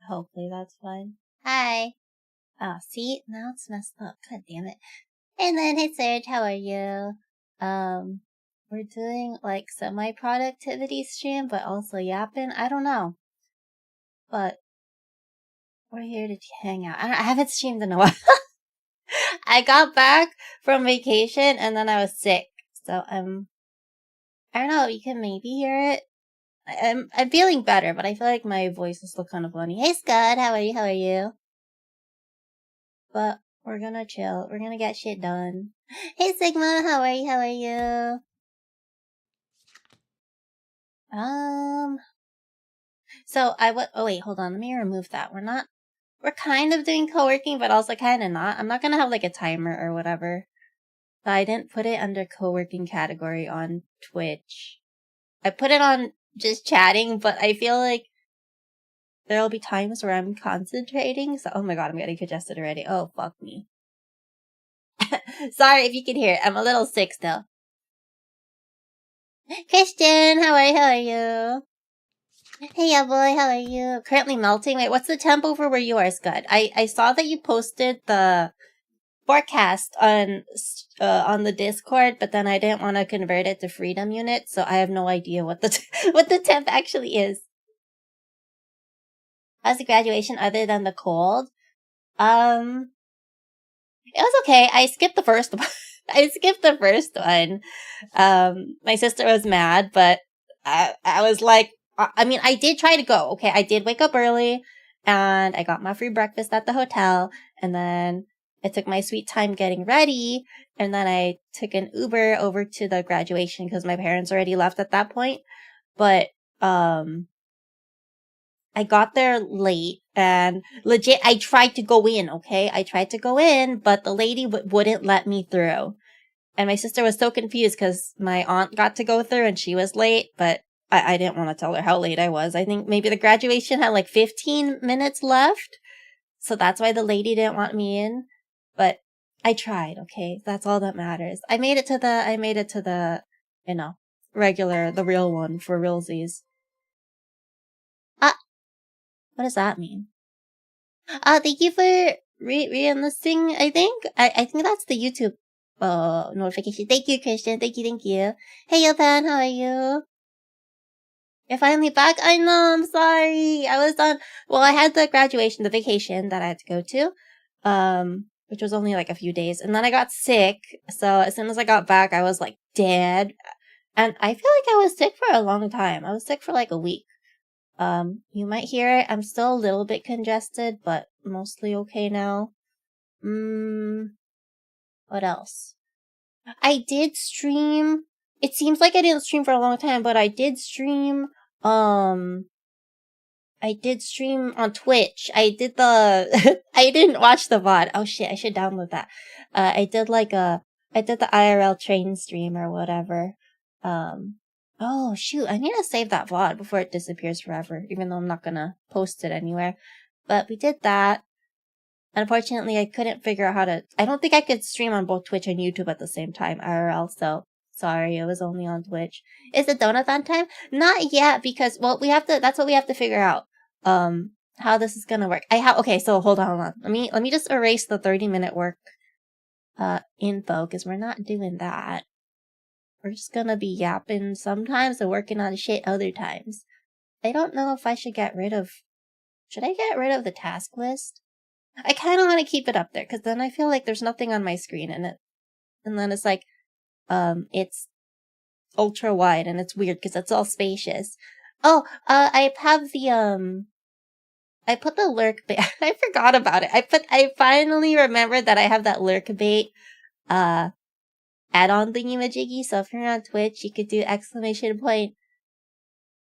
Hopefully that's fine. Hi. Oh, see? Now it's messed up. God damn it. And then, hey Serge, how are you? We're doing like semi-productivity stream, but also yapping. I don't know. But we're here to hang out. I haven't streamed in a while. I got back from vacation and then I was sick. So I don't know, you can maybe hear it. I'm feeling better, but I feel like my voice is still kind of funny. Hey Scott, how are you? How are you? But we're gonna chill. We're gonna get shit done. Hey Sigma, how are you? How are you? So oh wait, hold on. Let me remove that. We're kind of doing co-working, but also kind of not. I'm not gonna have like a timer or whatever. But I didn't put it under co-working category on Twitch. I put it on just chatting, but I feel like there'll be times where I'm concentrating. So, oh my god, I'm getting congested already. Oh, fuck me. Sorry if you can hear it. I'm a little sick still. Christian, how are you? How are you? Hey, yeah, boy, how are you? Currently melting. Wait, what's the temp over where you are, Scud? I saw that you posted the forecast on the Discord, but then I didn't want to convert it to freedom unit, so I have no idea what the what the temp actually is. How's the graduation other than the cold? It was okay. I skipped the first one. I skipped the first one. My sister was mad, but I was like, I mean, I did try to go. Okay, I did wake up early, and I got my free breakfast at the hotel, and then I took my sweet time getting ready, and then I took an Uber over to the graduation because my parents already left at that point. But I got there late, and legit, I tried to go in, okay? I tried to go in, but the lady wouldn't let me through. And my sister was so confused because my aunt got to go through and she was late, but I didn't want to tell her how late I was. I think maybe the graduation had like 15 minutes left. So that's why the lady didn't want me in. But I tried, okay? That's all that matters. I made it to the, you know, the real one for realsies. What does that mean? Thank you for re-enlisting, I think. I think that's the YouTube notification. Thank you, Christian. Thank you. Hey, Yopan, how are you? You're finally back? I know, I'm sorry. I had the graduation, the vacation that I had to go to, which was only like a few days. And then I got sick. So as soon as I got back, I was like dead. And I feel like I was sick for a long time. I was sick for like a week. You might hear it. I'm still a little bit congested, but mostly okay now. What else? I did stream. It seems like I didn't stream for a long time, but I did stream, I did stream on Twitch. I didn't watch the VOD. Oh shit, I should download that. I did the IRL train stream or whatever. Oh shoot, I need to save that VOD before it disappears forever, even though I'm not gonna post it anywhere. But we did that. Unfortunately, I couldn't figure out I don't think I could stream on both Twitch and YouTube at the same time, IRL, so sorry, it was only on Twitch. Is the donathon time? Not yet, because, well, that's what we have to figure out, how this is gonna work. Okay, so hold on. Let me just erase the 30-minute work, info, because we're not doing that. We're just gonna be yapping sometimes and working on shit other times. I don't know if I should get rid of the task list? I kind of want to keep it up there, because then I feel like there's nothing on my screen in it. And then it's like, it's ultra wide, and it's weird, because it's all spacious. Oh, I have I put the lurk bait. I forgot about it. I finally remembered that I have that lurk bait, add-on thingy-majiggy, so if you're on Twitch, you could do !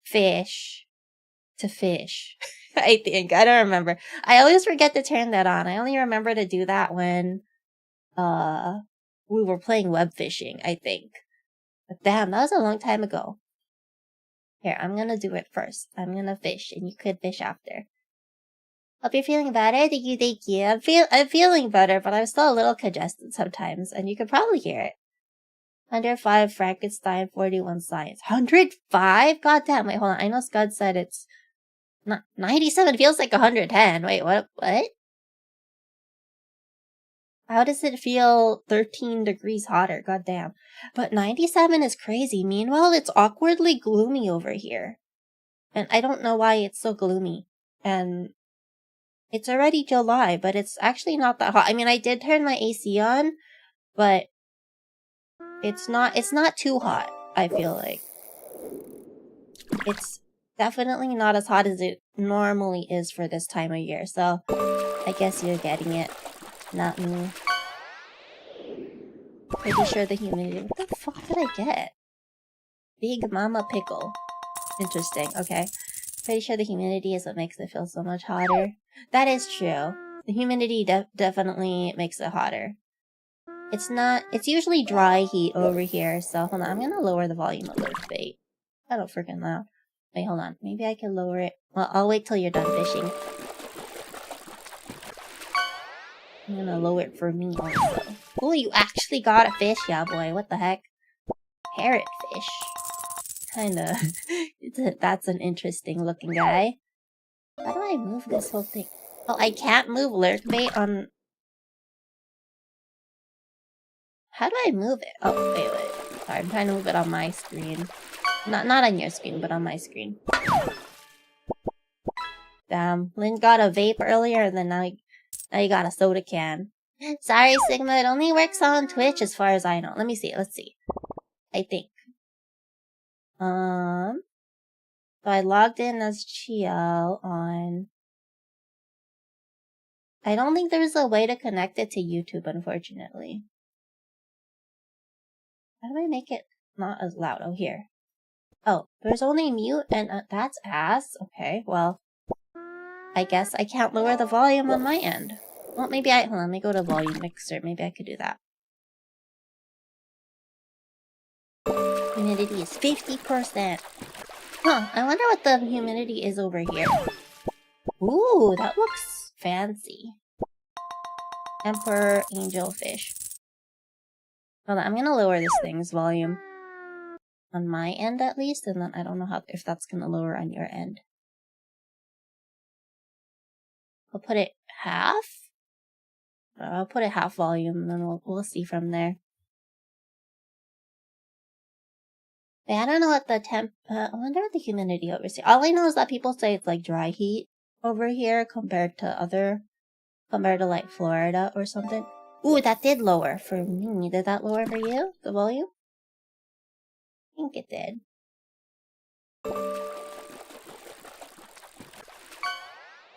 Fish to fish. I think. I don't remember. I always forget to turn that on. I only remember to do that when we were playing web fishing, I think. But damn, that was a long time ago. Here, I'm gonna do it first. I'm gonna fish, and you could fish after. Hope you're feeling better. Thank you. I'm feeling better, but I'm still a little congested sometimes, and you could probably hear it. 105 Frankenstein, 41 science. 105? God damn, wait, hold on. I know Scud said it's 97 feels like 110. Wait, what? How does it feel 13 degrees hotter? God damn. But 97 is crazy. Meanwhile, it's awkwardly gloomy over here. And I don't know why it's so gloomy. And it's already July, but it's actually not that hot. I mean, I did turn my AC on, but it's not too hot, I feel like. It's definitely not as hot as it normally is for this time of year, so I guess you're getting it. Not me. Pretty sure the humidity. What the fuck did I get? Big Mama Pickle. Interesting. Okay. Pretty sure the humidity is what makes it feel so much hotter. That is true. The humidity definitely makes it hotter. It's usually dry heat over here, so hold on, I'm gonna lower the volume a little bit. I don't freaking loud. Wait, hold on. Maybe I can lower it. Well, I'll wait till you're done fishing. I'm gonna lower it for me also. Oh, you actually got a fish, yeah boy. What the heck? Parrotfish. Kinda. That's an interesting looking guy. How do I move this whole thing? Oh, I can't move lurk bait on... How do I move it? Oh, wait. Sorry, I'm trying to move it on my screen. Not on your screen, but on my screen. Damn. Lynn got a vape earlier, and then now you got a soda can. Sorry, Sigma. It only works on Twitch as far as I know. Let me see. Let's see. I think. So I logged in as Chiel on... I don't think there's a way to connect it to YouTube, unfortunately. How do I make it not as loud? Oh, here. Oh, there's only mute and that's ass. Okay, well, I guess I can't lower the volume on my end. Well, maybe hold on, let me go to volume mixer. Maybe I could do that. Humidity is 50%. Huh, I wonder what the humidity is over here. Ooh, that looks fancy. Emperor angelfish. Hold on, I'm gonna lower this thing's volume. On my end at least, and then I don't know if that's gonna lower on your end. I'll put it half? I'll put it half volume, and then we'll see from there. I don't know what the I wonder what the humidity over here. All I know is that people say it's like dry heat over here compared to like Florida or something. Ooh, that did lower for me. Did that lower for you? The volume? I think it did.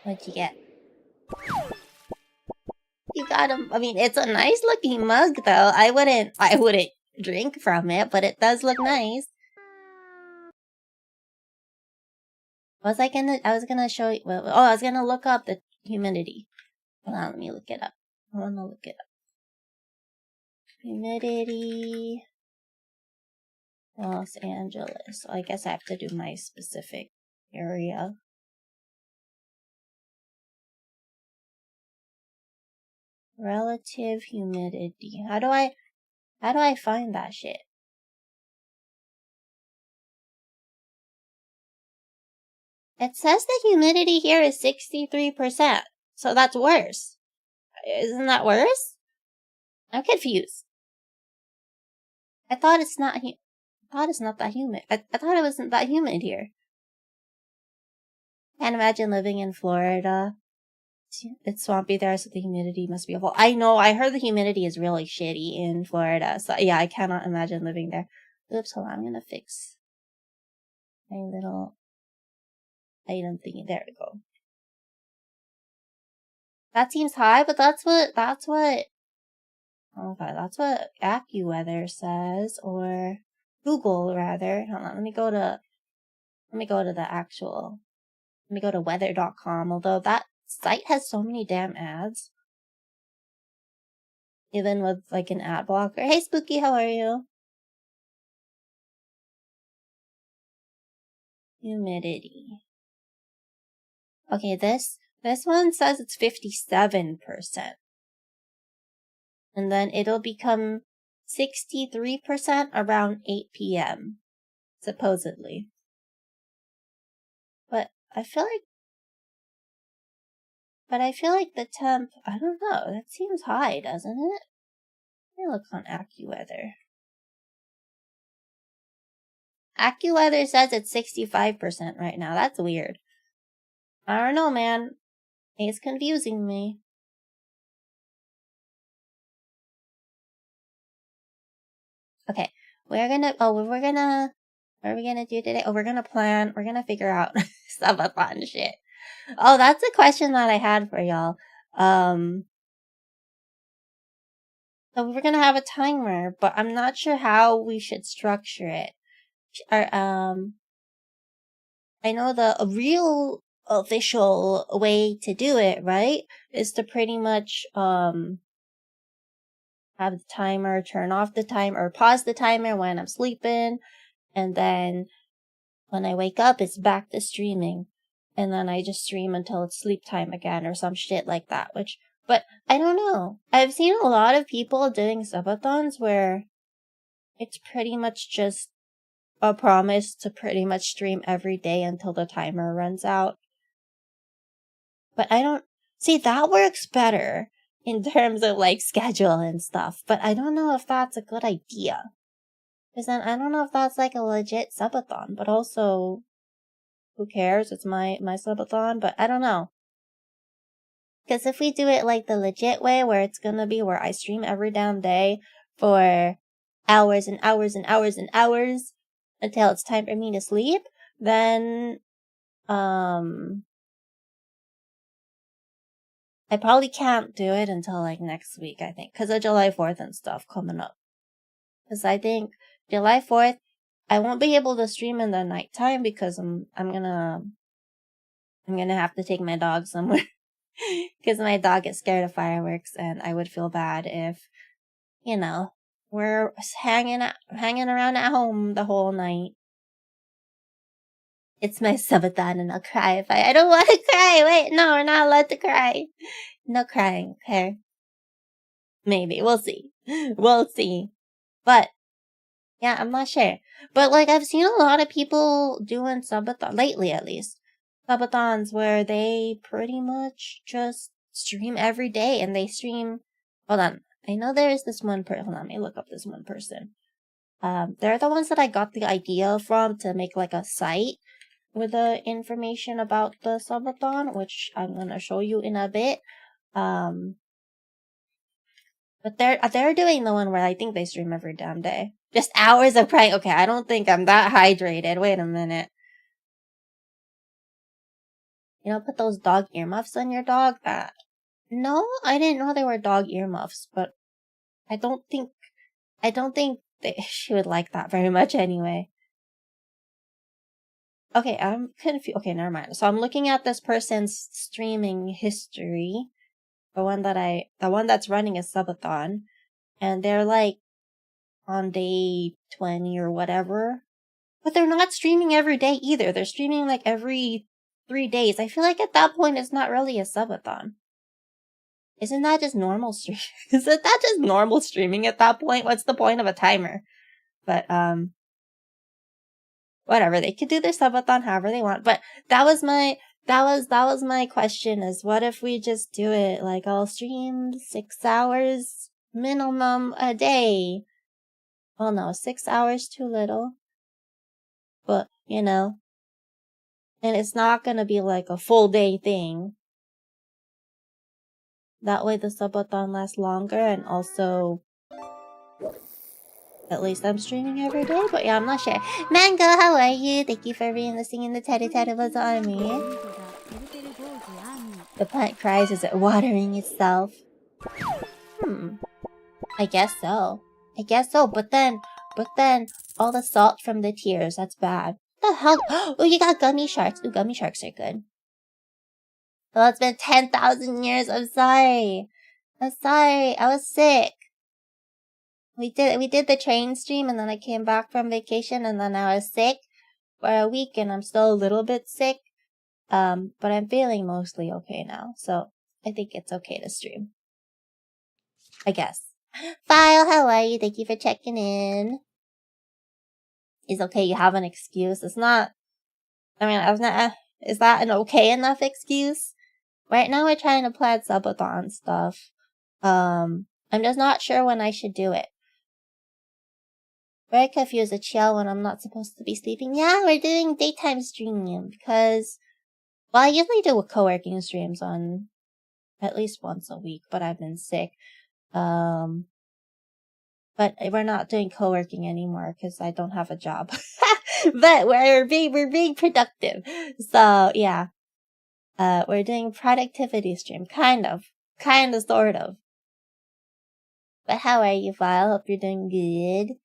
What'd you get? You got him. I mean, it's a nice looking mug though. I wouldn't drink from it, but it does look nice. I was gonna show you, I was gonna look up the humidity. Hold on, let me look it up. I wanna look it up. Humidity, Los Angeles. I guess I have to do my specific area. Relative humidity. How do I find that shit? It says the humidity here is 63%. So that's worse. Isn't that worse? I'm confused. I thought it's not that humid. I thought it wasn't that humid here. Can't imagine living in Florida. It's swampy there, so the humidity must be awful. I know, I heard the humidity is really shitty in Florida. So yeah, I cannot imagine living there. Oops, hold on, I'm gonna fix my little item thingy. There we go. That seems high, but that's what AccuWeather says, or Google rather. Hold on, let me go to weather.com, although that site has so many damn ads. Even with like an ad blocker. Hey Spooky, how are you? Humidity. Okay, this one says it's 57%. And then it'll become 63% around 8 p.m. supposedly. But I feel like the temp, I don't know, that seems high, doesn't it? Let me look on AccuWeather. AccuWeather says it's 65% right now. That's weird. I don't know, man. It's confusing me. Okay, what are we gonna do today? Oh, we're gonna figure out subathon shit. Oh, that's a question that I had for y'all. So we're gonna have a timer, but I'm not sure how we should structure it. I know the real official way to do it, right, is to pretty much have the timer, turn off the timer, or pause the timer when I'm sleeping, and then when I wake up, it's back to streaming, and then I just stream until it's sleep time again, or some shit like that, but I don't know. I've seen a lot of people doing subathons where it's pretty much just a promise to pretty much stream every day until the timer runs out. But I don't see that works better in terms of like schedule and stuff, but I don't know if that's a good idea. Because then I don't know if that's like a legit subathon, but also who cares? It's my subathon, but I don't know. Because if we do it like the legit way where it's gonna be where I stream every damn day for hours and hours and hours and hours until it's time for me to sleep, then I probably can't do it until like next week, I think, because of July 4th and stuff coming up. Because I think July 4th, I won't be able to stream in the nighttime because I'm gonna have to take my dog somewhere. Because my dog gets scared of fireworks, and I would feel bad if, we're hanging around at home the whole night. It's my subathon, and I'll cry if I don't want to cry. Wait, no, we're not allowed to cry. No crying, okay? Maybe. We'll see. We'll see. But, yeah, I'm not sure. But, like, I've seen a lot of people doing subathon, lately at least, subathons where they pretty much just stream every day, and they stream, hold on, I know there is this one person, hold on, let me look up this one person. They're the ones that I got the idea from to make, like, a site with the information about the subathon, which I'm gonna show you in a bit. But they're doing the one where I think they stream every damn day. Just hours of crying. Okay, I don't think I'm that hydrated. Wait a minute. Put those dog earmuffs on your dog. No, I didn't know they were dog earmuffs, but I don't think she would like that very much anyway. Okay, I'm confused. Okay, never mind. So I'm looking at this person's streaming history, the one that's running a subathon, and they're like on day 20 or whatever. But they're not streaming every day either. They're streaming like every 3 days. I feel like at that point it's not really a subathon. Isn't that just normal stream? Isn't that just normal streaming at that point? What's the point of a timer? But whatever. They could do their subathon however they want. But that was my question, is what if we just do it like I'll stream 6 hours minimum a day? Well, no, 6 hours too little. But, and it's not gonna be like a full day thing. That way the subathon lasts longer, and also at least I'm streaming every day. But yeah, I'm not sure. Mango, how are you? Thank you for re-enlisting in the Teru Bozu army. The plant cries as it watering itself. I guess so. But then all the salt from the tears, that's bad. What the hell? Oh, you got gummy sharks. Ooh, gummy sharks are good. Well, it's been 10,000 years. I'm sorry. I was sick. We did the train stream, and then I came back from vacation, and then I was sick for a week, and I'm still a little bit sick. But I'm feeling mostly okay now, so I think it's okay to stream. I guess. File, how are you? Thank you for checking in. It's okay, you have an excuse. It's not, is that an okay enough excuse? Right now we're trying to plan subathon stuff. I'm just not sure when I should do it. Very confused at chill when I'm not supposed to be sleeping. Yeah, we're doing daytime streaming because, well, I usually do co-working streams on at least once a week, but I've been sick. But we're not doing co-working anymore because I don't have a job. But we're being productive. So yeah. We're doing productivity stream. Kind of, sort of. But how are you, Vile? Hope you're doing good.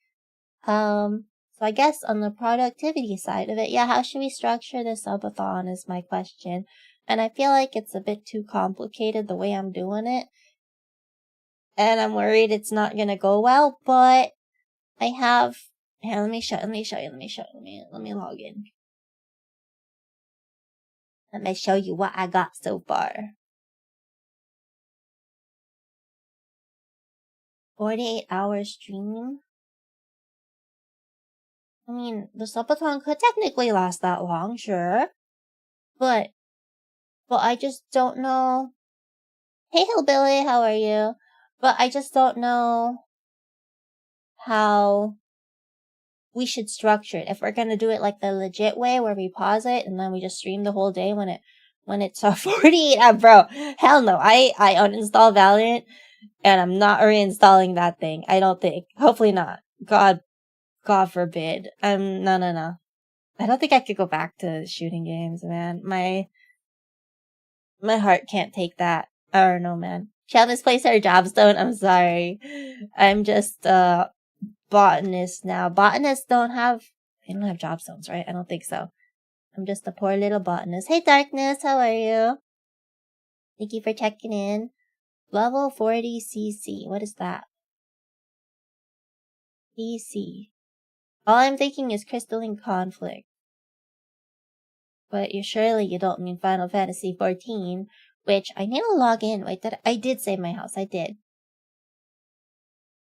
So I guess on the productivity side of it, yeah, how should we structure this subathon is my question. And I feel like it's a bit too complicated the way I'm doing it. And I'm worried it's not gonna go well, but I have... Here, let me show you. Let me log in. Let me show you what I got so far. 48-hour stream. I mean, the subathon could technically last that long, sure. But I just don't know. Hey, Hillbilly, how are you? But I just don't know how we should structure it. If we're gonna do it like the legit way where we pause it and then we just stream the whole day when it's 48, bro. Hell no. I uninstall Valorant and I'm not reinstalling that thing. I don't think. Hopefully not. God forbid. No. I don't think I could go back to shooting games, man. My heart can't take that. I don't know, man. Shall misplace our jobstone? I'm sorry. I'm just botanist now. Botanists don't have jobstones, right? I don't think so. I'm just a poor little botanist. Hey, Darkness, how are you? Thank you for checking in. Level 40 CC. What is that? CC. All I'm thinking is crystalline conflict. But surely you don't mean Final Fantasy 14, which I need to log in. Wait, I did save my house. I did.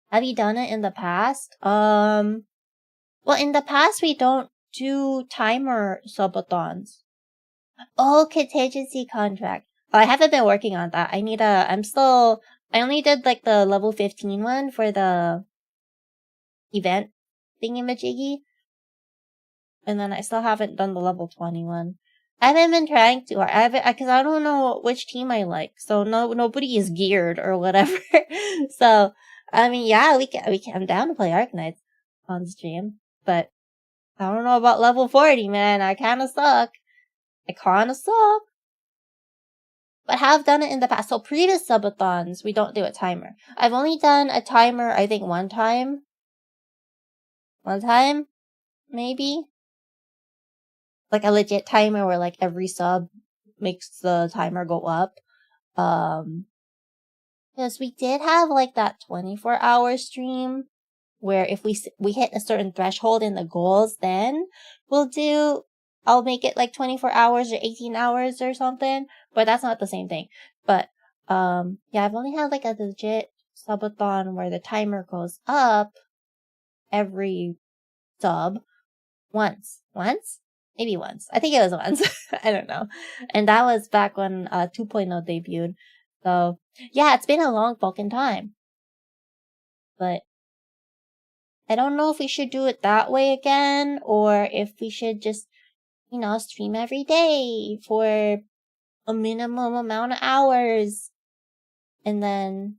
Have you done it in the past? Well, in the past we don't do timer subathons. Oh, contingency contract. Oh, I haven't been working on that. I only did like the level 15 one for the event thingamajiggy. And then I still haven't done the level 21. I haven't been trying to, because I don't know which team I like. So nobody is geared or whatever. So, I mean, yeah, I'm down to play Arknights on stream, but I don't know about level 40, man. I kinda suck. But have done it in the past. So previous subathons, we don't do a timer. I've only done a timer, I think one time. Maybe. Like a legit timer where like every sub makes the timer go up. Because we did have like that 24-hour stream where if we hit a certain threshold in the goals, then I'll make it like 24 hours or 18 hours or something, but that's not the same thing. But, yeah, I've only had like a legit subathon where the timer goes up every sub once. Maybe once. I think it was once. I don't know. And that was back when 2.0 debuted. So, yeah, it's been a long fucking time. But I don't know if we should do it that way again, or if we should just, stream every day for a minimum amount of hours, and then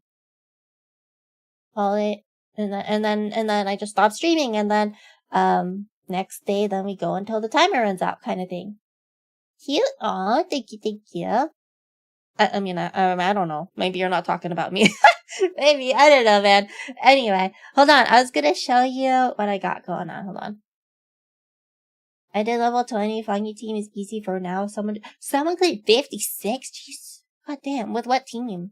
call it, and then I just stop streaming, and then, next day, then we go until the timer runs out, kind of thing. Cute. Aw, thank you. I mean, I don't know. Maybe you're not talking about me. Maybe. I don't know, man. Anyway, hold on. I was gonna show you what I got going on. Hold on. I did level 20. Finding team is easy for now. Someone cleared 56? Jeez. God damn. With what team?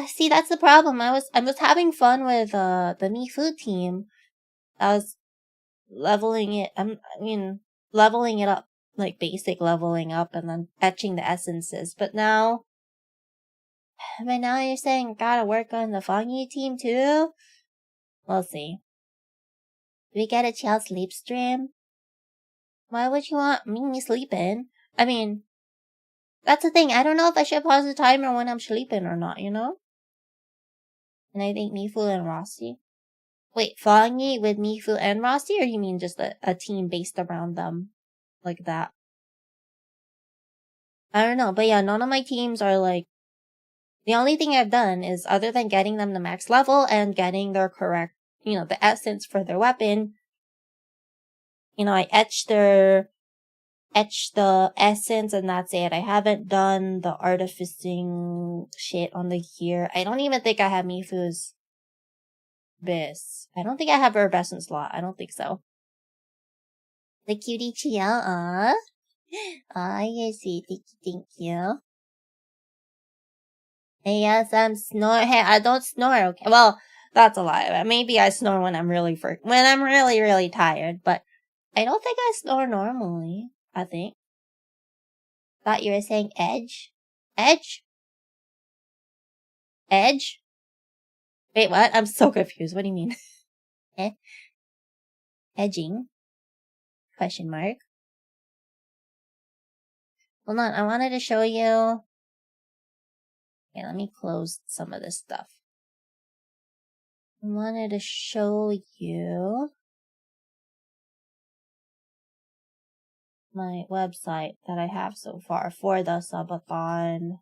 See, that's the problem. I was having fun with, the Mifu team. I was leveling it. Leveling it up. Like basic leveling up and then etching the essences. But now you're saying gotta work on the Fongy team too? We'll see. Do we get a chill sleep stream? Why would you want me sleeping? I mean, that's the thing. I don't know if I should pause the timer when I'm sleeping or not, And I think Mifu and Rossi. Wait, Fongy with Mifu and Rossi, or you mean just a team based around them? Like that? I don't know, but yeah, none of my teams are like... The only thing I've done is, other than getting them the max level and getting their correct, the essence for their weapon, I etch the essence and that's it. I haven't done the artificing shit on the gear. I don't even think I have Mifu's Bis. I don't think I have her best in slot. I don't think so. The cutie chill, aw. Aw, you're sweet, thank you. Hey, yes, I'm snore. Hey, I don't snore, okay? Well, that's a lie. Maybe I snore when I'm really really tired, but I don't think I snore normally, I think. Thought you were saying edge? Edge? Edge? Wait, what? I'm so confused. What do you mean? Eh? Edging? Question mark. Hold on, I wanted to show you. Okay, let me close some of this stuff. I wanted to show you my website that I have so far for the subathon.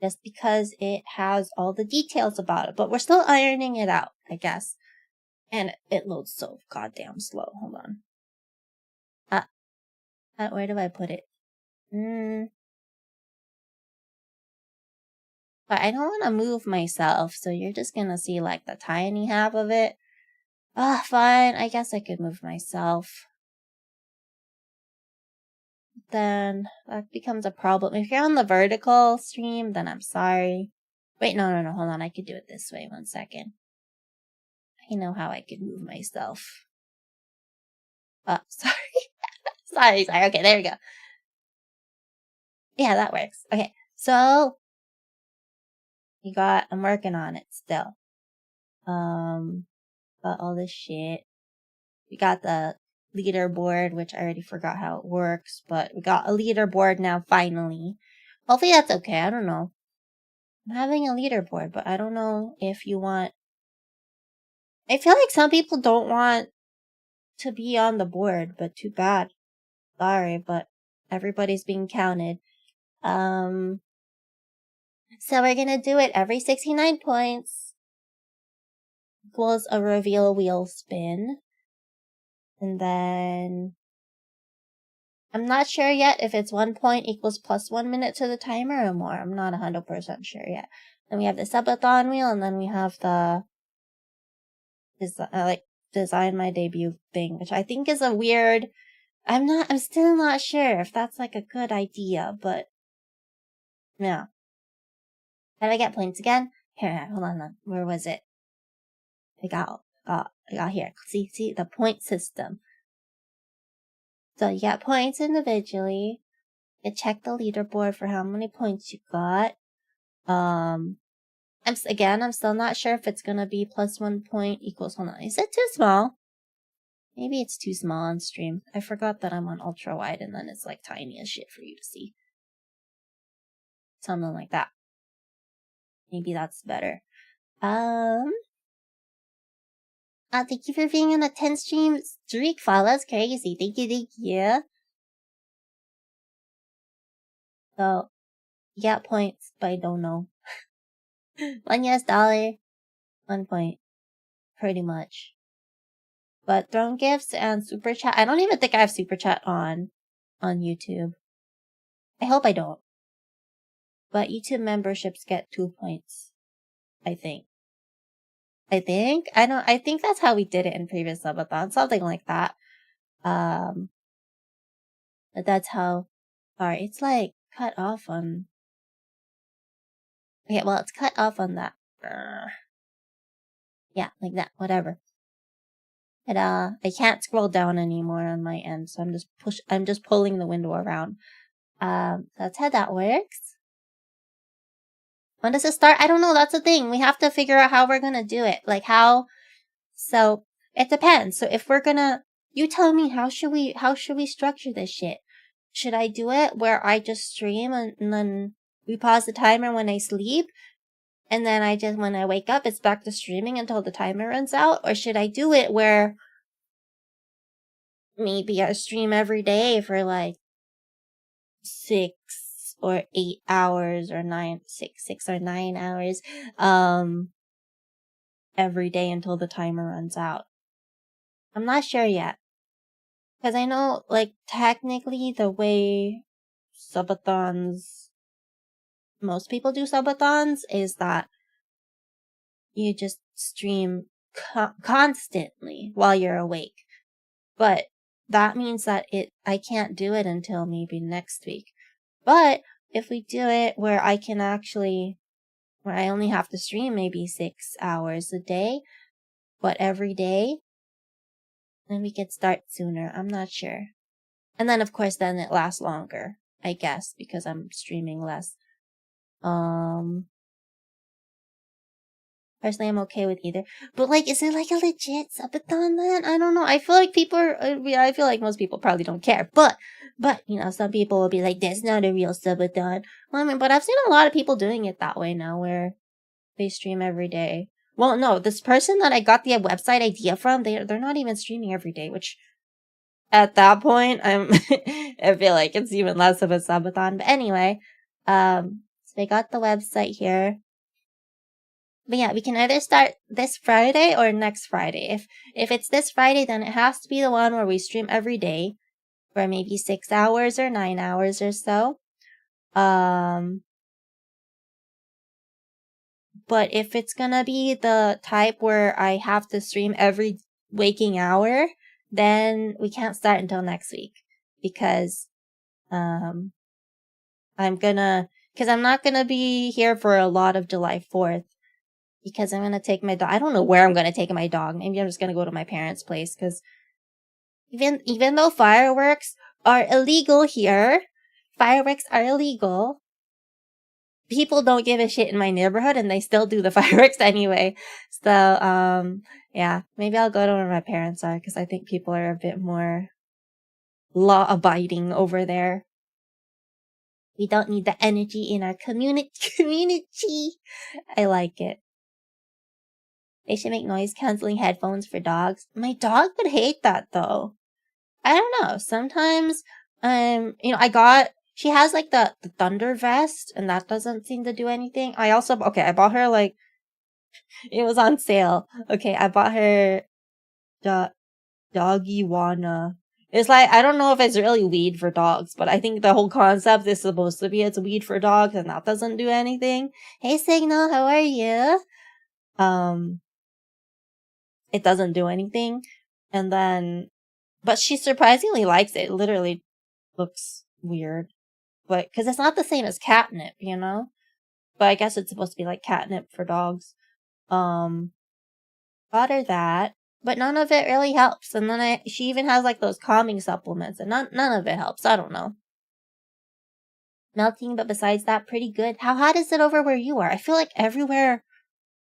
Just because it has all the details about it, but we're still ironing it out, I guess. And it loads so goddamn slow. Hold on. Where do I put it? But I don't want to move myself, so you're just gonna see like the tiny half of it. Fine. I guess I could move myself. Then that becomes a problem. If you're on the vertical stream, then I'm sorry. Wait, no, hold on. I could do it this way. 1 second. I know how I could move myself. Sorry. sorry. Okay, there we go. Yeah, that works. Okay, so I'm working on it still. Got all this shit. We got the leaderboard, which I already forgot how it works, but we got a leaderboard now finally. Hopefully that's okay. I don't know. I'm having a leaderboard, but I don't know if you want. I feel like some people don't want to be on the board, but too bad. Sorry, but everybody's being counted. So we're gonna do it every 69 points equals a reveal wheel spin. And then I'm not sure yet if it's 1 point equals plus 1 minute to the timer or more. I'm not 100% sure yet. Then we have the subathon wheel, and then we have the design my debut thing, which I think is a weird. I'm still not sure if that's like a good idea, but yeah. Did I get points again? Here, hold on. Where was it? I got here. See the point system. So you get points individually. You check the leaderboard for how many points you got. I'm still not sure if it's gonna be plus 1 point equals. Hold on, is it too small? Maybe it's too small on stream. I forgot that I'm on ultra wide, and then it's like tiny as shit for you to see. Something like that. Maybe that's better. Thank you for being on a 10 stream streak, Fall. That's crazy. Thank you. So, you got points, but I don't know. $1, 1 point. Pretty much. But throne gifts and super chat. I don't even think I have super chat on YouTube. I hope I don't. But YouTube memberships get 2 points. I think. I think that's how we did it in previous subathon. Something like that. But that's how. Sorry, it's like cut off on. Okay, well, it's cut off on that. Yeah, like that. Whatever. But I can't scroll down anymore on my end, so I'm just pulling the window around. That's how that works. When does it start? I don't know. That's the thing. We have to figure out how we're gonna do it. Like how. So it depends. So if we're gonna, you tell me how should we structure this shit? Should I do it where I just stream and then we pause the timer when I sleep, and then when I wake up it's back to streaming until the timer runs out? Or should I do it where maybe I stream every day for like 6 or 8 hours or 6 or 9 hours, every day until the timer runs out? I'm not sure yet. Because I know, like, technically the way most people do subathons is that you just stream constantly while you're awake. But that means that I can't do it until maybe next week. But if we do it where I only have to stream maybe 6 hours a day, but every day, then we could start sooner. I'm not sure. And then of course then it lasts longer, I guess, because I'm streaming less. Personally, I'm okay with either. But, like, is it, like, a legit subathon then? I don't know. I feel like I feel like most people probably don't care. But, some people will be like, that's not a real subathon. Well, I mean, but I've seen a lot of people doing it that way now, where they stream every day. Well, no, this person that I got the website idea from, they're not even streaming every day, which, at that point, I feel like it's even less of a subathon. But anyway, so I got the website here. But yeah, we can either start this Friday or next Friday. If it's this Friday, then it has to be the one where we stream every day for maybe 6 hours or 9 hours or so. But if it's gonna be the type where I have to stream every waking hour, then we can't start until next week. Because, I'm not gonna be here for a lot of July 4th. Because I'm gonna take my dog. I don't know where I'm gonna take my dog. Maybe I'm just gonna go to my parents' place. Because even though fireworks are illegal here, people don't give a shit in my neighborhood, and they still do the fireworks anyway. So, yeah, maybe I'll go to where my parents are, because I think people are a bit more law-abiding over there. We don't need the energy in our community. I like it. They should make noise-canceling headphones for dogs. My dog would hate that, though. I don't know. Sometimes, she has, like, the thunder vest, and that doesn't seem to do anything. I bought her, like, it was on sale. Okay, I bought her Doggy Wana. It's like, I don't know if it's really weed for dogs, but I think the whole concept is supposed to be it's weed for dogs, and that doesn't do anything. Hey, Signal, how are you? It doesn't do anything. And then, but she surprisingly likes it. It literally looks weird. But, cause it's not the same as catnip, But I guess it's supposed to be like catnip for dogs. Bought her that. But none of it really helps. And then she even has like those calming supplements, and none of it helps. I don't know. Melting, but besides that, pretty good. How hot is it over where you are? I feel like everywhere,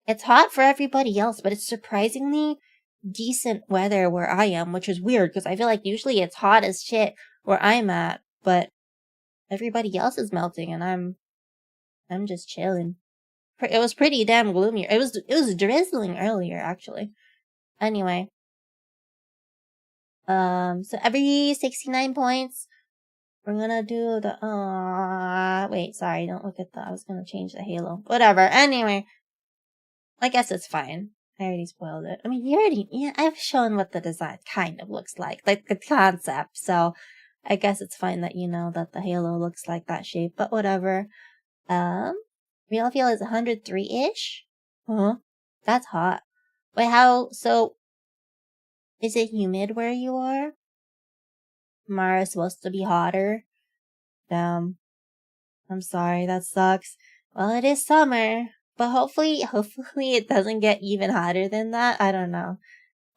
it's hot for everybody else, but it's surprisingly decent weather where I am, which is weird because I feel like usually it's hot as shit where I'm at, but everybody else is melting and I'm just chilling. It was pretty damn gloomy. It was drizzling earlier actually. Anyway, so every 69 points, we're gonna do the wait, sorry, don't look at that. I was gonna change the halo. Whatever. Anyway, I guess it's fine. I already spoiled it. I mean, I've shown what the design kind of looks like the concept, so I guess it's fine that you know that the halo looks like that shape, but whatever. Real feel is 103-ish? Huh? That's hot. Wait, is it humid where you are? Tomorrow's supposed to be hotter? Damn. I'm sorry, that sucks. Well, it is summer. But hopefully it doesn't get even hotter than that. I don't know.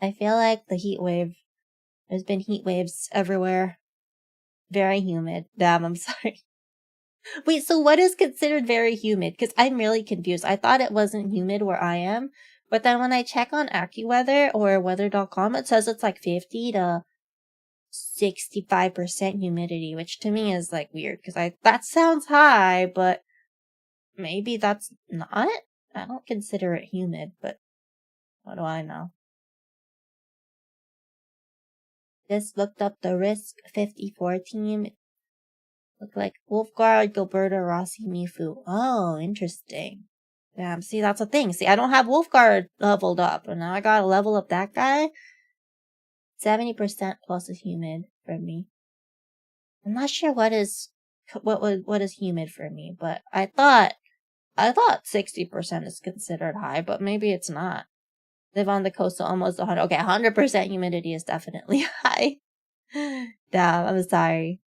I feel like there's been heat waves everywhere. Very humid. Damn, I'm sorry. Wait, so what is considered very humid? Because I'm really confused. I thought it wasn't humid where I am. But then when I check on AccuWeather or weather.com, it says it's like 50 to 65% humidity, which to me is like weird because that sounds high, but maybe that's not. I don't consider it humid, but what do I know? Just looked up the Risk 54 team. Look like Wolfguard, Gilberto, Rossi, Mifu. Oh, interesting. Damn, see, that's a thing. See, I don't have Wolfguard leveled up, and now I gotta level up that guy. 70% plus is humid for me. I'm not sure what is humid for me, but I thought 60% is considered high, but maybe it's not. Live on the coast, so almost 100. Okay, 100% humidity is definitely high. Damn, I'm sorry.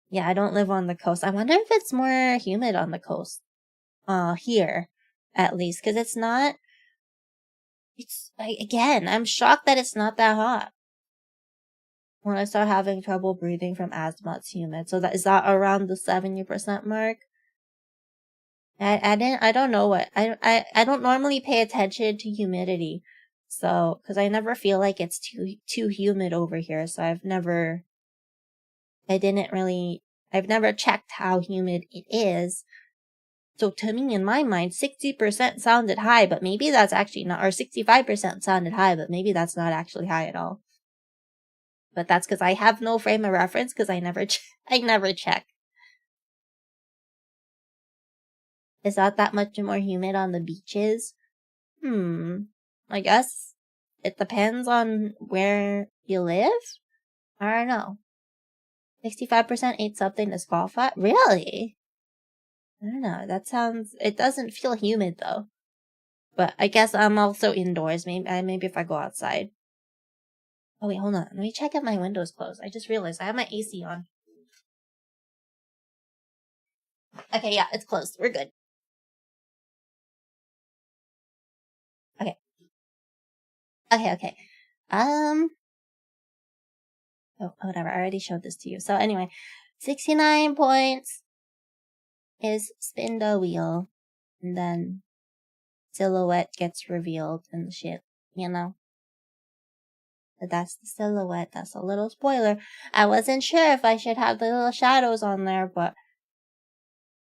Yeah, I don't live on the coast. I wonder if it's more humid on the coast. Here, at least, because it's not. Again, I'm shocked that it's not that hot. When I start having trouble breathing from asthma, it's humid. So is that around the 70% mark? I don't know what I don't normally pay attention to humidity, so because I never feel like it's too humid over here. So I've never checked how humid it is. So to me, in my mind, 60% sounded high, but maybe that's actually not, or 65% sounded high, but maybe that's not actually high at all. But that's because I have no frame of reference because I never check. Is that much more humid on the beaches? I guess it depends on where you live. I don't know. 65% ate something disqualified? Really? I don't know. It doesn't feel humid though. But I guess I'm also indoors. Maybe if I go outside. Oh wait, hold on. Let me check if my window's closed. I just realized I have my AC on. Okay, yeah, it's closed. We're good. Okay. Okay. Oh, whatever. I already showed this to you. So anyway, 69 points is spin the wheel, and then silhouette gets revealed and shit, you know? But that's the silhouette. That's a little spoiler. I wasn't sure if I should have the little shadows on there, but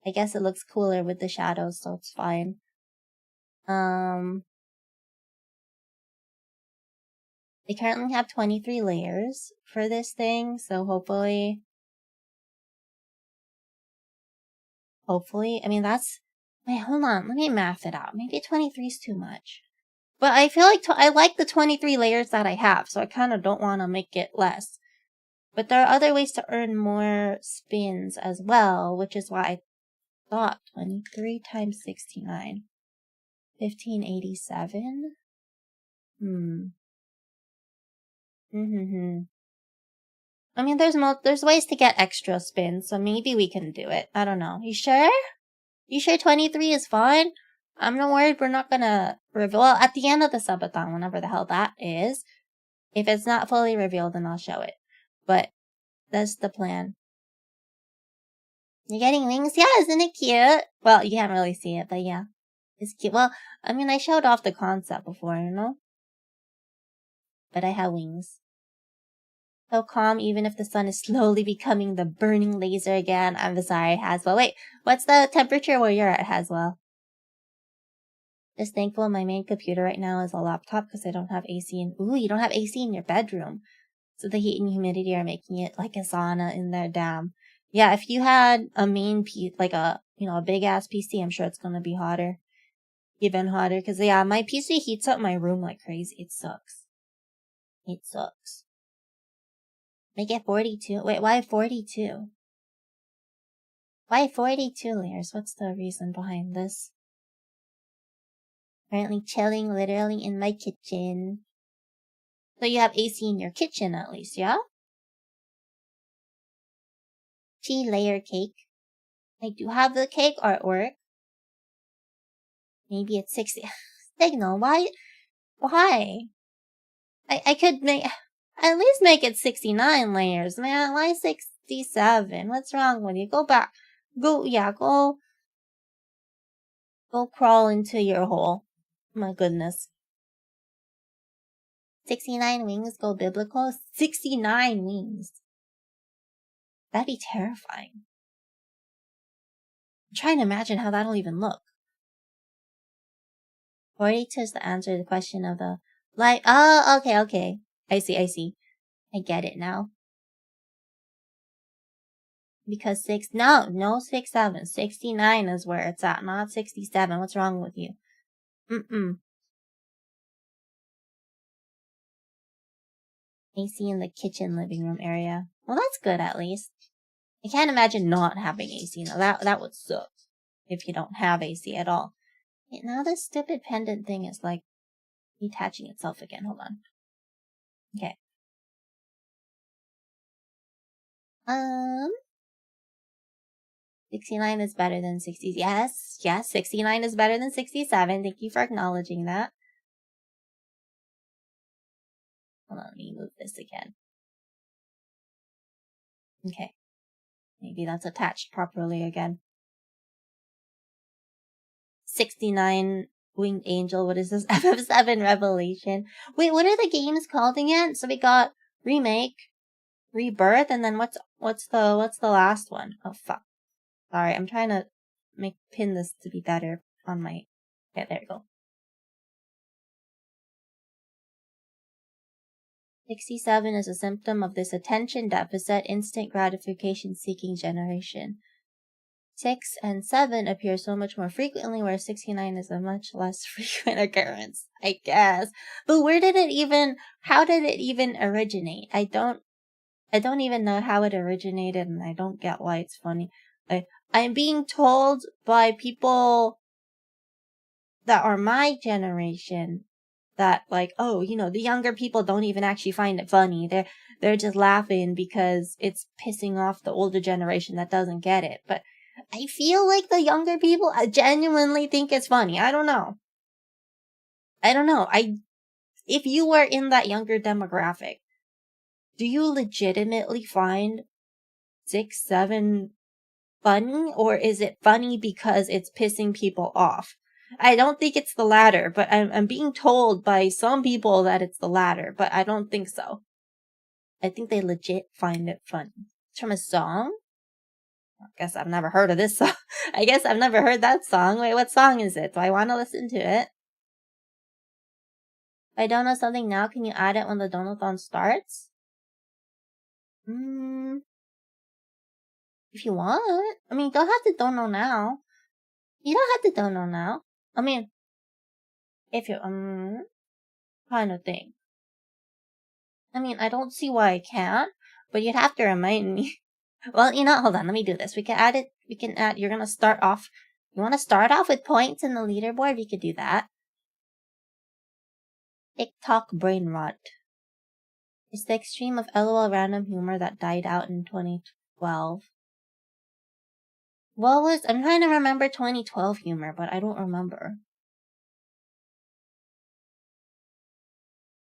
I guess it looks cooler with the shadows, so it's fine. They currently have 23 layers for this thing, so hopefully, I mean, wait, hold on, let me math it out. Maybe 23 is too much. But I feel like I like the 23 layers that I have, so I kind of don't want to make it less. But there are other ways to earn more spins as well, which is why I thought 23 times 69. 1587? I mean, there's ways to get extra spins, so maybe we can do it. I don't know. You sure? You sure 23 is fine? I'm not worried we're not gonna reveal. Well, at the end of the subathon, whenever the hell that is, if it's not fully revealed, then I'll show it. But that's the plan. You're getting wings? Yeah, isn't it cute? Well, you can't really see it, but yeah. It's cute. Well, I mean, I showed off the concept before, you know? But I have wings. So calm even if the sun is slowly becoming the burning laser again. I'm sorry, Haswell. Wait, what's the temperature where you're at, Haswell? Just thankful my main computer right now is a laptop because I don't have AC ooh, you don't have AC in your bedroom. So the heat and humidity are making it like a sauna in there, damn. Yeah, if you had a main like a big ass PC, I'm sure it's gonna be hotter. Even hotter, because yeah, my PC heats up my room like crazy. It sucks. Make it 42. Wait, why 42? Why 42 layers? What's the reason behind this? Currently chilling literally in my kitchen. So you have AC in your kitchen at least, yeah? Layer cake. I do have the cake artwork. Maybe it's 60. Signal, why? I could at least make it 69 layers, man. Why 67? What's wrong with you? Go back. Go crawl into your hole. My goodness. 69 wings go biblical? 69 wings. That'd be terrifying. I'm trying to imagine how that'll even look. 42 is the answer to the question of the oh, okay. I see. I get it now. Because no 67. 69 is where it's at, not 67. What's wrong with you? AC in the kitchen living room area. Well, that's good at least. I can't imagine not having AC. Now that would suck if you don't have AC at all. Now this stupid pendant thing is like Detaching itself again. Hold on. Okay. 69 is better than 60. Yes, 69 is better than 67. Thank you for acknowledging that. Hold on, let me move this again. Okay. Maybe that's attached properly again. 69 Winged Angel. What is this? FF7 Revelation. Wait, what are the games called again? So we got Remake, Rebirth, and then what's the last one? Oh fuck. Sorry, I'm trying to pin this to be better on my... Okay, there we go. 67 is a symptom of this attention deficit, instant gratification seeking generation. 6 and 7 appear so much more frequently, where 69 is a much less frequent occurrence, I guess. But how did it even originate? I don't even know how it originated, and I don't get why it's funny. I'm being told by people that are my generation that, like, oh, the younger people don't even actually find it funny. They're just laughing because it's pissing off the older generation that doesn't get it. But I feel like the younger people genuinely think it's funny. I don't know. If you were in that younger demographic, do you legitimately find 6, 7 funny, or is it funny because it's pissing people off? I don't think it's the latter, but I'm being told by some people that it's the latter, but I don't think so. I think they legit find it funny. It's from a song? I guess I've never heard of this song. I guess I've never heard that song. Wait, what song is it? Do I want to listen to it? If I don't know something now, can you add it when the donathon starts? If you want. I mean, don't have to dono now. You don't have to dono now. I mean, if you, kind of thing. I mean, I don't see why I can't, but you'd have to remind me. Well, hold on, let me do this. We can add it, you're gonna start off, you wanna start off with points in the leaderboard? We could do that. TikTok brain rot. It's the extreme of LOL random humor that died out in 2012. I'm trying to remember 2012 humor, but I don't remember.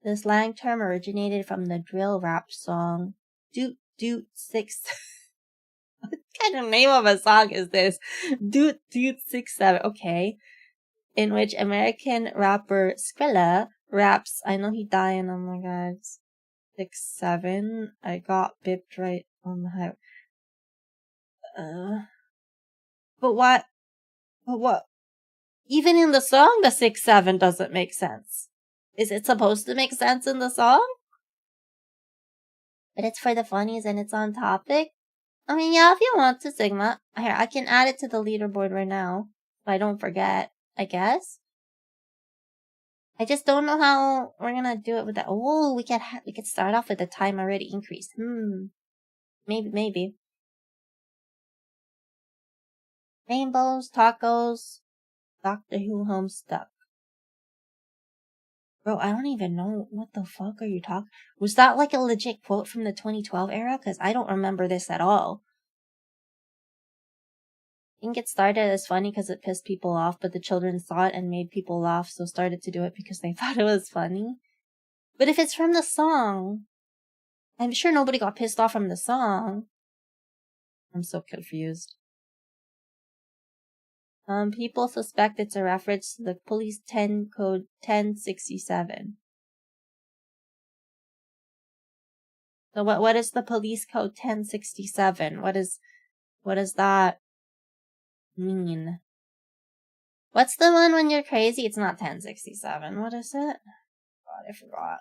The slang term originated from the drill rap song Doot Doot 6. What kind of name of a song is this? Doot Doot 67. Okay. In which American rapper Skrilla raps, I know he died, oh my god, 6-7. I got bipped right on the highway. But what? Even in the song, the 6-7 doesn't make sense. Is it supposed to make sense in the song? But it's for the funnies and it's on topic? I mean, yeah, if you want to, Sigma. Here, I can add it to the leaderboard right now. If I don't forget, I guess. I just don't know how we're gonna do it with that. Oh, we could start off with the time already increased. Maybe. Rainbows, tacos, Doctor Who Homestuck. Bro, I don't even know what the fuck are you talking. Was that like a legit quote from the 2012 era? Because I don't remember this at all. I think it started as funny because it pissed people off, but the children saw it and made people laugh, so started to do it because they thought it was funny. But if it's from the song, I'm sure nobody got pissed off from the song. I'm so confused. People suspect it's a reference to the police 10 code 1067. So what is the police code 1067? What does that mean? What's the one when you're crazy? It's not 1067. What is it? God, I forgot.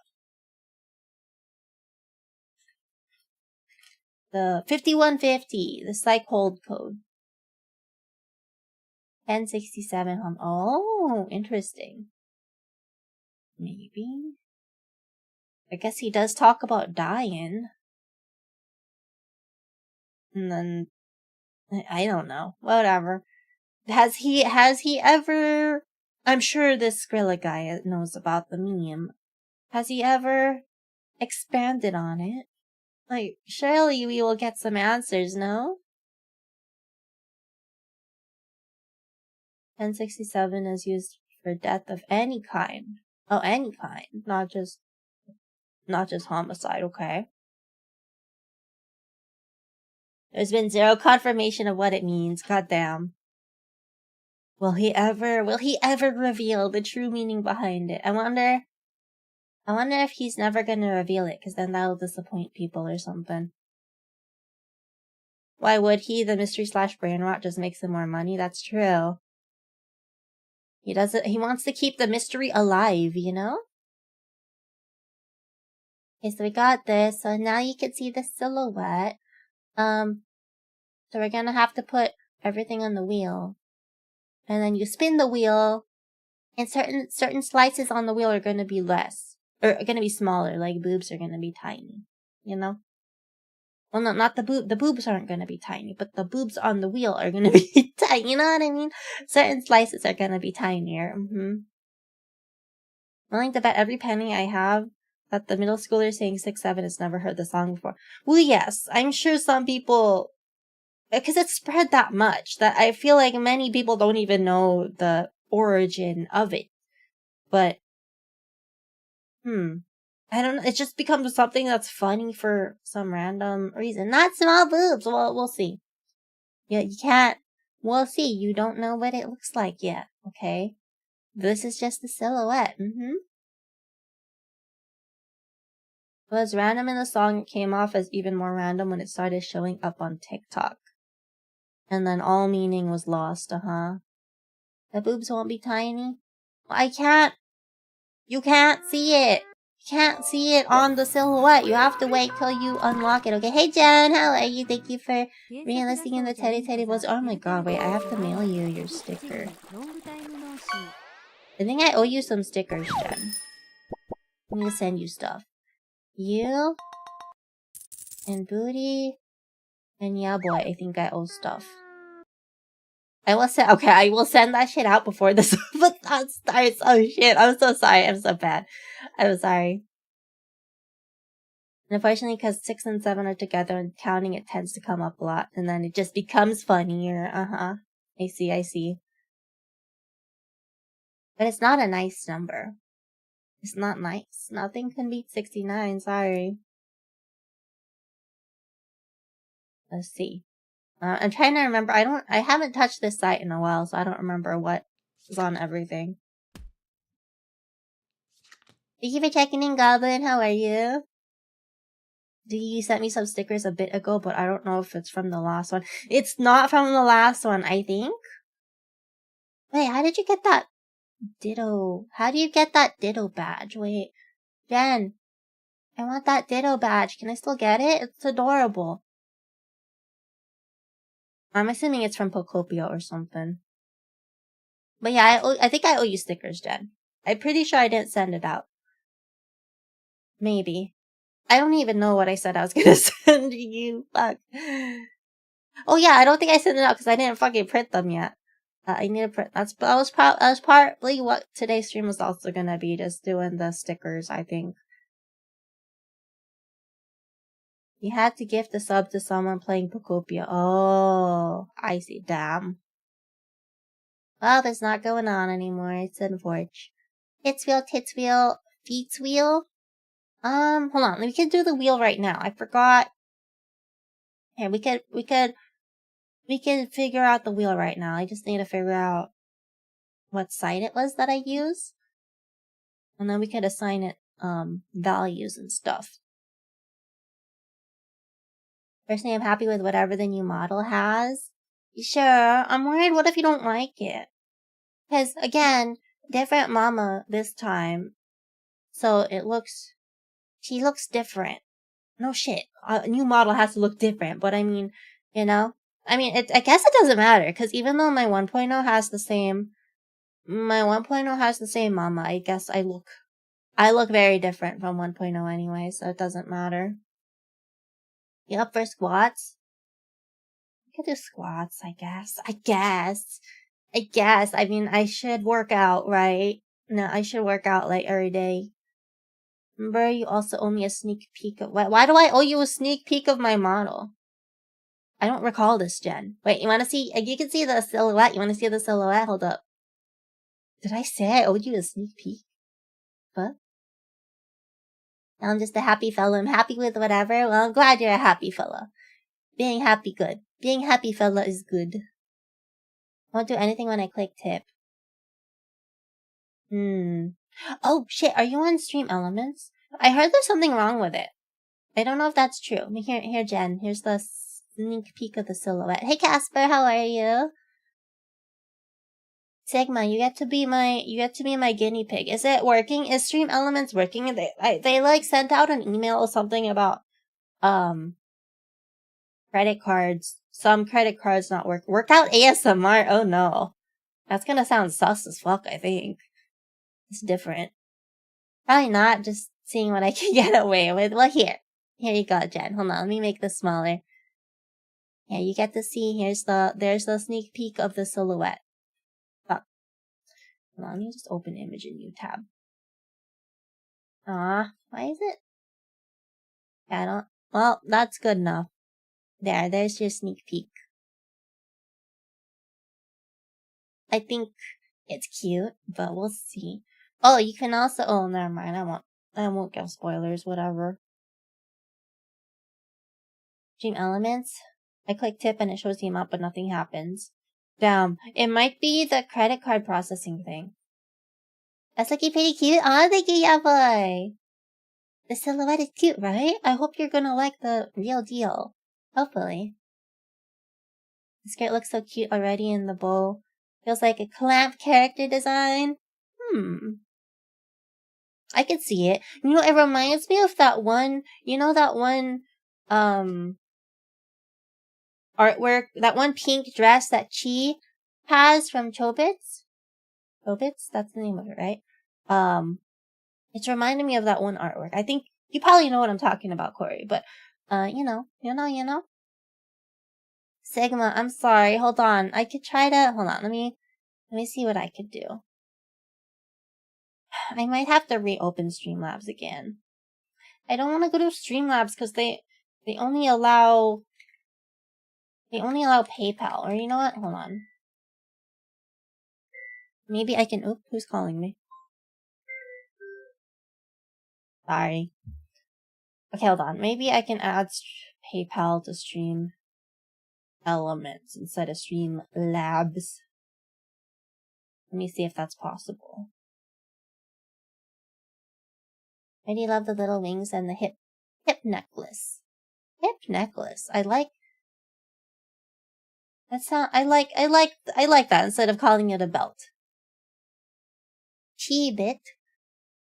The 5150, the psych hold code. 1067 home. Oh, interesting. Maybe. I guess he does talk about dying. And then, I don't know. Whatever. Has he ever I'm sure this Skrilla guy knows about the meme. Has he ever expanded on it? Like, surely we will get some answers, no? 1067 is used for death of any kind. Oh, any kind, not just homicide, okay? There's been zero confirmation of what it means, goddamn. Will he ever reveal the true meaning behind it? I wonder if he's never gonna reveal it, because then that'll disappoint people or something. Why would he? The mystery / brain rot just makes him more money. That's true. He wants to keep the mystery alive, you know? Okay, so we got this. So now you can see the silhouette. So we're gonna have to put everything on the wheel. And then you spin the wheel, and certain slices on the wheel are gonna be less. Or are gonna be smaller, like boobs are gonna be tiny. You know? Well, no, not the boob. The boobs aren't gonna be tiny, but the boobs on the wheel are gonna be tiny. You know what I mean? Certain slices are gonna be tinier. I'm willing to bet every penny I have that the middle schooler saying 6'7" has never heard the song before. Well, yes, I'm sure some people, because it's spread that much that I feel like many people don't even know the origin of it. But, I don't know. It just becomes something that's funny for some random reason. Not small boobs. Well, we'll see. Yeah, you can't. We'll see. You don't know what it looks like yet. Okay. This is just the silhouette. It was random in the song. It came off as even more random when it started showing up on TikTok. And then all meaning was lost. The boobs won't be tiny. I can't. You can't see it. Can't see it on the silhouette. You have to wait till you unlock it. Okay, hey Jen, how are you? Thank you for re-enlisting in the Teddy Bozu. Oh my god, wait, I have to mail you your sticker. I think I owe you some stickers, Jen. I'm gonna send you stuff. You and Booty and yeah boy, I think I owe stuff. I will send that shit out before this starts. Oh shit, I'm so sorry. I'm so bad. I'm sorry. And unfortunately, because 6 and 7 are together and counting it tends to come up a lot, and then it just becomes funnier. I see. But it's not a nice number. It's not nice. Nothing can beat 69, sorry. Let's see. I'm trying to remember. I haven't touched this site in a while, so I don't remember what is on everything. Thank you for checking in, Goblin. How are you? You sent me some stickers a bit ago, but I don't know if it's from the last one. It's not from the last one, I think. Wait, how did you get that ditto? How do you get that ditto badge? Wait, Jen, I want that ditto badge. Can I still get it? It's adorable. I'm assuming it's from Pocopia or something. But yeah, I think I owe you stickers, Jen. I'm pretty sure I didn't send it out. Maybe. I don't even know what I said I was gonna send you. Fuck. Oh yeah, I don't think I sent it out because I didn't fucking print them yet. I need to print. That was partly what today's stream was also gonna be, just doing the stickers, I think. You had to gift a sub to someone playing Pocopia. Oh, I see. Damn. Well, that's not going on anymore. It's unfortunate. Tits wheel, feet wheel. Hold on. We can do the wheel right now. I forgot. Here, we can figure out the wheel right now. I just need to figure out what site it was that I used. And then we could assign it, values and stuff. Personally, I'm happy with whatever the new model has. Sure, I'm worried what if you don't like it? Because, again, different mama this time. So she looks different. No shit. A new model has to look different, but I mean, you know? I mean, I guess it doesn't matter, because even though my 1.0 has the same mama, I guess I look very different from 1.0 anyway, so it doesn't matter. You up for squats? I could do squats, I guess. I guess. I mean, I should work out, right? No, I should work out like every day. Remember, you also owe me a sneak peek of why do I owe you a sneak peek of my model? I don't recall this, Jen. Wait, you want to see? You can see the silhouette. You want to see the silhouette? Hold up. Did I say I owed you a sneak peek? What? I'm just a happy fella. I'm happy with whatever. Well, I'm glad you're a happy fella. Being happy good. Being happy fella is good. Won't do anything when I click tip. Oh shit, are you on Stream Elements? I heard there's something wrong with it. I don't know if that's true. Here, Jen. Here's the sneak peek of the silhouette. Hey, Casper, how are you? Sigma, you get to be my guinea pig. Is it working? Is Stream Elements working? They like sent out an email or something about credit cards. Some credit cards not workout ASMR. Oh no, that's gonna sound sus as fuck. I think it's different. Probably not. Just seeing what I can get away with. Well, here you go, Jen. Hold on, let me make this smaller. Yeah, you get to see. There's the sneak peek of the silhouette. Fuck. Hold on, let me just open image in new tab. Why is it? Yeah, well, that's good enough. There's your sneak peek. I think it's cute, but we'll see. Oh, you can also, oh, never mind. I won't give spoilers, whatever. Dream Elements. I click tip and it shows the amount, but nothing happens. Damn. It might be the credit card processing thing. That's looking pretty cute. Oh, thank you, yeah, boy. The silhouette is cute, right? I hope you're gonna like the real deal. Hopefully. The skirt looks so cute already in the bow. Feels like a clamp character design. I could see it. You know, it reminds me of that one, artwork, that one pink dress that Chi has from Chobits? Chobits? That's the name of it, right? It's reminding me of that one artwork. I think you probably know what I'm talking about, Corey, but, you know. Sigma, I'm sorry. Hold on. I could try to, hold on. Let me see what I could do. I might have to reopen Streamlabs again. I don't want to go to Streamlabs because they only allow PayPal. Or you know what? Hold on. Maybe I can. Oop, who's calling me? Sorry. Okay, hold on. Maybe I can add PayPal to Stream Elements instead of Streamlabs. Let me see if that's possible. I do love the little wings and the hip necklace. Hip necklace. I like that instead of calling it a belt. Chi-bit.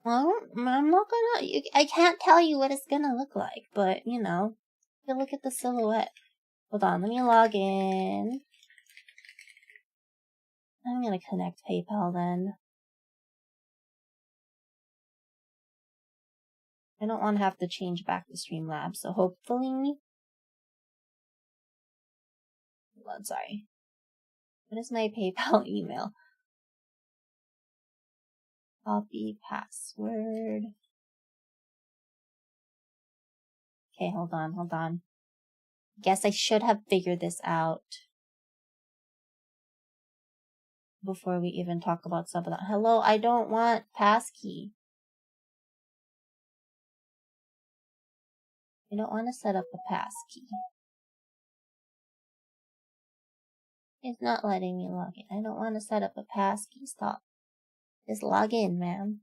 Well, I'm not gonna. I can't tell you what it's gonna look like, but you know, you look at the silhouette. Hold on, let me log in. I'm gonna connect PayPal then. I don't want to have to change back to Streamlabs, so hopefully. Hold on, sorry. What is my PayPal email? Copy password. Okay, hold on. Guess I should have figured this out before we even talk about some of that. Hello, I don't want passkey. I don't want to set up a passkey. It's not letting me log in. I don't want to set up a passkey. Stop. Just log in, man.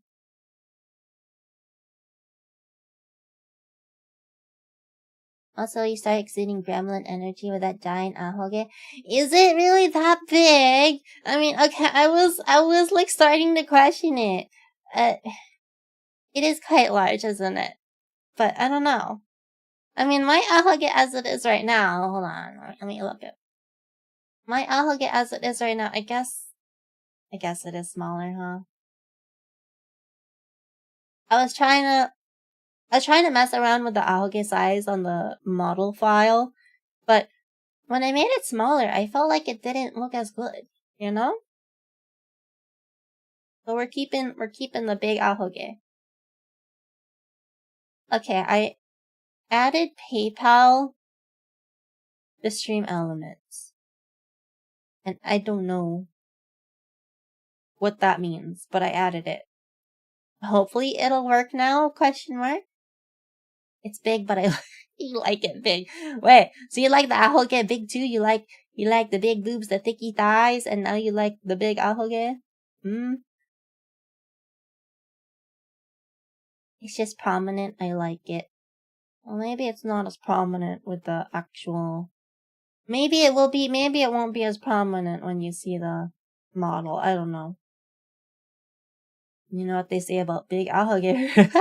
Also, you start exuding gremlin energy with that giant ahoge. Is it really that big? I mean, okay, I was like starting to question it. It is quite large, isn't it? But I don't know. I mean, my ahoge as it is right now. Hold on, let me look at my ahoge as it is right now. I guess it is smaller, huh? I was trying to mess around with the ahoge size on the model file, but when I made it smaller, I felt like it didn't look as good. You know? So we're keeping the big ahoge. Okay, I added PayPal the stream elements. And I don't know what that means, but I added it. Hopefully it'll work now, question mark. It's big, but you like it big. Wait, so you like the ahoge big too? You like the big boobs, the thicky thighs, and now you like the big ahoge? It's just prominent, I like it. Well, maybe it's not as prominent with the actual... Maybe it will be, maybe it won't be as prominent when you see the model. I don't know. You know what they say about big ahoge?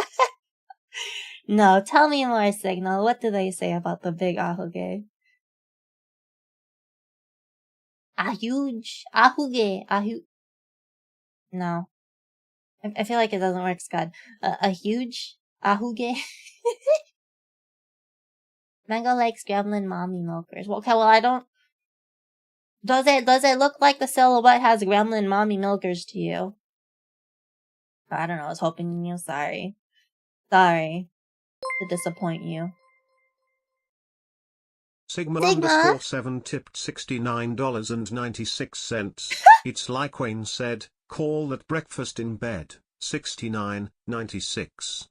No, tell me more, Signal. What do they say about the big ahoge? A huge ahoge. No. I feel like it doesn't work, Scud. A huge ahoge? Mango likes gremlin mommy milkers. Well, okay, well, I don't... Does it look like the silhouette has gremlin mommy milkers to you? I don't know, I was hoping you. Sorry to disappoint you. Sigma_47 tipped $69.96. It's like Wayne said, call that breakfast in bed, $69.96.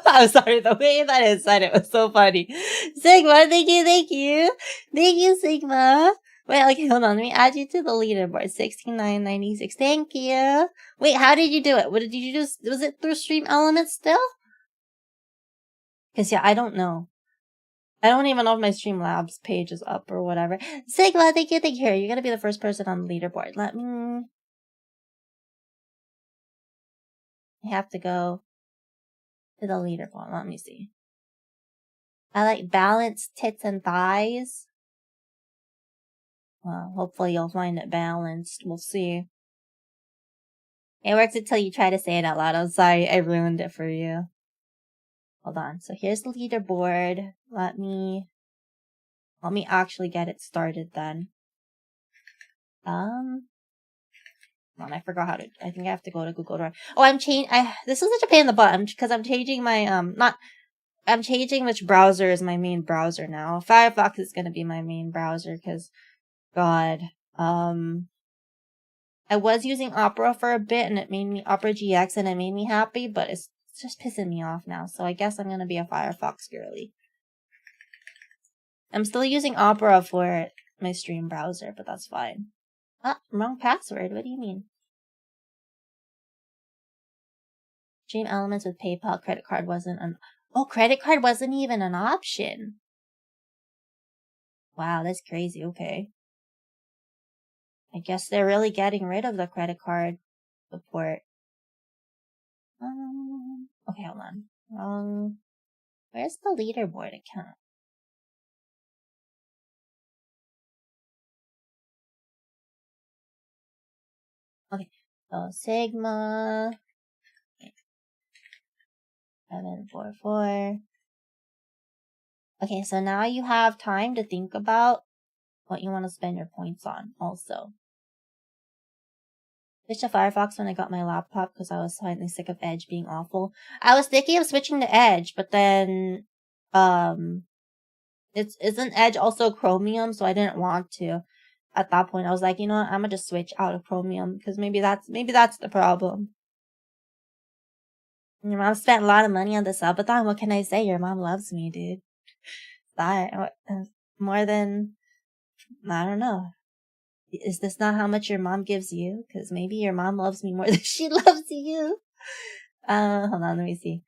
I'm sorry, the way that it said it was so funny. Sigma, thank you. Thank you, Sigma. Wait, okay, hold on. Let me add you to the leaderboard. 69.96. Thank you. Wait, how did you do it? What did you just... Was it through Stream Elements still? Because, yeah, I don't know. I don't even know if my Streamlabs page is up or whatever. Sigma, thank you. Here, you're gonna be the first person on the leaderboard. Let me... I have to go to the leaderboard. Let me see. I like balanced tits and thighs. Well, hopefully you'll find it balanced. We'll see. It works until you try to say it out loud. I'm sorry, I ruined it for you. Hold on. So here's the leaderboard. Let me actually get it started then. Hold on, I forgot how to. I think I have to go to Google Drive. Oh, this is such a pain in the butt. Because I'm changing my I'm changing which browser is my main browser now. Firefox is gonna be my main browser because, God, I was using Opera for a bit and it made me Opera GX and it made me happy, but it's just pissing me off now. So I guess I'm gonna be a Firefox girly. I'm still using Opera for my stream browser, but that's fine. Ah, wrong password. What do you mean? Stream Elements with PayPal credit card wasn't an... Oh, credit card wasn't even an option. Wow, that's crazy. Okay. I guess they're really getting rid of the credit card support. Okay, hold on. Where's the leaderboard account? Okay, so Sigma 744. Okay, so now you have time to think about what you want to spend your points on also. Switched to Firefox when I got my laptop because I was finally sick of Edge being awful. I was thinking of switching to Edge, but then isn't Edge also Chromium, so I didn't want to. At that point, I was like, you know what, I'm gonna just switch out of Chromium because maybe that's the problem. Your mom spent a lot of money on the subathon. What can I say? Your mom loves me, dude. That more than, I don't know. Is this not how much your mom gives you? Because maybe your mom loves me more than she loves you. Hold on, let me see.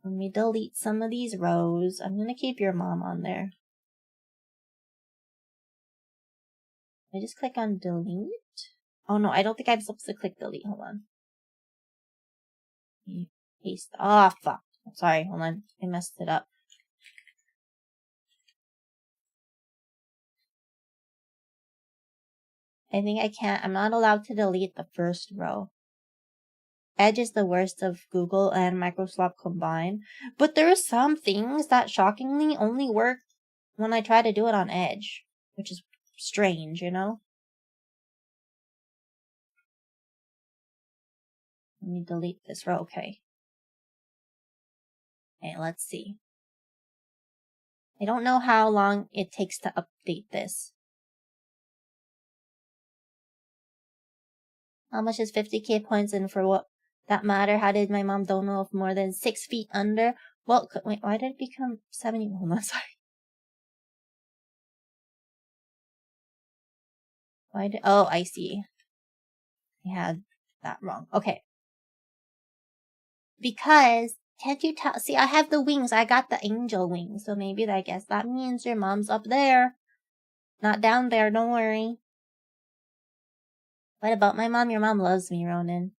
Let me delete some of these rows. I'm gonna keep your mom on there. I just click on delete. Oh no, I don't think I'm supposed to click delete. Hold on. Paste. Oh, fuck. Sorry, hold on. I messed it up. I think I'm not allowed to delete the first row. Edge is the worst of Google and Microsoft combined. But there are some things that shockingly only work when I try to do it on Edge. Which is strange, you know? Let me delete this row. Okay. Okay, let's see. I don't know how long it takes to update this. How much is 50k points, and for what that matter? How did my mom don't know if more than 6 feet under? Well, wait, why did it become 70? Hold on, sorry. Why did, oh, I see. I had that wrong. Okay. Because, can't you tell? See, I have the wings. I got the angel wings. So maybe I guess that means your mom's up there. Not down there, don't worry. What about my mom? Your mom loves me, Ronan.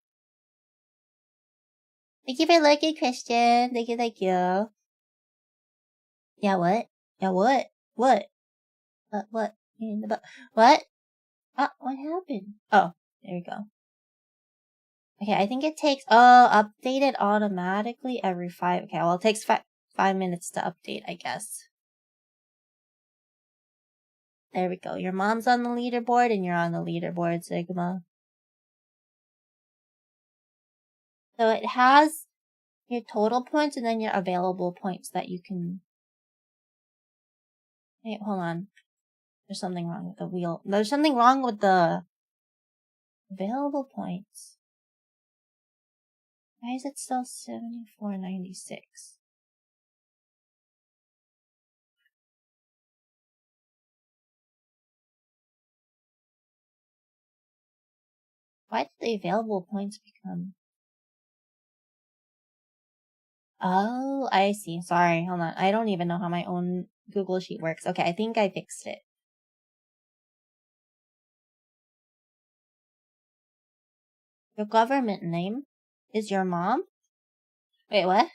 Thank you for looking, Christian. Thank you, thank you. Yeah, what? Yeah, what? What? What? What? What happened? Oh, there you go. Okay, I think it takes, update it automatically every 5, okay, well, it takes 5 minutes to update, I guess. There we go. Your mom's on the leaderboard, and you're on the leaderboard, Sigma. So it has your total points and then your available points that you can... Wait, hold on. There's something wrong with the wheel. There's something wrong with the available points. Why is it still 74.96? Why did the available points become... Oh, I see. Sorry, hold on. I don't even know how my own Google Sheet works. Okay, I think I fixed it. Your government name is your mom? Wait, what?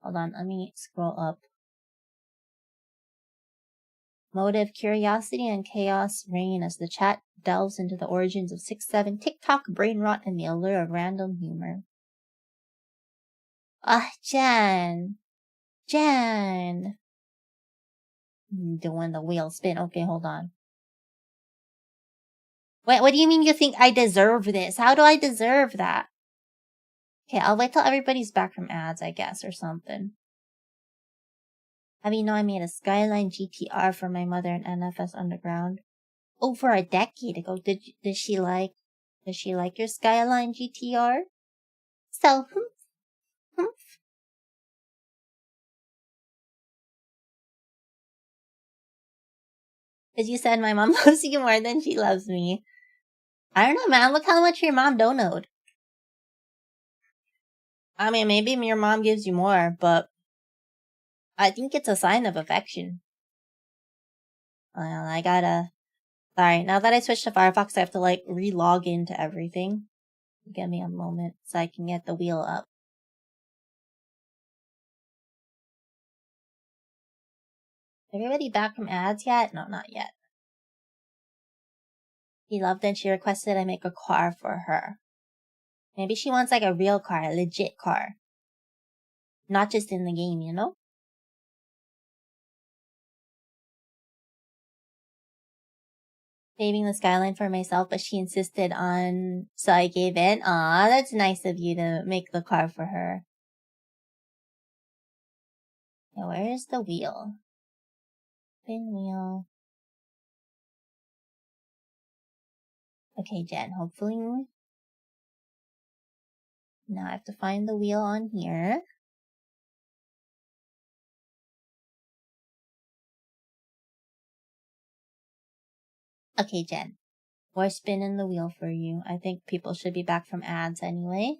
Hold on, let me scroll up. Motive, curiosity, and chaos reign as the chat delves into the origins of 6-7, TikTok, brain rot, and the allure of random humor. Jen! Jen! Doing the wheel spin. Okay, hold on. Wait, what do you mean you think I deserve this? How do I deserve that? Okay, I'll wait till everybody's back from ads, I guess, or something. Have you know I made a Skyline GTR for my mother in NFS Underground? Over a decade ago. Does she like your Skyline GTR? So, As you said, my mom loves you more than she loves me. I don't know, man. Look how much your mom donated. I mean, maybe your mom gives you more, but I think it's a sign of affection. Well, I gotta... Sorry, now that I switched to Firefox, I have to, re-log into everything. Give me a moment so I can get the wheel up. Everybody back from ads yet? No, not yet. She loved and she requested I make a car for her. Maybe she wants a real car, a legit car. Not just in the game, you know? Saving the Skyline for myself, but she insisted on, so I gave in. Aw, that's nice of you to make the car for her. Now, where is the wheel? Spin wheel. Okay, Jen, hopefully. Now I have to find the wheel on here. Okay, Jen. We're spinning the wheel for you. I think people should be back from ads anyway.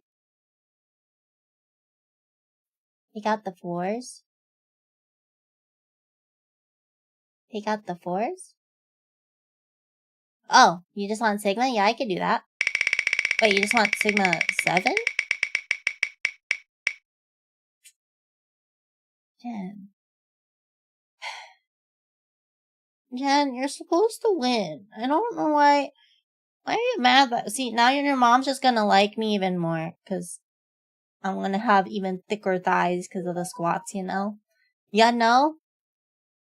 Take out the 4s. Take out the 4s. Oh, you just want Sigma? Yeah, I could do that. Wait, you just want Sigma 7? Jen. Jen, you're supposed to win. I don't know why. Why are you mad that... See, now your mom's just gonna like me even more. Because I'm gonna have even thicker thighs because of the squats, you know? Yeah, no?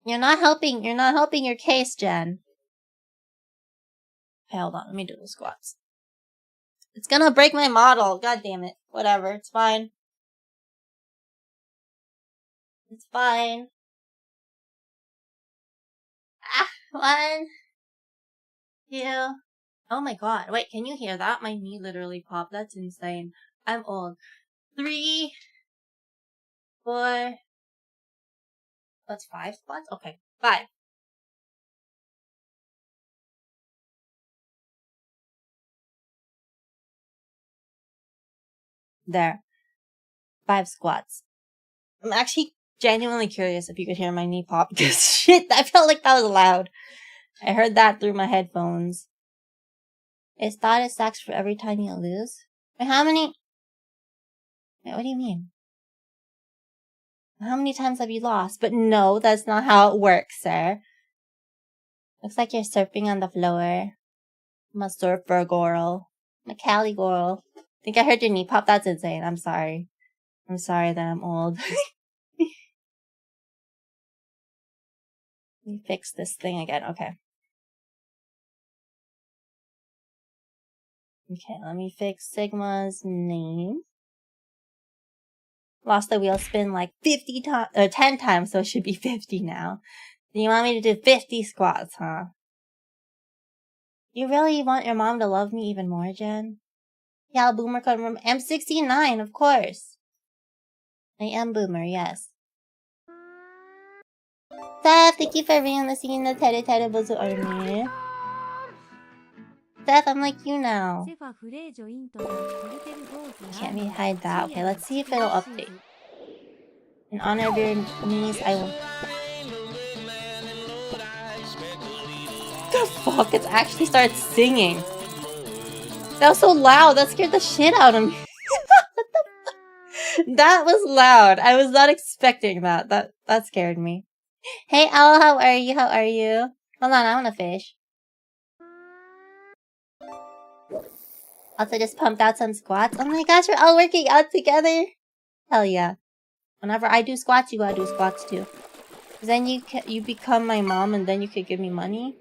You're not helping your case, Jen. Okay, hold on. Let me do the squats. It's gonna break my model. God damn it. Whatever. It's fine. It's fine. Ah, 1, 2. Oh my god. Wait, can you hear that? My knee literally popped. That's insane. I'm old. 3, 4. That's 5 squats? Okay. 5. There. 5 squats. I'm actually genuinely curious if you could hear my knee pop because shit, I felt like that was loud. I heard that through my headphones. It's thought it sucks for every time you lose. Wait, how many? Wait, what do you mean? How many times have you lost? But no, that's not how it works, sir. Looks like you're surfing on the floor. I'm a surfer girl. I'm a Cali girl. Think I heard your knee pop? That's insane. I'm sorry. I'm sorry that I'm old. Let me fix this thing again. Okay. Okay, let me fix Sigma's name. Lost the wheel spin like 50 times, or 10 times, so it should be 50 now. Do you want me to do 50 squats, huh? You really want your mom to love me even more, Jen? Yeah, boomer come from M69, of course. I am boomer, yes. Steph, thank you for releasing the teru bozu army. Steph, I'm like you now. Can't we hide that? Okay, let's see if it'll update. In honor of your niece, I will... The fuck? It actually started singing. That was so loud. That scared the shit out of me. That was loud. I was not expecting that. That scared me. Hey, Owl, how are you? How are you? Hold on, I want to fish. Also just pumped out some squats. Oh my gosh, we're all working out together. Hell yeah. Whenever I do squats, you gotta do squats too. Then you become my mom and then you could give me money?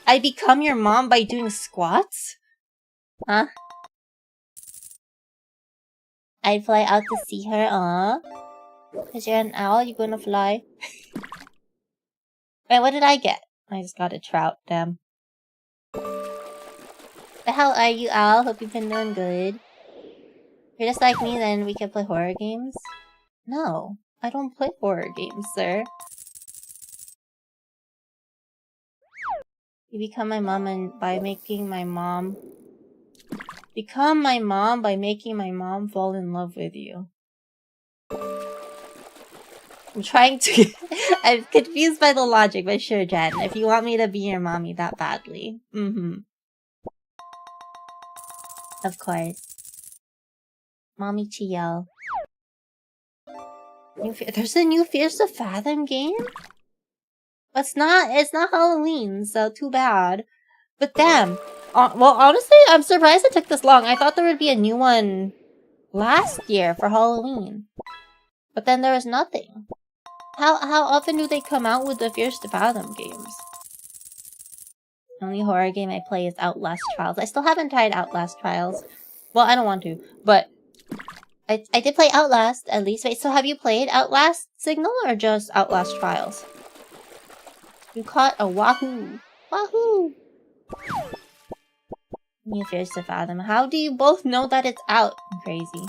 I become your mom by doing squats? Huh? I'd fly out to see her, Cause you're an owl, you gonna fly? Wait, what did I get? I just got a trout, damn. The hell are you, owl? Hope you've been doing good. You're just like me, then we can play horror games? No, I don't play horror games, sir. You become my mom and by making my mom... Become my mom by making my mom fall in love with you. I'm trying to... I'm confused by the logic, but sure, Jen. If you want me to be your mommy that badly. Of course. Mommy Chiel. There's a new Fears to Fathom game? It's not Halloween, so too bad. But damn. Well, honestly, I'm surprised it took this long. I thought there would be a new one last year for Halloween. But then there was nothing. How often do they come out with the Fears to Fathom games? The only horror game I play is Outlast Trials. I still haven't tried Outlast Trials. Well, I don't want to, but I did play Outlast at least. Wait, so have you played Outlast Signal or just Outlast Trials? You caught a wahoo. Wahoo! New Fears to Fathom. How do you both know that it's out? I'm crazy.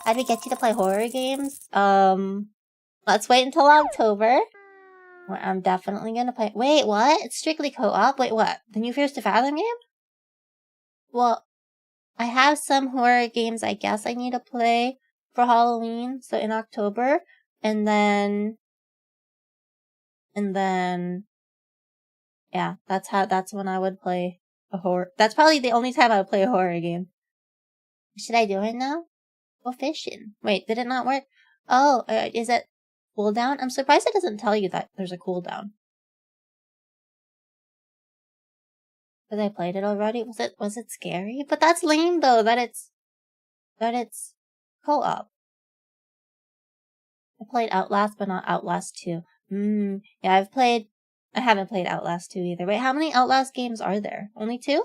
How do we get you to play horror games? Let's wait until October. Where I'm definitely gonna play. Wait, what? It's strictly co-op? Wait, what? The new Fears to Fathom game? Well, I have some horror games I guess I need to play for Halloween, so in October. And then... Yeah, that's when I would play a horror... That's probably the only time I would play a horror game. What should I do right now? Go fishing. Wait, did it not work? Oh, is it cooldown? I'm surprised it doesn't tell you that there's a cooldown. Because I played it already. Was it scary? But that's lame though, that it's co-op. I played Outlast, but not Outlast 2. Yeah, I've played I haven't played Outlast 2 either. Wait, how many Outlast games are there? Only 2?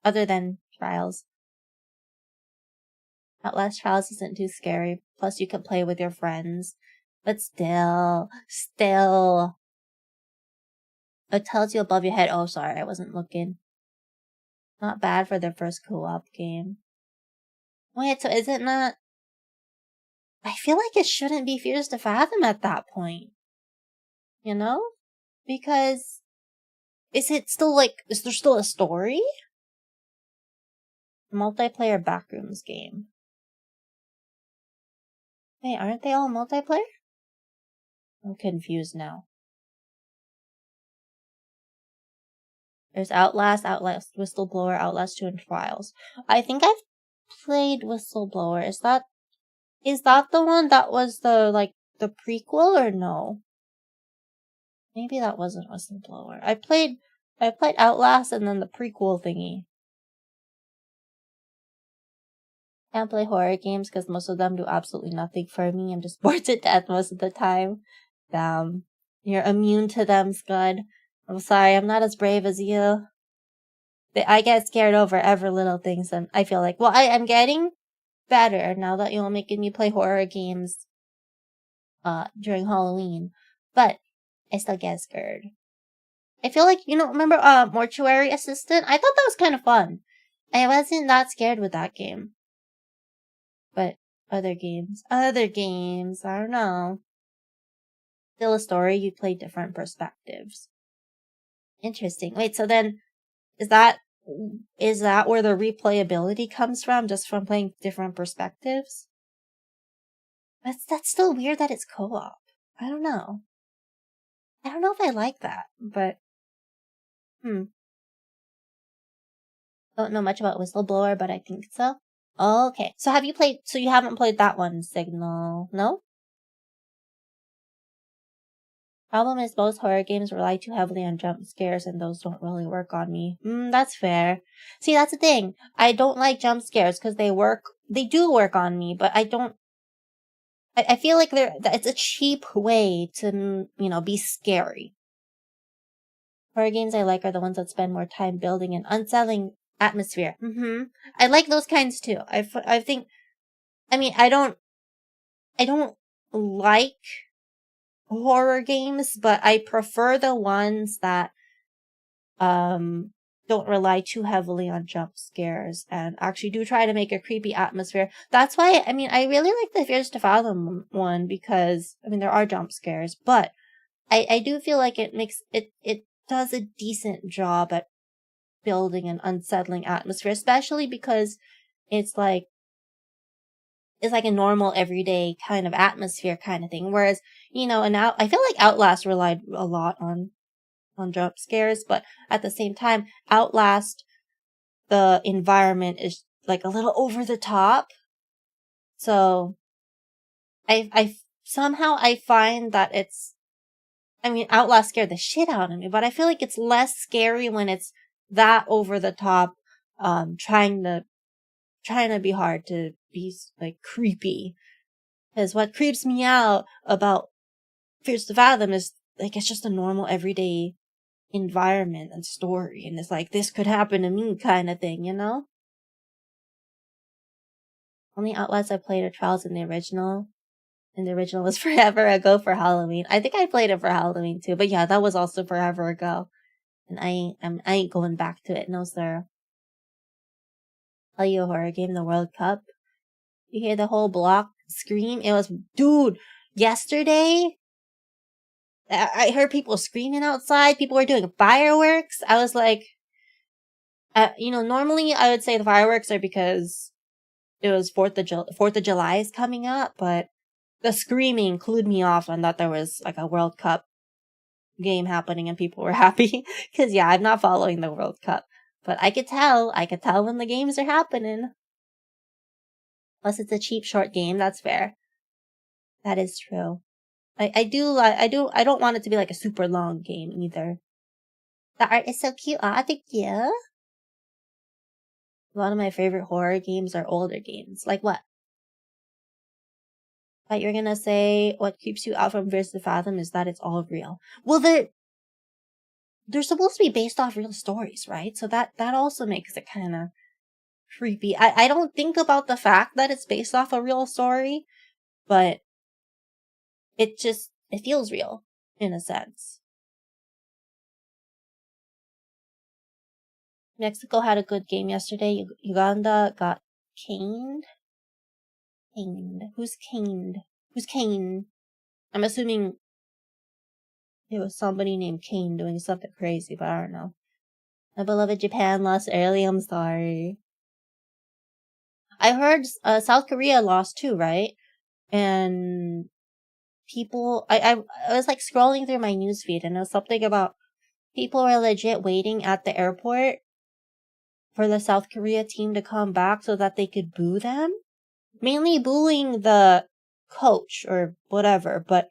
Other than Trials. Outlast Trials isn't too scary. Plus you can play with your friends. But still. It tells you above your head. Oh, sorry, I wasn't looking. Not bad for their first co-op game. Wait, so is it not... I feel like it shouldn't be Fears to Fathom at that point. You know? Because... Is there still a story? Multiplayer Backrooms game. Wait, aren't they all multiplayer? I'm confused now. There's Outlast, Whistleblower, Outlast 2, and Trials. I think I've played Whistleblower. Is that the one that was the prequel or no? Maybe that wasn't Whistleblower. I played Outlast and then the prequel thingy. Can't play horror games because most of them do absolutely nothing for me. I'm just bored to death most of the time. Damn. You're immune to them, Scud. I'm sorry, I'm not as brave as you. I get scared over every little things, and I feel like, well, I'm getting better now that you're making me play horror games during Halloween. But I still get scared. I feel like, remember Mortuary Assistant? I thought that was kind of fun. I wasn't that scared with that game. But other games, I don't know. Still a story, you play different perspectives. Interesting. Wait, so then, is that where the replayability comes from, just from playing different perspectives? That's still weird that it's co-op. I don't know. I don't know if I like that, but, Don't know much about Whistleblower, but I think so. Oh, okay. So you haven't played that one, Signal, no? Problem is most horror games rely too heavily on jump scares and those don't really work on me. That's fair. See, that's the thing. I don't like jump scares because they do work on me, but I feel like it's a cheap way to, be scary. Horror games I like are the ones that spend more time building an unsettling atmosphere. I like those kinds too. I think, I don't like horror games, but I prefer the ones that don't rely too heavily on jump scares and actually do try to make a creepy atmosphere. That's why I really like the Fears to Fathom one because there are jump scares, but I do feel like it does a decent job at building an unsettling atmosphere, especially because it's like a normal everyday kind of atmosphere kind of thing. Whereas, I feel like Outlast relied a lot on jump scares, but at the same time, Outlast, the environment is like a little over the top. So I somehow I find that Outlast scared the shit out of me, but I feel like it's less scary when it's that over the top, trying to be hard to be creepy. Because what creeps me out about Fears to Fathom is it's just a normal everyday environment and story, and it's this could happen to me kind of thing, Only Outlast I played are Trials in the original. And the original was forever ago for Halloween. I think I played it for Halloween too, but yeah, that was also forever ago. And I ain't going back to it, no sir. Tell you a horror game, the World Cup. You hear the whole block scream? It was, dude, yesterday, I heard people screaming outside. People were doing fireworks. I was like, normally I would say the fireworks are because it was 4th of July is coming up, but the screaming clued me off and that there was a World Cup game happening and people were happy. Cause yeah, I'm not following the World Cup, but I could tell when the games are happening. Plus it's a cheap short game. That's fair. That is true. I don't want it to be a super long game either. The art is so cute. Thank you. One of my favorite horror games are older games. Like what? But you're gonna say what keeps you out from Fears to Fathom is that it's all real. Well, they're supposed to be based off real stories, right? So that also makes it kind of creepy. I don't think about the fact that it's based off a real story, but it feels real in a sense. Mexico had a good game yesterday. Uganda got caned. Who's caned? Who's Kane? I'm assuming it was somebody named Kane doing something crazy, but I don't know. My beloved Japan lost early. I'm sorry. I heard South Korea lost too, right? And people, I was like scrolling through my newsfeed, and it was something about people were legit waiting at the airport for the South Korea team to come back so that they could boo them. Mainly booing the coach or whatever, but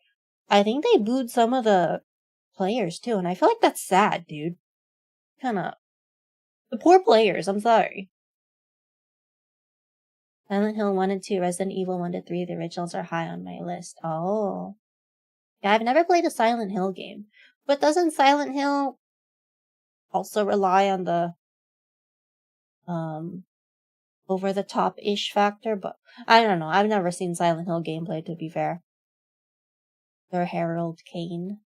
I think they booed some of the players too, and I feel like that's sad, dude. Kinda. The poor players, I'm sorry. Silent Hill 1 and 2, Resident Evil 1 to 3, the originals are high on my list. Oh. Yeah, I've never played a Silent Hill game. But doesn't Silent Hill also rely on the over the top-ish factor? But I don't know. I've never seen Silent Hill gameplay, to be fair. Or Harold Kane.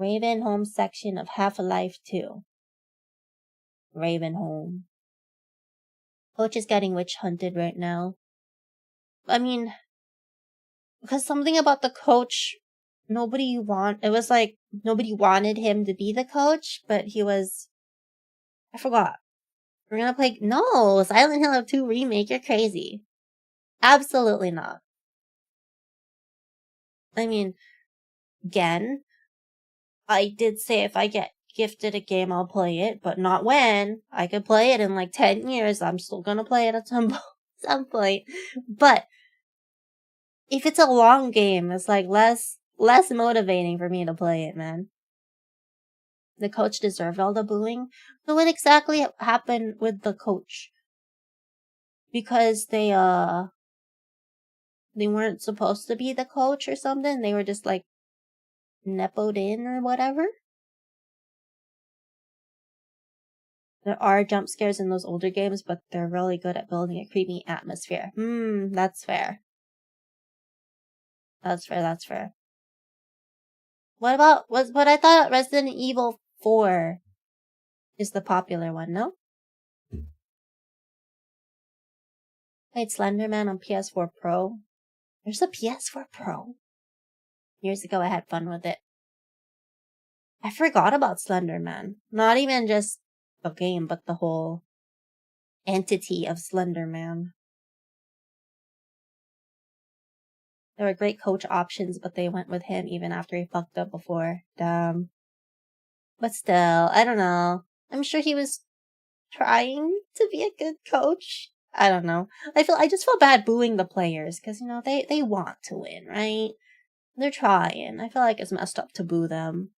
Ravenholm section of Half-Life 2. Ravenholm. Coach is getting witch hunted right now. I mean, because something about the coach, it was like, nobody wanted him to be the coach, but he was, I forgot. We're gonna play, no, Silent Hill 2 remake, you're crazy. Absolutely not. I mean, again, I did say if I get gifted a game, I'll play it, but not when. I could play it in like 10 years. I'm still gonna play it at some point. But if it's a long game, it's like less motivating for me to play it, man. The coach deserved all the booing. So what exactly happened with the coach? Because they weren't supposed to be the coach or something? They were just like nepoed in or whatever? There are jump scares in those older games, but they're really good at building a creepy atmosphere. That's fair. That's fair. What about, but I thought Resident Evil 4 is the popular one, no? Played Slenderman on PS4 Pro. There's a PS4 Pro. Years ago, I had fun with it. I forgot about Slenderman. Not even just the game, but the whole entity of Slenderman. There were great coach options, but they went with him even after he fucked up before. Damn. But still, I don't know. I'm sure he was trying to be a good coach. I don't know. I just feel bad booing the players because, you know, they want to win, right? They're trying. I feel like it's messed up to boo them.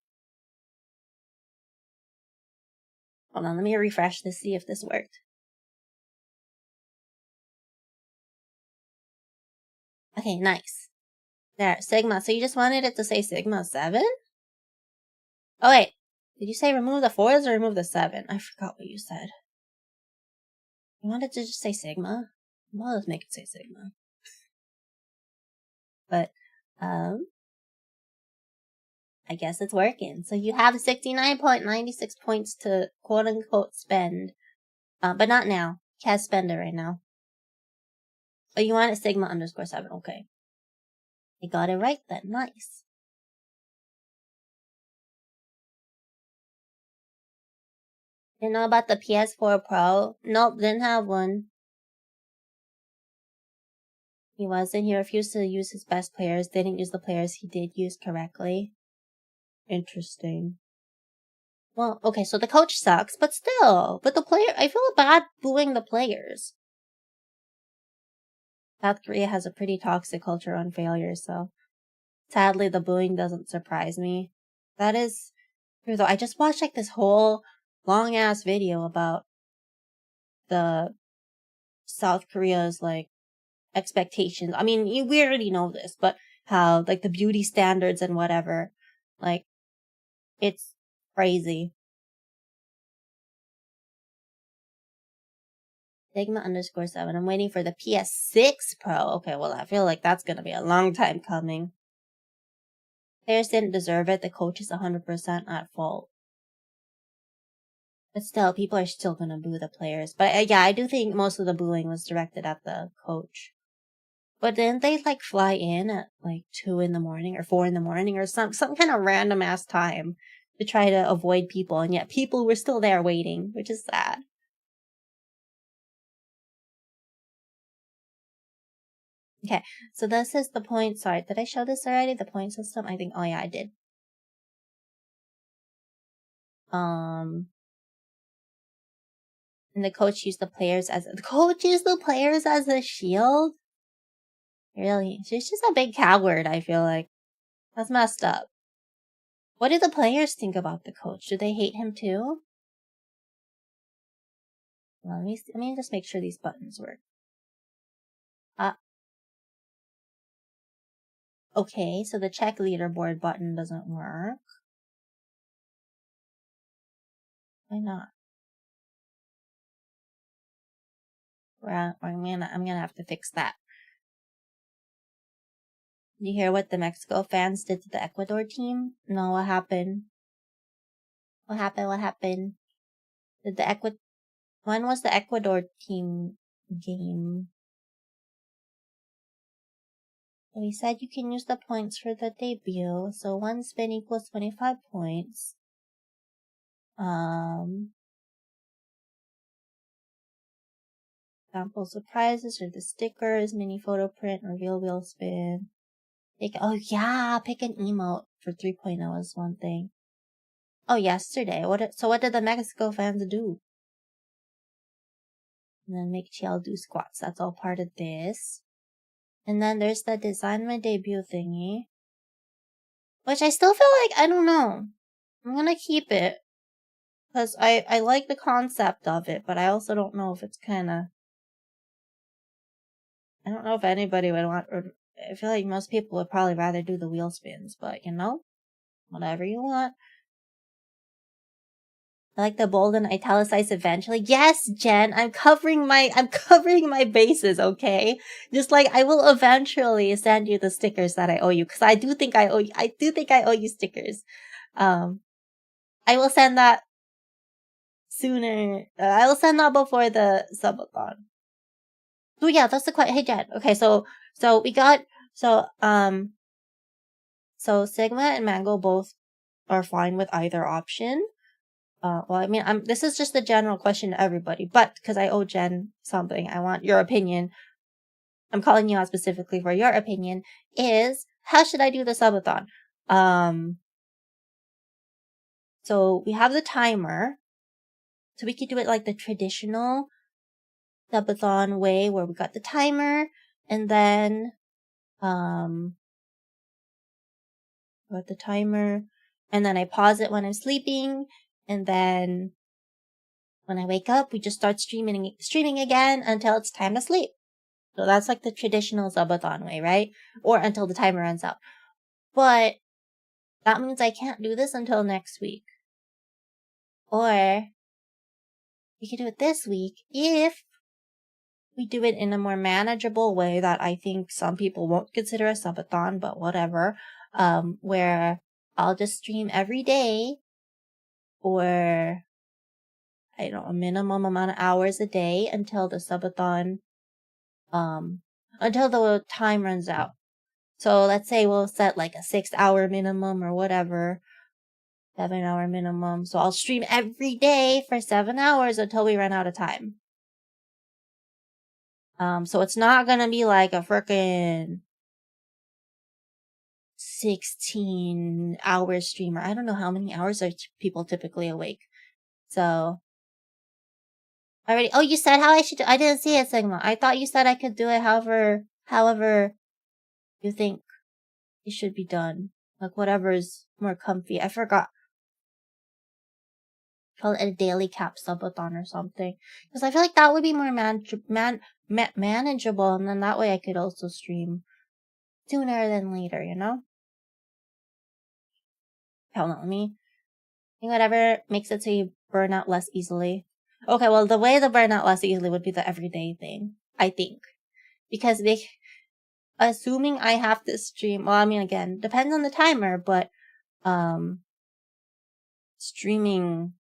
Hold on, let me refresh this, see if this worked. Okay, nice. There, Sigma. So you just wanted it to say Sigma 7? Oh wait, did you say remove the 4s or remove the 7? I forgot what you said. You wanted to just say Sigma? Well, let's make it say Sigma. But, I guess it's working. So you have 69.96 points to quote-unquote spend. But not now. Can't spend it right now. Oh, you want it Sigma underscore 7. Okay. I got it right then. Nice. Didn't know about the PS4 Pro? Nope, didn't have one. He wasn't. He refused to use his best players. Didn't use the players he did use correctly. Interesting. Well, okay, so the coach sucks, but still. But the player, I feel bad booing the players. South Korea has a pretty toxic culture on failure, so sadly the booing doesn't surprise me. That is true though. I just watched like this whole long ass video about the South Korea's like expectations. I mean, we already know this, but how like the beauty standards and whatever, like It's crazy. Sigma_7. I'm waiting for the PS6 Pro. Okay, well, I feel like that's gonna be a long time coming. Players didn't deserve it. The coach is 100% at fault. But still, people are still gonna boo the players. But yeah, I do think most of the booing was directed at the coach. But didn't they like fly in at like 2 in the morning or 4 in the morning or some kind of random ass time to try to avoid people, and yet people were still there waiting, which is sad. Okay, so this is the point. Sorry, did I show this already? The point system? I think, oh yeah, I did. And the coach used the players as a shield? Really? She's just a big coward, I feel like. That's messed up. What do the players think about the coach? Do they hate him too? Let me just make sure these buttons work. Okay, so the check leaderboard button doesn't work. Why not? I'm gonna have to fix that. You hear what the Mexico fans did to the Ecuador team? No, what happened? What happened? When was the Ecuador team game? So he said you can use the points for the debut. So 1 spin equals 25 points. Sample surprises or the stickers, mini photo print, reveal wheel spin. Pick an emote for 3.0 is one thing. Oh, yesterday. So what did the Mexico fans do? And then make TL do squats. That's all part of this. And then there's the design my debut thingy. Which I still feel like, I don't know. I'm gonna keep it. Because I like the concept of it, but I also don't know if it's kinda... I don't know if anybody would want... Or I feel like most people would probably rather do the wheel spins, but you know? Whatever you want. I like the bold and italicized eventually. Yes, Jen, I'm covering my bases, okay? Just like I will eventually send you the stickers that I owe you, because I do think I owe you stickers. I will send that sooner. I will send that before the subathon. Oh yeah, that's the question. Hey Jen. Okay, so we got so Sigma and Mango both are fine with either option. Well, I mean, this is just a general question to everybody, but because I owe Jen something, I want your opinion. I'm calling you out specifically for your opinion. Is how should I do the subathon? So we have the timer, so we could do it like the traditional subathon way, where we got the timer, and then got the timer, and then I pause it when I'm sleeping, and then when I wake up, we just start streaming again until it's time to sleep. So that's like the traditional subathon way, right? Or until the timer runs out. But that means I can't do this until next week. Or we could do it this week if we do it in a more manageable way that I think some people won't consider a subathon, but whatever. Where I'll just stream every day for, I don't know, a minimum amount of hours a day until the subathon, until the time runs out. So let's say we'll set like a 6-hour minimum or whatever, 7-hour minimum. So I'll stream every day for 7 hours until we run out of time. So it's not gonna be like a frickin' 16-hour streamer. I don't know how many hours are people typically awake. So already. Oh, you said how I should do. I didn't see it, Sigma. I thought you said I could do it however you think it should be done. Like whatever's more comfy. I forgot. Call it a daily cap subathon or something. Because I feel like that would be more manageable, and then that way I could also stream sooner than later, you know? Hold on, whatever makes it so you burn out less easily. Okay, well, the way to burn out less easily would be the everyday thing, I think. Because assuming I have to stream, well, I mean, again, depends on the timer, but, streaming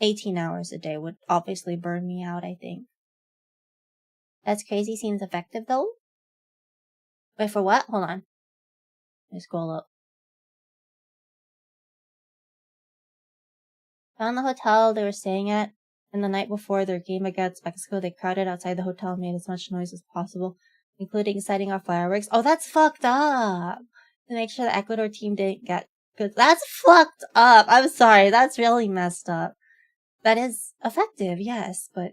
18 hours a day would obviously burn me out, I think. That's crazy. Seems effective, though. Wait, for what? Hold on. Let me scroll up. Found the hotel they were staying at, and the night before their game against Mexico, they crowded outside the hotel and made as much noise as possible, including setting off fireworks. Oh, that's fucked up! To make sure the Ecuador team didn't get good. That's fucked up! I'm sorry, that's really messed up. That is effective, yes, but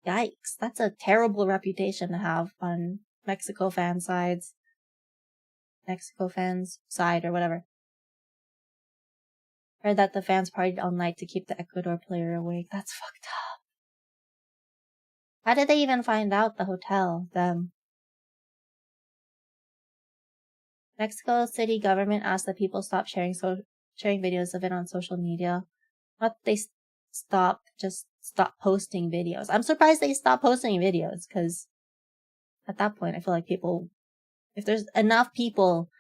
yikes. That's a terrible reputation to have on Mexico fans' side, or whatever. Heard that the fans partied all night to keep the Ecuador player awake. That's fucked up. How did they even find out the hotel? Them. Mexico City government asked that people stop sharing videos of it on social media. Not they just stop posting videos. I'm surprised they stopped posting videos, because at that point I feel like people, if there's enough people,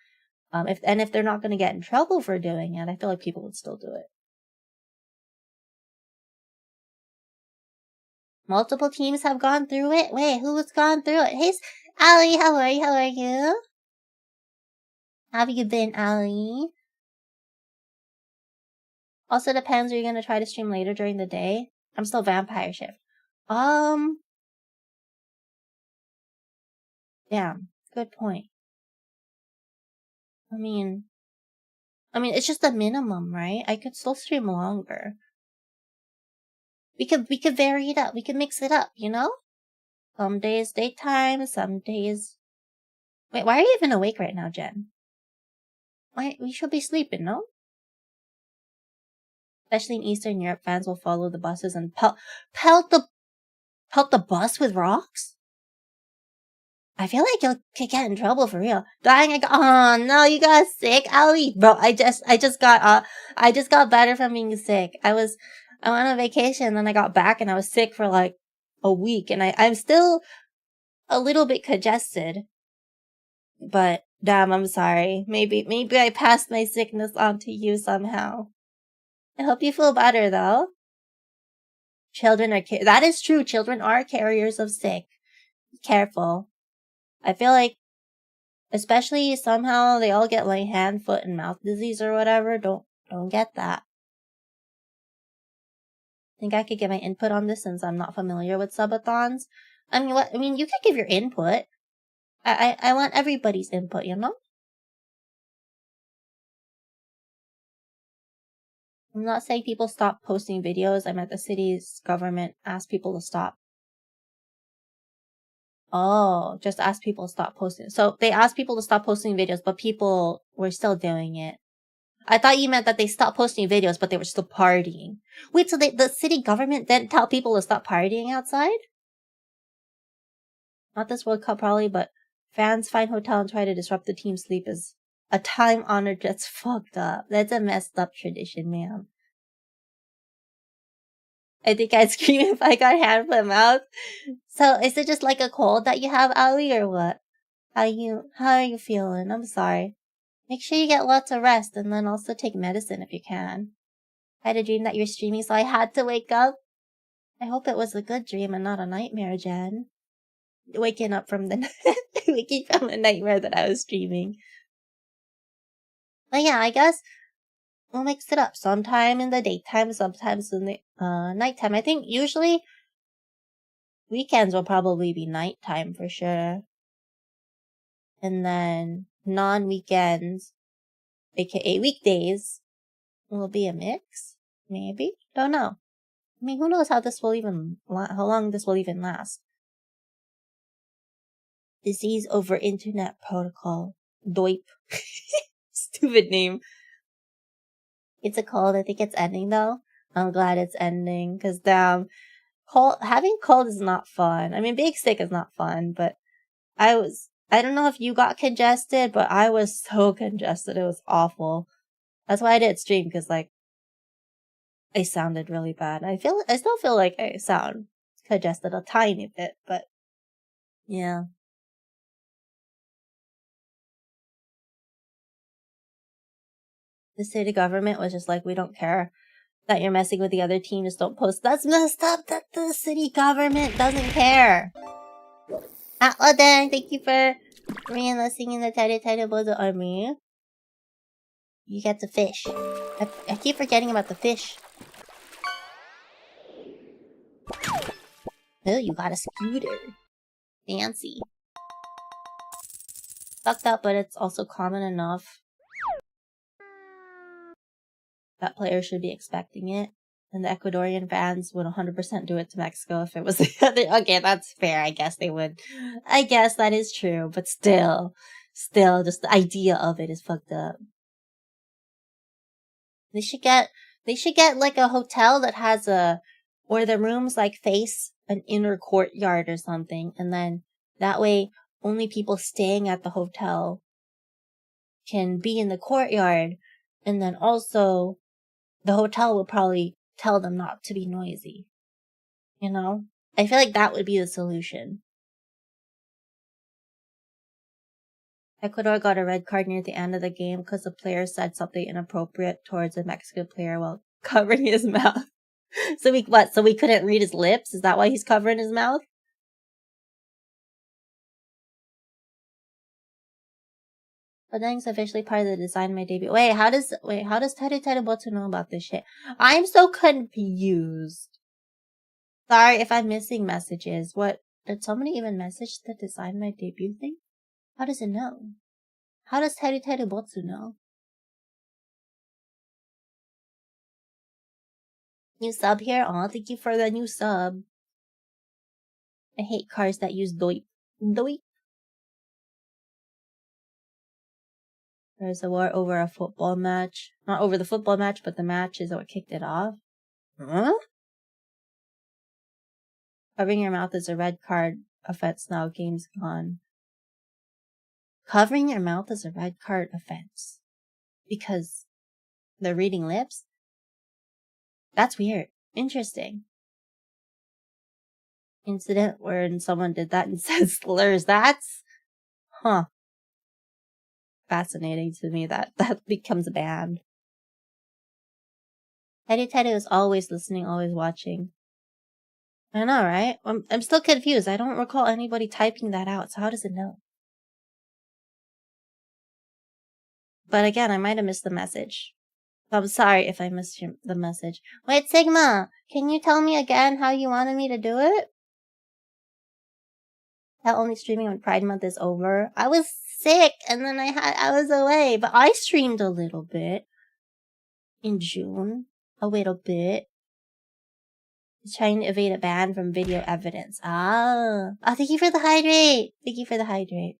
if they're not going to get in trouble for doing it, I feel like people would still do it. Multiple teams have gone through it? Wait, who's gone through it? Hey, Ali, how are you? How are you? How have you been, Ali? Also depends, are you going to try to stream later during the day? I'm still vampire shift. Damn, good point. I mean, it's just the minimum, right? I could still stream longer. We could vary it up. We could mix it up, you know? Some days daytime, some days... Wait, why are you even awake right now, Jen? Why? We should be sleeping, no? Especially in Eastern Europe, fans will follow the buses and pelt the bus with rocks? I feel like you could get in trouble for real. Oh no, you got sick, Ali. Bro, I just got better from being sick. I went on vacation and then I got back and I was sick for like a week and I'm still a little bit congested. But damn, I'm sorry. Maybe I passed my sickness on to you somehow. I hope you feel better though. That is true. Children are carriers of sick. Be careful. I feel like, especially somehow they all get like hand, foot, and mouth disease or whatever. Don't get that. Think I could give my input on this since I'm not familiar with subathons. You could give your input. I want everybody's input, you know? I'm not saying people stop posting videos. I meant the city's government asked people to stop. Oh, just asked people to stop posting. So they asked people to stop posting videos, but people were still doing it. I thought you meant that they stopped posting videos, but they were still partying. Wait, so the city government didn't tell people to stop partying outside? Not this World Cup probably, but fans find hotel and try to disrupt the team's sleep is a time-honored, that's fucked up. That's a messed up tradition, man. I think I'd scream if I got hand, foot, mouth. So is it just like a cold that you have, Ali, or what? How are you feeling? I'm sorry. Make sure you get lots of rest and then also take medicine if you can. I had a dream that you were streaming, so I had to wake up. I hope it was a good dream and not a nightmare, Jen. Waking from the nightmare that I was streaming. But yeah, I guess we'll mix it up. Sometime in the daytime, sometimes in the nighttime. I think usually weekends will probably be nighttime for sure. And then non-weekends, aka weekdays, will be a mix. Maybe? Don't know. I mean, who knows how long this will even last. Disease over internet protocol. DOIP. Stupid name. It's a cold. I think it's ending though. I'm glad it's ending because having cold is not fun. I mean, being sick is not fun, but I don't know if you got congested, but I was so congested. It was awful. That's why I didn't stream because like I sounded really bad. I still feel like I sound congested a tiny bit, but yeah. The city government was just like, we don't care that you're messing with the other team, just don't post. That's messed up that the city government doesn't care. Then thank you for re-enlisting in the Teru Bozu army. You get the fish. I keep forgetting about the fish. Oh, you got a scooter. Fancy. Fucked up, but it's also common enough that players should be expecting it. And the Ecuadorian fans would 100% do it to Mexico if it was the other. Okay, that's fair. I guess they would. I guess that is true, but still, just the idea of it is fucked up. They should get like a hotel that has where the rooms like face an inner courtyard or something, and then that way only people staying at the hotel can be in the courtyard, and then also the hotel will probably tell them not to be noisy. You know? I feel like that would be the solution. Ecuador got a red card near the end of the game because the player said something inappropriate towards a Mexican player while covering his mouth. So we couldn't read his lips? Is that why he's covering his mouth? But then it's officially part of the design of my debut. Wait, how does Teru Bozu know about this shit? I'm so confused. Sorry if I'm missing messages. What? Did somebody even message the design my debut thing? How does it know? How does Teru Bozu know? New sub here? Aw, thank you for the new sub. I hate cars that use doip. Doip. There's a war over a football match. Not over the football match, but the match is what kicked it off. Huh? Covering your mouth is a red card offense now. Game's gone. Covering your mouth is a red card offense. Because they're reading lips? That's weird. Interesting. Incident where someone did that and said slurs. That's... Huh. Fascinating to me that becomes a band. Teru is always listening, always watching. I know, right? I'm still confused. I don't recall anybody typing that out, so how does it know? But again, I might have missed the message. I'm sorry if I missed the message. Wait, Sigma! Can you tell me again how you wanted me to do it? That only streaming when Pride Month is over. I was sick, and then I was away, but I streamed a little bit. In June. A little bit. Trying to evade a ban from video evidence. Ah. Oh, thank you for the hydrate. Thank you for the hydrate.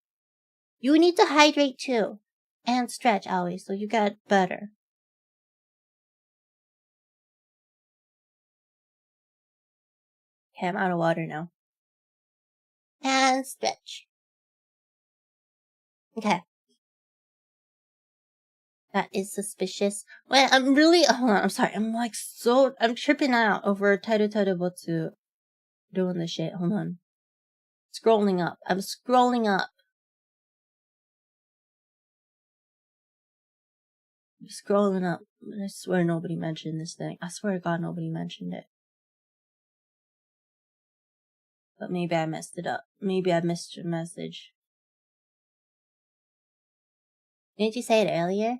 You need to hydrate too. And stretch always, so you get better. Okay, I'm out of water now. And stretch. Okay. That is suspicious. Wait, I'm really... Hold on, I'm sorry. I'm tripping out over Teru Bozu doing this shit. Hold on. Scrolling up. I'm scrolling up. I'm scrolling up. I swear nobody mentioned this thing. I swear to God nobody mentioned it. But maybe I messed it up. Maybe I missed your message. Didn't you say it earlier?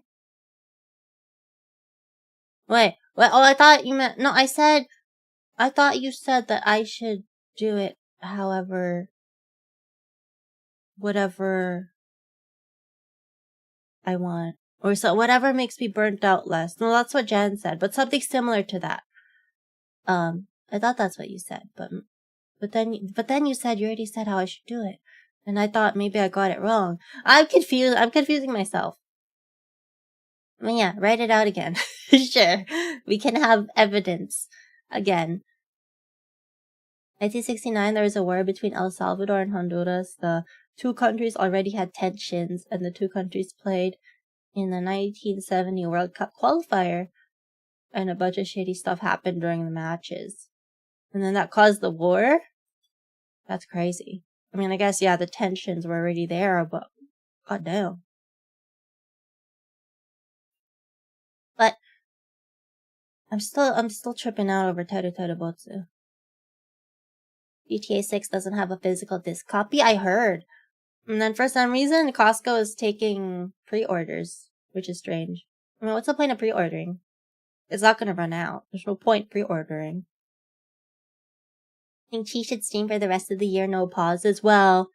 Wait, oh, I thought you meant... No, I thought you said that I should do it however... Whatever... I want. Or so, whatever makes me burnt out less. No, that's what Jen said, but something similar to that. I thought that's what you said, but then you said you already said how I should do it. And I thought maybe I got it wrong. I'm confused. I'm confusing myself. I mean, yeah, write it out again. Sure. We can have evidence. Again. 1969, there was a war between El Salvador and Honduras. The two countries already had tensions, and the two countries played in the 1970 World Cup qualifier. and a bunch of shady stuff happened during the matches. And then that caused the war? That's crazy. I mean, I guess, yeah, the tensions were already there, but goddamn. But I'm still tripping out over Teru bozu. GTA 6 doesn't have a physical disc copy, I heard. And then for some reason, Costco is taking pre-orders, which is strange. I mean, what's the point of pre-ordering? It's not gonna run out. There's no point pre-ordering. Think she should stream for the rest of the year, no pauses? Well,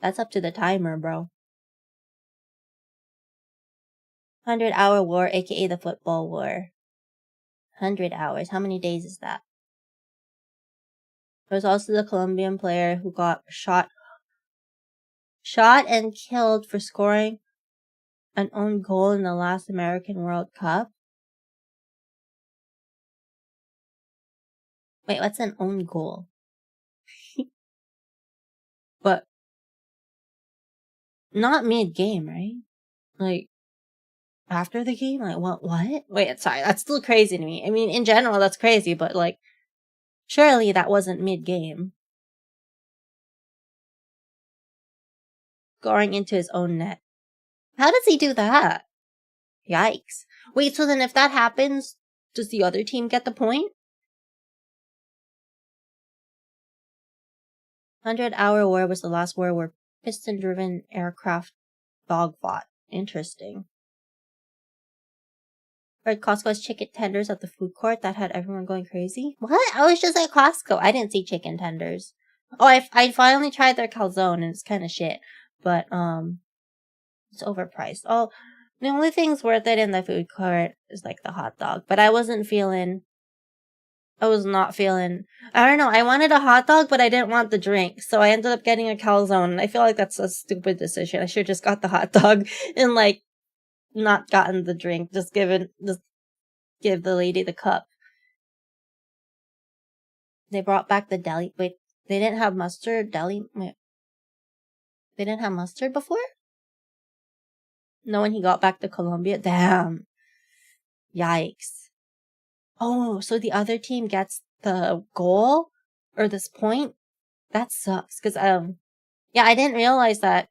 that's up to the timer, bro. 100-hour war, aka the football war. 100 hours. How many days is that? There's also the Colombian player who got shot and killed for scoring an own goal in the last American World Cup. Wait, what's an own goal? But not mid-game, right? Like, after the game? Like, what? Wait, sorry, that's still crazy to me. I mean, in general, that's crazy, but like, surely that wasn't mid-game. Scoring into his own net. How does he do that? Yikes. Wait, so then if that happens, does the other team get the point? 100-hour war was the last war where piston-driven aircraft dogfought. Interesting. Heard Costco's chicken tenders at the food court. That had everyone going crazy. What? I was just at Costco. I didn't see chicken tenders. Oh, I finally tried their calzone and it's kind of shit. But, it's overpriced. Oh, the only thing's worth it in the food court is like the hot dog. But I was not feeling, I don't know, I wanted a hot dog, but I didn't want the drink. So I ended up getting a calzone. And I feel like that's a stupid decision. I should have just got the hot dog and like, not gotten the drink. Just give the lady the cup. They brought back the deli. Wait, they didn't have mustard deli. Wait. They didn't have mustard before? No, when he got back to Colombia? Damn. Yikes. Oh, so the other team gets the goal? Or this point? That sucks. Cause, yeah, I didn't realize that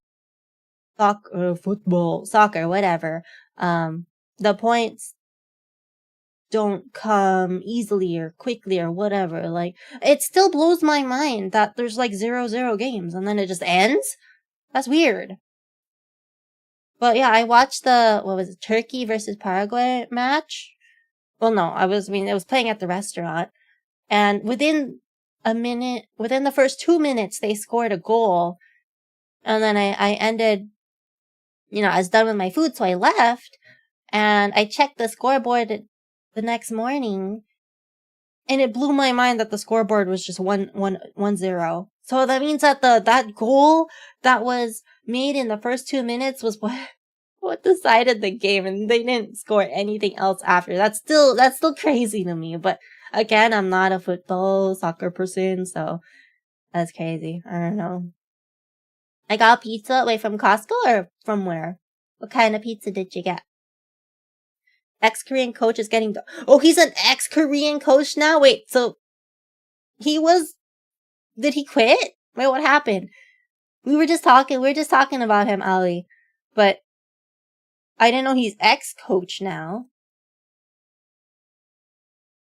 soccer, whatever. The points don't come easily or quickly or whatever. Like, it still blows my mind that there's like 0-0 games and then it just ends? That's weird. But yeah, I watched the, Turkey versus Paraguay match? Well, no, it was playing at the restaurant. And within the first 2 minutes, they scored a goal. And then I ended, I was done with my food, so I left. And I checked the scoreboard the next morning. And it blew my mind that the scoreboard was just 1-0. So that means that that goal that was made in the first 2 minutes was what decided the game, and they didn't score anything else after. That's still crazy to me. But again, I'm not a soccer person, so that's crazy. I don't know. I got pizza. Wait, from Costco or from where? What kind of pizza did you get? Ex-Korean coach is getting... Oh, he's an ex-Korean coach now? Wait, so... Did he quit? Wait, what happened? We were just talking about him, Ali. But... I didn't know he's ex-coach now.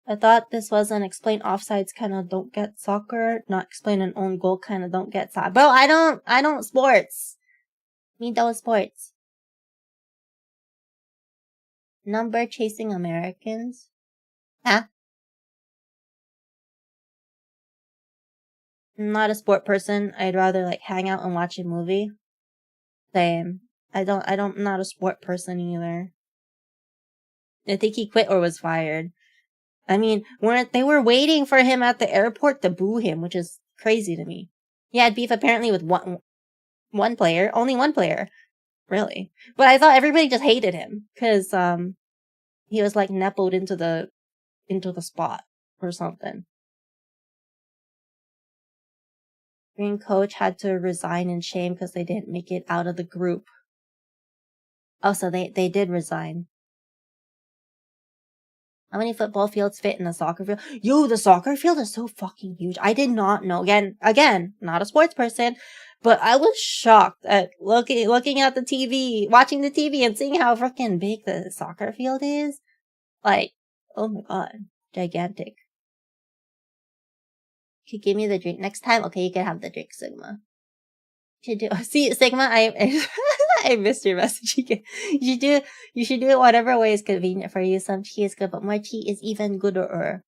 I thought this was an explain offsides kind of don't get soccer, not explain an own goal kind of don't get soccer. Bro, I don't sports. Me don't sports. Number chasing Americans? Huh? I'm not a sport person. I'd rather like hang out and watch a movie. Same. I'm not a sport person either. I think he quit or was fired. I mean, they were waiting for him at the airport to boo him, which is crazy to me. He had beef apparently with one player, only one player. Really. But I thought everybody just hated him because he was like nepoed into the spot or something. Green coach had to resign in shame because they didn't make it out of the group. Oh, so they did resign. How many football fields fit in a soccer field? Yo, the soccer field is so fucking huge. I did not know. Again, not a sports person, but I was shocked at looking at the TV, watching the TV and seeing how freaking big the soccer field is. Like, oh my god, gigantic. You could give me the drink next time? Okay, you can have the drink, Sigma. You should do, see, Sigma, I missed your message again. You should do it whatever way is convenient for you. Some tea is good, but more tea is even gooder.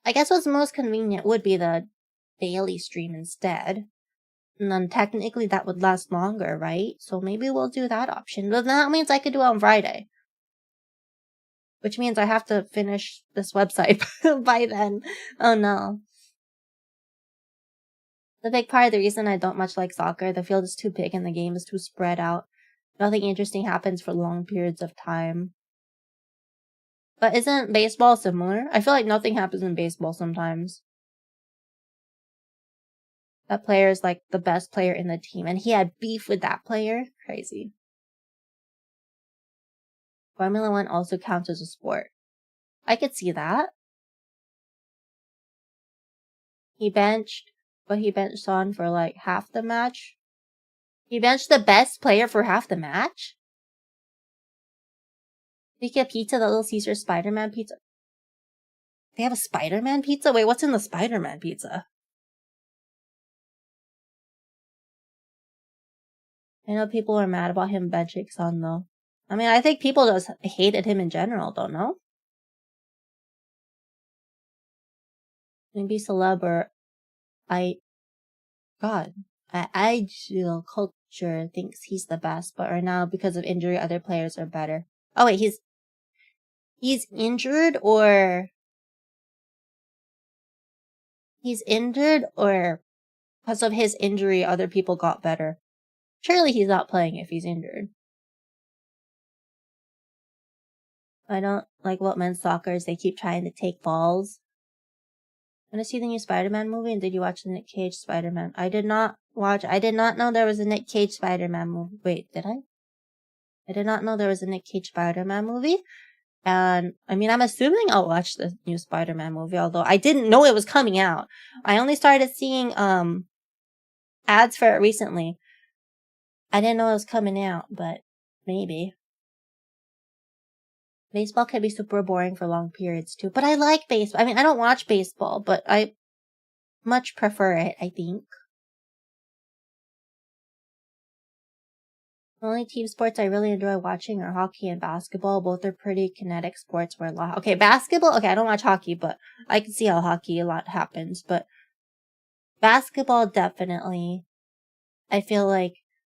I guess what's most convenient would be the daily stream instead. And then technically that would last longer, right? So maybe we'll do that option. But that means I could do it on Friday. Which means I have to finish this website by then. Oh no. The big part of the reason I don't much like soccer, the field is too big and the game is too spread out. Nothing interesting happens for long periods of time. But isn't baseball similar? I feel like nothing happens in baseball sometimes. That player is like the best player in the team, and he had beef with that player? Crazy. Formula 1 also counts as a sport. I could see that. He benched on for like half the match. He benched the best player for half the match? Did he get pizza, the Little Caesar Spider-Man pizza? They have a Spider-Man pizza? Wait, what's in the Spider-Man pizza? I know people are mad about him benching Son though. I mean, I think people just hated him in general, don't know? Maybe celeb or ideal culture thinks he's the best, but right now because of injury, other players are better. Oh wait, he's injured or because of his injury, other people got better. Surely he's not playing if he's injured. I don't like what men's soccer is. They keep trying to take balls. Want to see the new Spider-Man movie? And did you watch the Nick Cage Spider-Man? I did not know there was a Nick Cage Spider-Man movie. Wait, did I? I did not know there was a Nick Cage Spider-Man movie. And, I mean, I'm assuming I'll watch the new Spider-Man movie, although I didn't know it was coming out. I only started seeing, ads for it recently. I didn't know it was coming out, but maybe. Baseball can be super boring for long periods too, but I like baseball. I mean, I don't watch baseball, but I much prefer it, I think. The only team sports I really enjoy watching are hockey and basketball. Both are pretty kinetic sports where basketball, I don't watch hockey, but I can see how hockey a lot happens, but basketball definitely. I feel like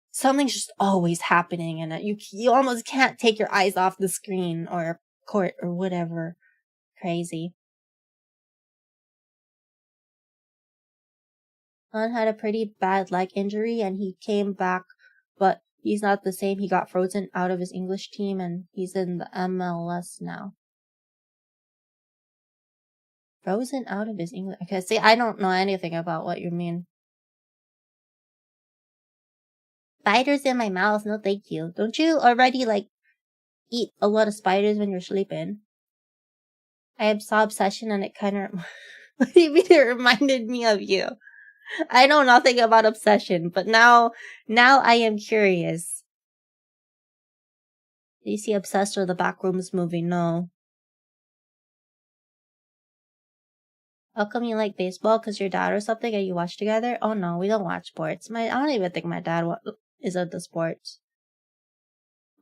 something's just always happening and you almost can't take your eyes off the screen or court or whatever. Crazy. Son had a pretty bad leg injury and he came back, but he's not the same. He got frozen out of his English team and he's in the MLS now. Frozen out of his English. Okay, see, I don't know anything about what you mean. Spiders in my mouth, no thank you. Don't you already, eat a lot of spiders when you're sleeping? I saw Obsession and it kind of... What do you mean it reminded me of you? I know nothing about Obsession, but now I am curious. Did you see Obsessed or the Backrooms movie? No. How come you like baseball? Because your dad or something and you watch together? Oh no, we don't watch sports. I don't even think my dad is into sports.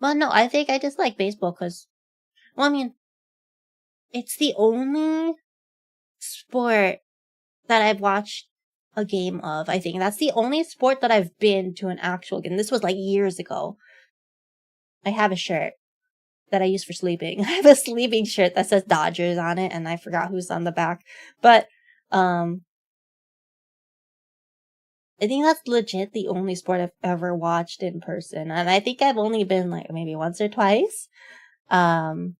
Well, no, I think I just like baseball because, well, I mean, it's the only sport that I've watched a game of, I think. That's the only sport that I've been to an actual game. This was years ago. I have a shirt that I use for sleeping. I have a sleeping shirt that says Dodgers on it, and I forgot who's on the back. But, I think that's legit the only sport I've ever watched in person. And I think I've only been maybe once or twice. I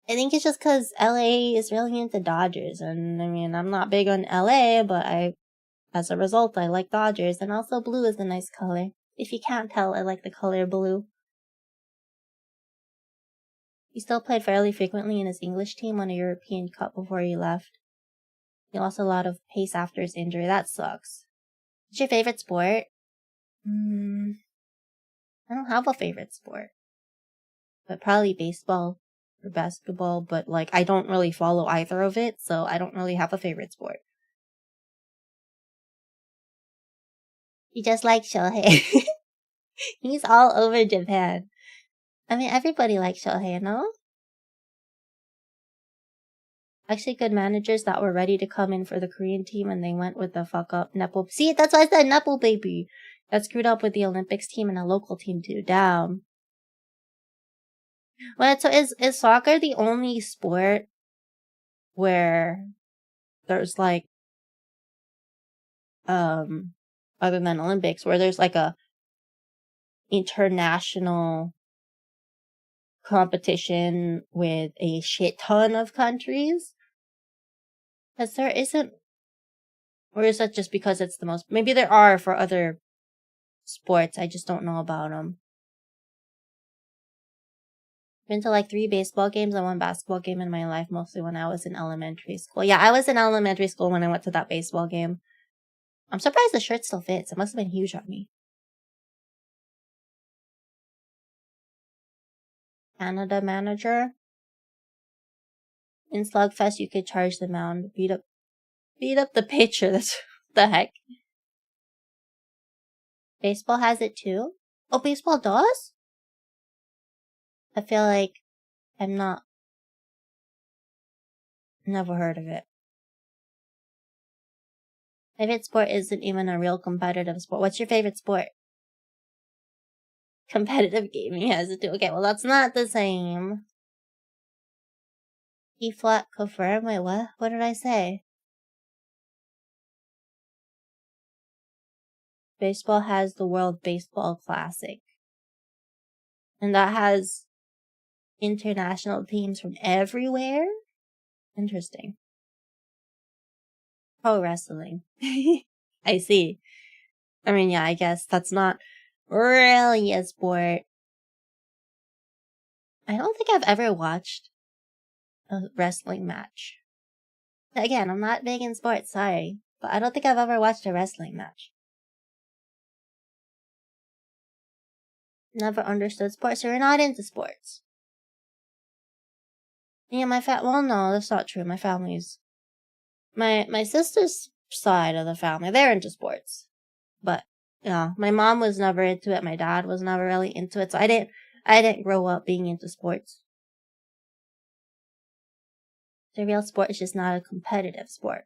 think it's just because LA is really into Dodgers. And I mean, I'm not big on LA, but as a result, I like Dodgers. And also blue is a nice color. If you can't tell, I like the color blue. He still played fairly frequently in his English team on a European Cup before he left. He lost a lot of pace after his injury. That sucks. What's your favorite sport? I don't have a favorite sport. But probably baseball or basketball, but like I don't really follow either of it, so I don't really have a favorite sport. You just like Shohei. He's all over Japan. I mean, everybody likes Shohei, no? Actually, good managers that were ready to come in for the Korean team and they went with the fuck up Nepo. See, that's why I said Nepo baby. That screwed up with the Olympics team and a local team too. Damn. Well, so is soccer the only sport where there's like, other than Olympics, where there's like a international competition with a shit ton of countries? Because there isn't, or is that just because it's the most? Maybe there are for other sports. I just don't know about them. Been to like 3 baseball games and 1 basketball game in my life, mostly when I was in elementary school. Yeah, I was in elementary school when I went to that baseball game. I'm surprised the shirt still fits. It must have been huge on me. Canada manager. In Slugfest, you could charge the mound, beat up the pitcher. That's the heck. Baseball has it too? Oh, baseball does? I feel like never heard of it. Favorite sport isn't even a real competitive sport. What's your favorite sport? Competitive gaming has it too. Okay, well that's not the same. E flat confirm. Wait, what? What did I say? Baseball has the World Baseball Classic. And that has international teams from everywhere? Interesting. Pro wrestling. I see. I mean, yeah, I guess that's not really a sport. I don't think I've ever watched a wrestling match. Again, I'm not big in sports, sorry. But I don't think I've ever watched a wrestling match. Never understood sports, so you're not into sports. Yeah, well, no, that's not true. My family's... My sister's side of the family, they're into sports. But, my mom was never into it, my dad was never really into it, so I didn't grow up being into sports. The real sport is just not a competitive sport.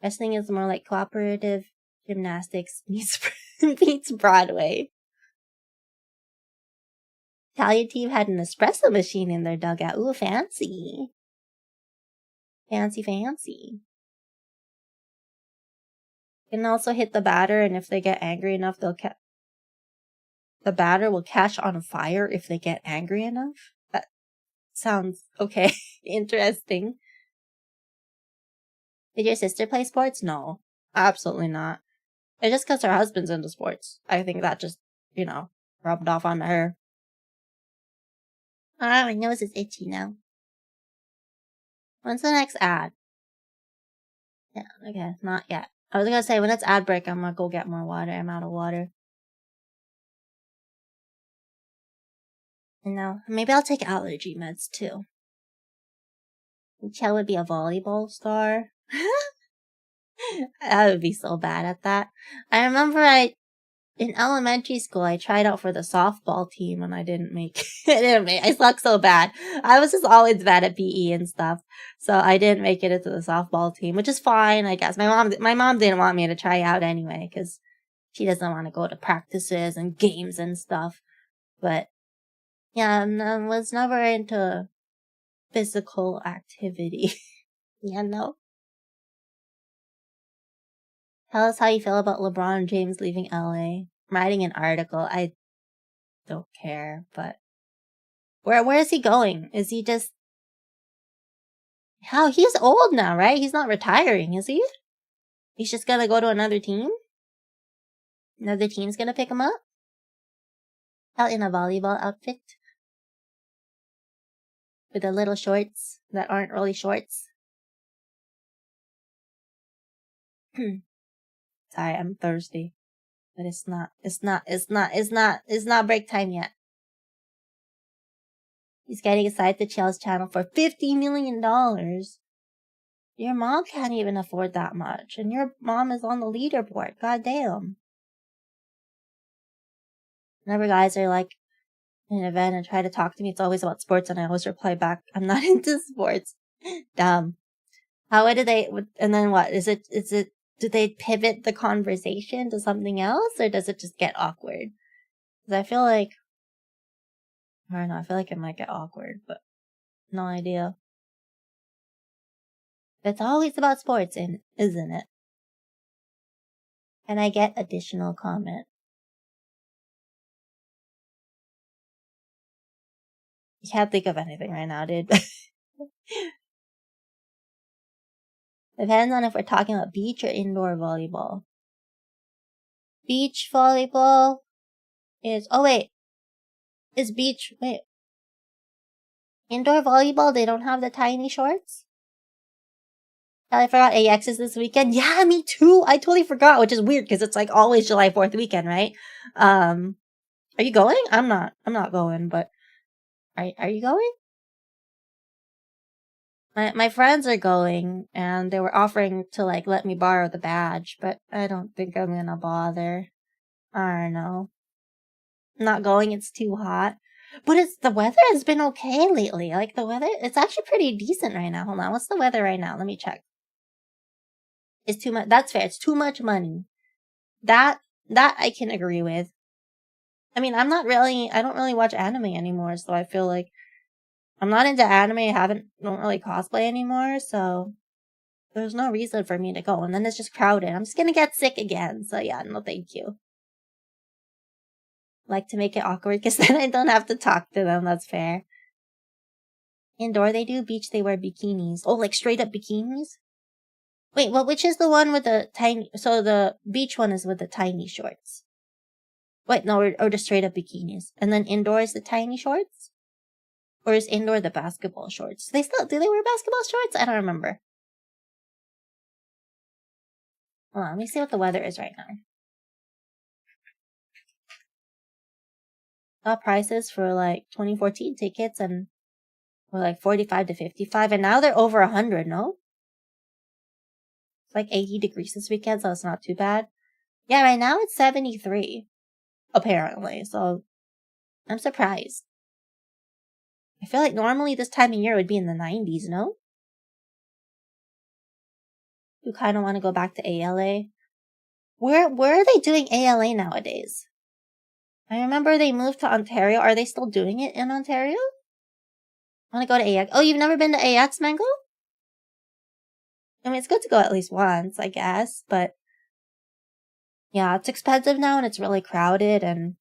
Wrestling is more like cooperative gymnastics meets Broadway. Italian team had an espresso machine in their dugout. Ooh, fancy. Fancy. You can also hit the batter, and if they get angry enough, the batter will catch on fire if they get angry enough. That sounds okay. Interesting. Did your sister play sports? No, absolutely not. It's just because her husband's into sports. I think that just, rubbed off on her. Ah, my nose is itchy now. When's the next ad? Yeah, okay, not yet. I was gonna say, when it's ad break, I'm gonna go get more water. I'm out of water. And now, maybe I'll take allergy meds too. Chell would be a volleyball star. I would be so bad at that. I remember in elementary school, I tried out for the softball team and I didn't make it. I suck so bad. I was just always bad at PE and stuff. So I didn't make it into the softball team, which is fine, I guess. My mom didn't want me to try out anyway, because she doesn't want to go to practices and games and stuff. But yeah, I was never into physical activity. No. Tell us how you feel about LeBron James leaving LA. I'm writing an article. I don't care, but where is he going? Is he just... he's old now, right? He's not retiring, is he? He's just gonna go to another team? Another team's gonna pick him up? Out in a volleyball outfit? With the little shorts that aren't really shorts. Sorry, I'm thirsty. But it's not break time yet. He's getting aside to Chell's channel for $50 million. Your mom can't even afford that much, and your mom is on the leaderboard. God damn. Whenever guys are like in an event and try to talk to me, it's always about sports, and I always reply back, I'm not into sports. Dumb. How did they, and then what? Is it, do they pivot the conversation to something else, or does it just get awkward? Because I feel like, I don't know, I feel like it might get awkward, but no idea. It's always about sports, isn't it? And I get additional comment. You can't think of anything right now, dude. Depends on if we're talking about beach or indoor volleyball. Beach volleyball is, indoor volleyball, they don't have the tiny shorts? I forgot AX is this weekend. Yeah, me too. I totally forgot, which is weird because it's like always July 4th weekend, right? Are you going? I'm not going, but are you going? My friends are going, and they were offering to like let me borrow the badge, but I don't think I'm gonna bother. I don't know. I'm not going, it's too hot. But the weather has been okay lately. Like the weather, it's actually pretty decent right now. Hold on, what's the weather right now? Let me check. It's too much. That's fair. It's too much money. That I can agree with. I mean, I don't really watch anime anymore, so I feel like I'm not into anime. Don't really cosplay anymore, so there's no reason for me to go. And then it's just crowded. I'm just gonna get sick again. So yeah, no thank you. Like to make it awkward because then I don't have to talk to them. That's fair. Indoor they do, beach they wear bikinis. Oh, like straight up bikinis? Wait, well, which is the one with the tiny... So the beach one is with the tiny shorts. Wait, no, or just straight up bikinis. And then indoor is the tiny shorts? Or is indoor the basketball shorts? Do they wear basketball shorts? I don't remember. Hold on, let me see what the weather is right now. Got prices for like 2014 tickets and were like 45 to 55, and now they're over 100, no? It's like 80 degrees this weekend, so it's not too bad. Yeah, right now it's 73. Apparently, so I'm surprised. I feel like normally this time of year would be in the 90s, no? You kind of want to go back to ALA. Where are they doing ALA nowadays? I remember they moved to Ontario. Are they still doing it in Ontario? I want to go to AX. Oh, you've never been to AX, Mango? I mean, it's good to go at least once, I guess, but yeah, it's expensive now and it's really crowded, and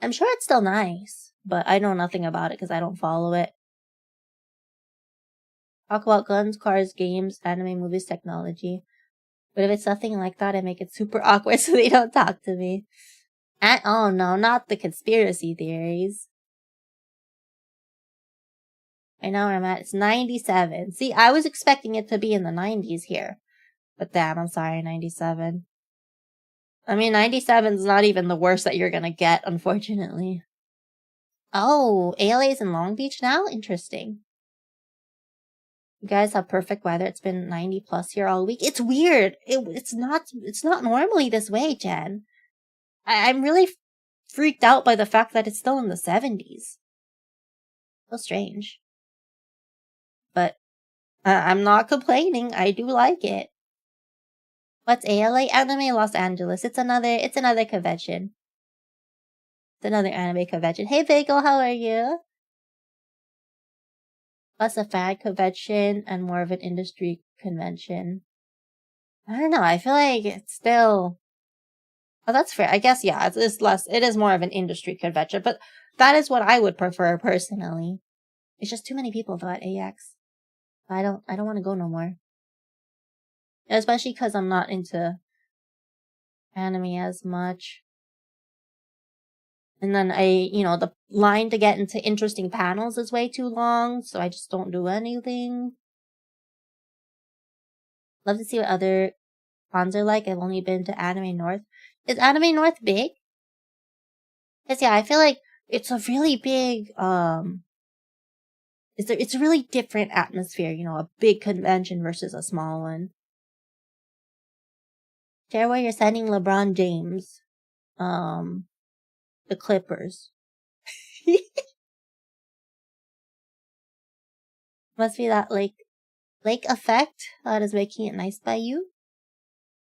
I'm sure it's still nice, but I know nothing about it because I don't follow it. Talk about guns, cars, games, anime, movies, technology. But if it's something like that, I make it super awkward so they don't talk to me. And, oh no, not the conspiracy theories. I know where I'm at. It's 97. See, I was expecting it to be in the 90s here. But damn, I'm sorry, 97. I mean, 97's not even the worst that you're gonna get, unfortunately. Oh, ALA's in Long Beach now? Interesting. You guys have perfect weather. It's been 90 plus here all week. It's weird. It's not normally this way, Jen. I'm really freaked out by the fact that it's still in the 70s. So strange. But I'm not complaining. I do like it. What's ALA? Anime Los Angeles. It's another convention. It's another anime convention. Hey Bagel, how are you? Less a fan convention and more of an industry convention. I don't know. I feel like it's still... Oh, that's fair. I guess, yeah, it is more of an industry convention, but that is what I would prefer personally. It's just too many people though at AX. I don't want to go no more. Especially because I'm not into anime as much. And then the line to get into interesting panels is way too long, so I just don't do anything. Love to see what other cons are like. I've only been to Anime North. Is Anime North big? Cause yeah, I feel like it's a really big, it's a really different atmosphere, a big convention versus a small one. Share where you're sending LeBron James, the Clippers. Must be that lake effect that is making it nice by you.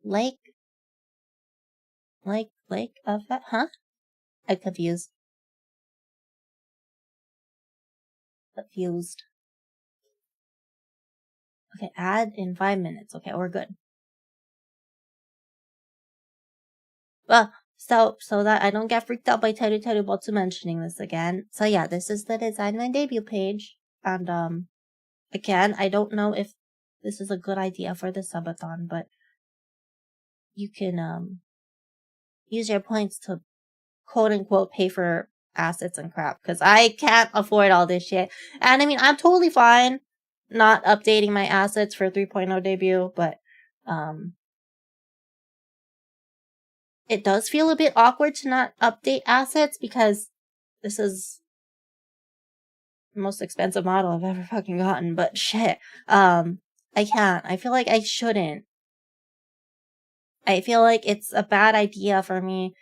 Lake effect, huh? I'm confused. Okay, add in 5 minutes. Okay, we're good. Well, so that I don't get freaked out by Teru bozu mentioning this again. So yeah, this is the Design My Debut page. And again, I don't know if this is a good idea for the subathon, but you can use your points to quote unquote pay for assets and crap, because I can't afford all this shit. And I mean, I'm totally fine not updating my assets for 3.0 debut, but it does feel a bit awkward to not update assets because this is the most expensive model I've ever fucking gotten. But shit, I can't. I feel like I shouldn't. I feel like it's a bad idea for me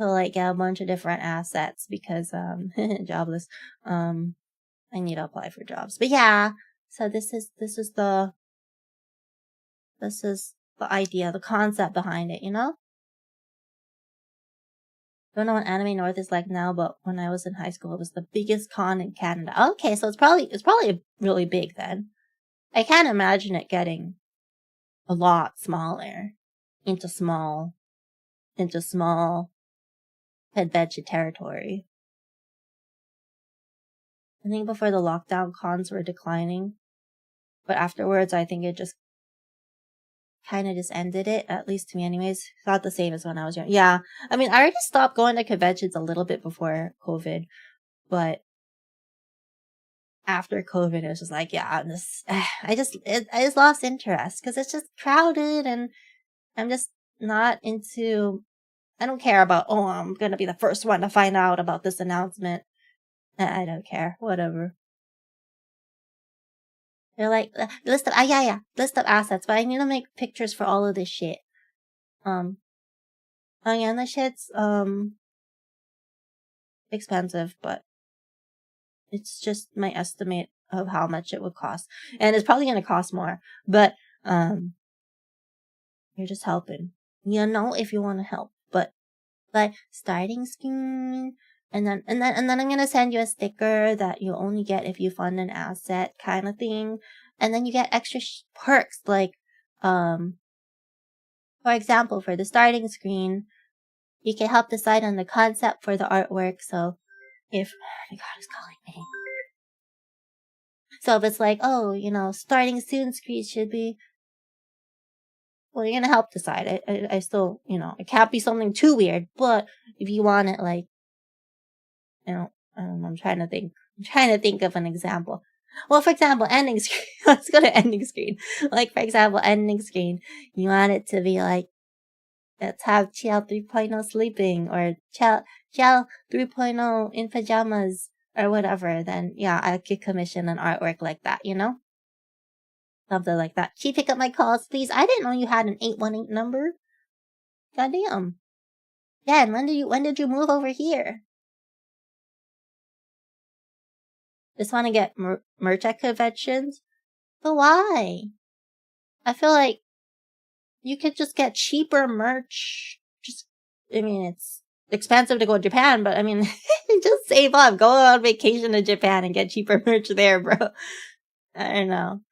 to like get a bunch of different assets because jobless. I need to apply for jobs. But yeah, so this is the idea, the concept behind it, Don't know what Anime North is like now, but when I was in high school, it was the biggest con in Canada. Okay, so it's probably really big then. I can't imagine it getting a lot smaller into small adventure territory. I think before the lockdown, cons were declining, but afterwards, I think it just kind of just ended it, at least to me anyways. It's not the same as when I was young. Yeah, I mean, I already stopped going to conventions a little bit before COVID, but after COVID, it was just like, yeah, I just lost interest because it's just crowded and I'm just not into, I don't care about, oh, I'm going to be the first one to find out about this announcement. I don't care. Whatever. They're like, list of assets, but I need to make pictures for all of this shit. Oh yeah, and the shit's, expensive, but it's just my estimate of how much it would cost. And it's probably going to cost more, but, you're just helping, if you want to help, but like starting screen, and then I'm going to send you a sticker that you only get if you fund an asset kind of thing. And then you get extra perks, like, for example, for the starting screen, you can help decide on the concept for the artwork. So if, oh my god, it's calling me. So if it's like, oh, starting soon screen should be, well, you're gonna help decide. I still, it can't be something too weird, but if you want it, like, I'm trying to think of an example. Well, for example, ending screen. Let's go to ending screen. Like, for example, ending screen. You want it to be like, let's have Chiao 3.0 sleeping, or Chiao 3.0 in pajamas, or whatever. Then, yeah, I could commission an artwork like that, Something like that. Can you pick up my calls, please? I didn't know you had an 818 number. Goddamn. Yeah, and when did you move over here? Just want to get merch at conventions? But why? I feel like you could just get cheaper merch. It's expensive to go to Japan, but I mean, just save up. Go on vacation to Japan and get cheaper merch there, bro. I don't know.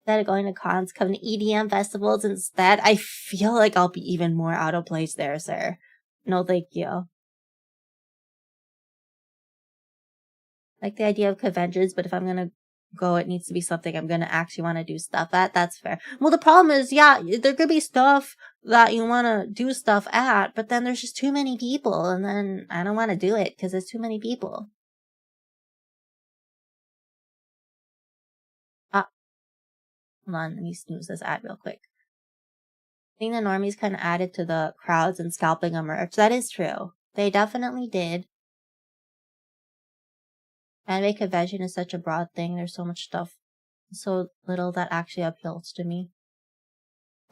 Instead of going to cons, come to EDM festivals instead. I feel like I'll be even more out of place there, sir. No, thank you. Like the idea of conventions, but if I'm gonna go. It needs to be something I'm gonna actually want to do stuff at. That's fair. Well, the problem is, yeah, there could be stuff that you want to do stuff at, but then there's just too many people, and then I don't want to do it because there's too many people. Ah, hold on, let me snooze this ad real quick. I think the normies kind of added to the crowds and scalping of merch. That is true. They definitely did. Anime convention is such a broad thing. There's so much stuff, so little that actually appeals to me.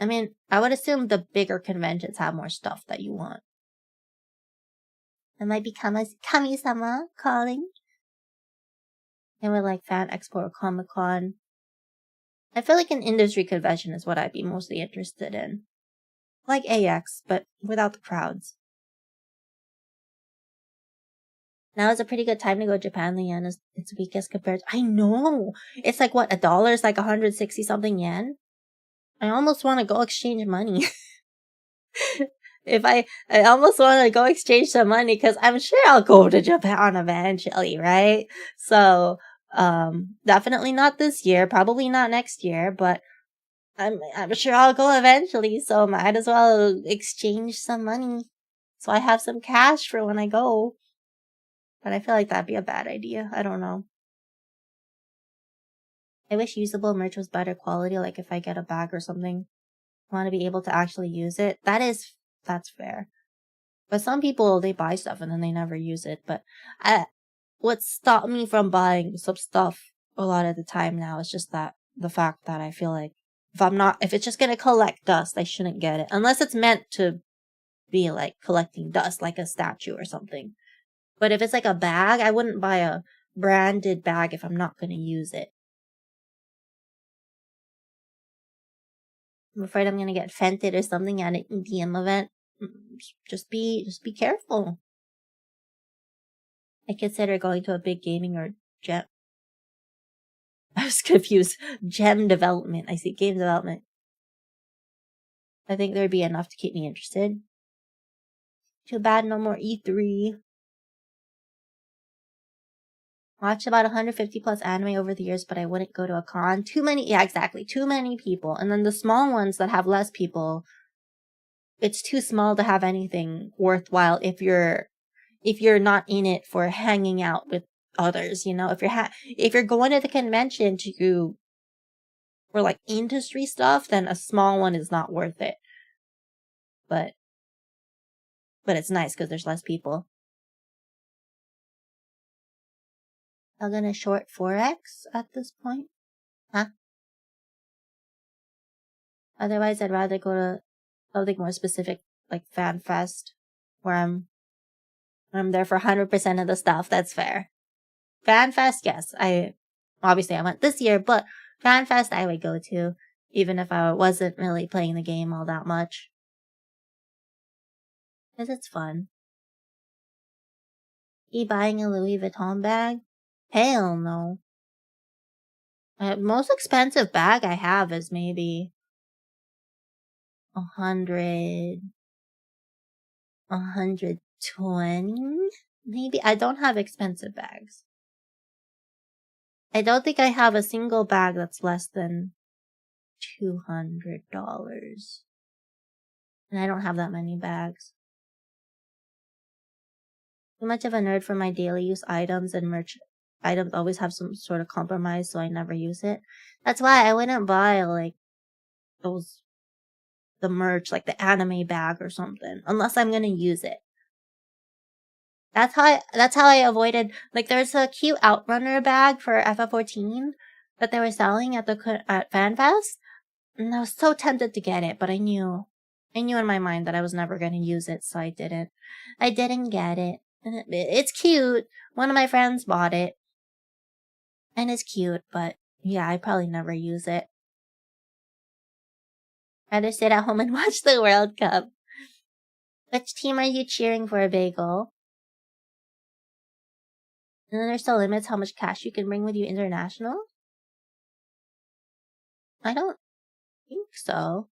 I mean, I would assume the bigger conventions have more stuff that you want. It might be Kami-sama calling. And with like Fan Expo or Comic Con. I feel like an industry convention is what I'd be mostly interested in. Like AX, but without the crowds. Now is a pretty good time to go to Japan. The yen is its weakest compared to... I know! It's like, what, $1 is like 160 something yen? I almost want to go exchange money. I almost want to go exchange some money because I'm sure I'll go to Japan eventually, right? So, definitely not this year, probably not next year, but I'm sure I'll go eventually, so might as well exchange some money so I have some cash for when I go. But I feel like that'd be a bad idea. I don't know. I wish usable merch was better quality, like if I get a bag or something, I want to be able to actually use it. That's fair. But some people, they buy stuff and then they never use it. But what stopped me from buying some stuff a lot of the time now is just the fact that I feel like if it's just gonna collect dust, I shouldn't get it. Unless it's meant to be like collecting dust, like a statue or something. But if it's like a bag, I wouldn't buy a branded bag if I'm not gonna use it. I'm afraid I'm gonna get fented or something at an EDM event. Just be careful. I consider going to a big gaming or gem. I was confused. Gem development. I see game development. I think there'd be enough to keep me interested. Too bad no more E3. Watched about 150 plus anime over the years, but I wouldn't go to a con. Too many people. And then the small ones that have less people, it's too small to have anything worthwhile if you're not in it for hanging out with others, you know? If you're going to the convention for like industry stuff, then a small one is not worth it. But it's nice because there's less people. I'm gonna short 4x at this point. Huh? Otherwise, I'd rather go to something more specific, like Fan Fest, where I'm there for 100% of the stuff. That's fair. Fan Fest, yes. I went this year, but Fan Fest I would go to, even if I wasn't really playing the game all that much. Because it's fun. You buying a Louis Vuitton bag? Hell no. Most expensive bag I have is maybe 120? Maybe. I don't have expensive bags. I don't think I have a single bag that's less than $200. And I don't have that many bags. Too much of a nerd for my daily use items, and merch items always have some sort of compromise, so I never use it. That's why I wouldn't buy like the merch, like the anime bag or something, unless I'm gonna use it. That's how I avoided, like, there's a cute Outrunner bag for FF14 that they were selling at FanFest, and I was so tempted to get it, but I knew in my mind that I was never gonna use it, so I didn't get it. And it's cute. One of my friends bought it, and it's cute, but yeah, I probably never use it. Rather sit at home and watch the World Cup. Which team are you cheering for, Bagel? And then there's still limits how much cash you can bring with you international? I don't think so.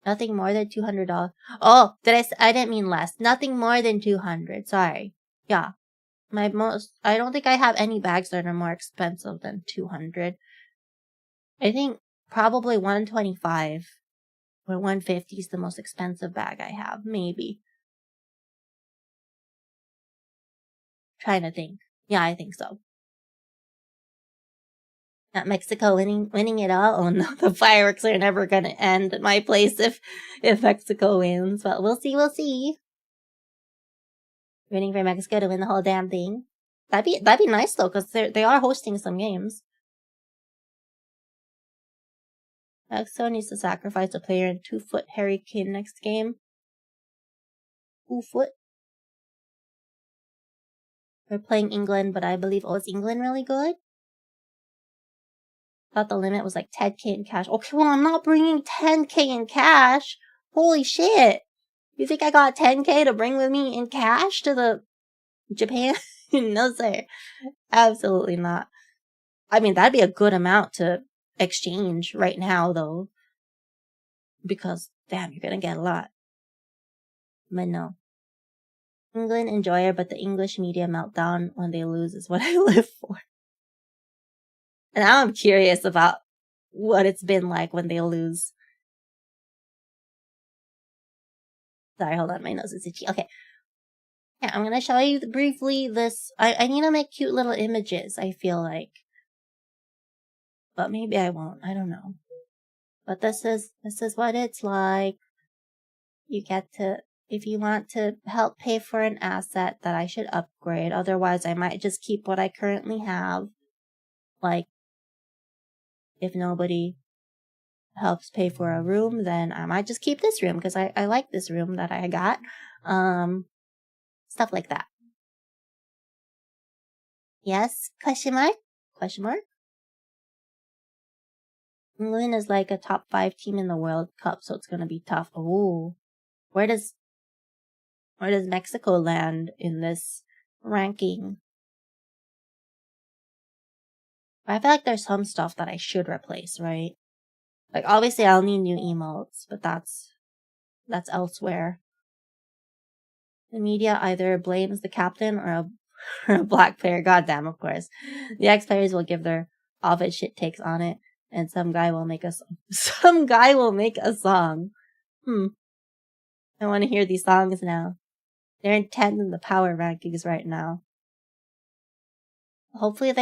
Nothing more than $200. Oh, I didn't mean less. Nothing more than 200. Sorry. Yeah. I don't think I have any bags that are more expensive than 200. I think probably 125 or 150 is the most expensive bag I have, maybe. Trying to think. Yeah, I think so. Not Mexico winning it all. Oh no, the fireworks are never gonna end at my place if Mexico wins. But we'll see. Rooting for Mexico to win the whole damn thing. That'd be nice though, because they are hosting some games. Mexico needs to sacrifice a player in 2-foot hurricane next game. 2-foot. We're playing England, but I believe is England really good? Thought the limit was like 10k in cash. Okay, well, I'm not bringing 10k in cash. Holy shit. You think I got 10k to bring with me in cash to the Japan? No, sir. Absolutely not. I mean, that'd be a good amount to exchange right now, though. Because, damn, you're gonna get a lot. But no. England enjoyer, but the English media meltdown when they lose is what I live for. And now I'm curious about what it's been like when they lose. Sorry, hold on, my nose is itchy. Okay. Yeah, I'm gonna show you briefly this. I need to make cute little images, I feel like. But maybe I won't, I don't know. But this is what it's like. You get to, if you want to help pay for an asset that I should upgrade, otherwise I might just keep what I currently have. Like, if nobody helps pay for a room, then I might just keep this room because I like this room that I got. Stuff like that. Yes? Question mark? Question mark? England is like a top 5 team in the World Cup, so it's gonna be tough. Ooh. Where does Mexico land in this ranking? I feel like there's some stuff that I should replace, right? Like, obviously I'll need new emotes, but that's elsewhere. The media either blames the captain or a black player. Goddamn, of course. The ex-players will give their off-it shit takes on it, and some guy will make a song. I want to hear these songs now. They're in 10th in the power rankings right now. Hopefully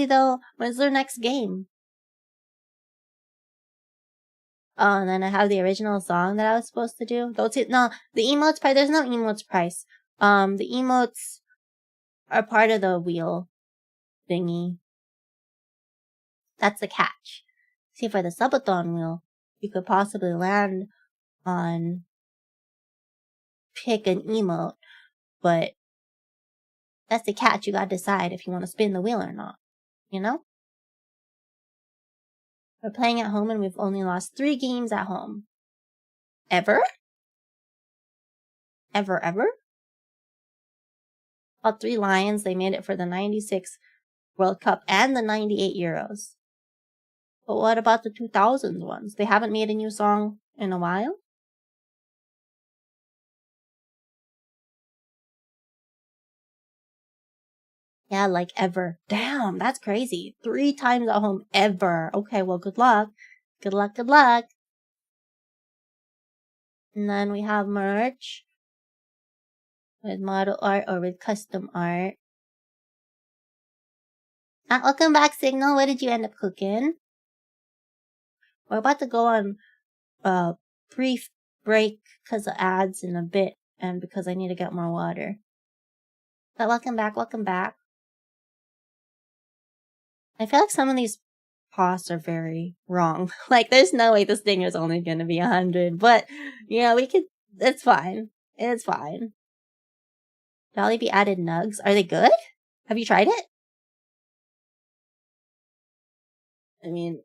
they'll, when's their next game? Oh, and then I have the original song that I was supposed to do. No, the emotes price, there's no emotes price. The emotes are part of the wheel thingy. That's the catch. See, for the subathon wheel, you could possibly land on pick an emote, but that's the catch. You gotta decide if you want to spin the wheel or not. You know? We're playing at home and we've only lost 3 games at home. Ever? Ever? All 3 Lions, they made it for the 96 World Cup and the 98 Euros. But what about the 2000s ones? They haven't made a new song in a while? Yeah, like ever. Damn, that's crazy. 3 times at home ever. Okay, well, good luck. Good luck. And then we have merch with model art or with custom art. Welcome back, Signal. What did you end up cooking? We're about to go on a brief break because of ads in a bit and because I need to get more water. But welcome back. I feel like some of these costs are very wrong. Like, there's no way this thing is only going to be 100. But, yeah, it's fine. Jollibee added nugs. Are they good? Have you tried it? I mean,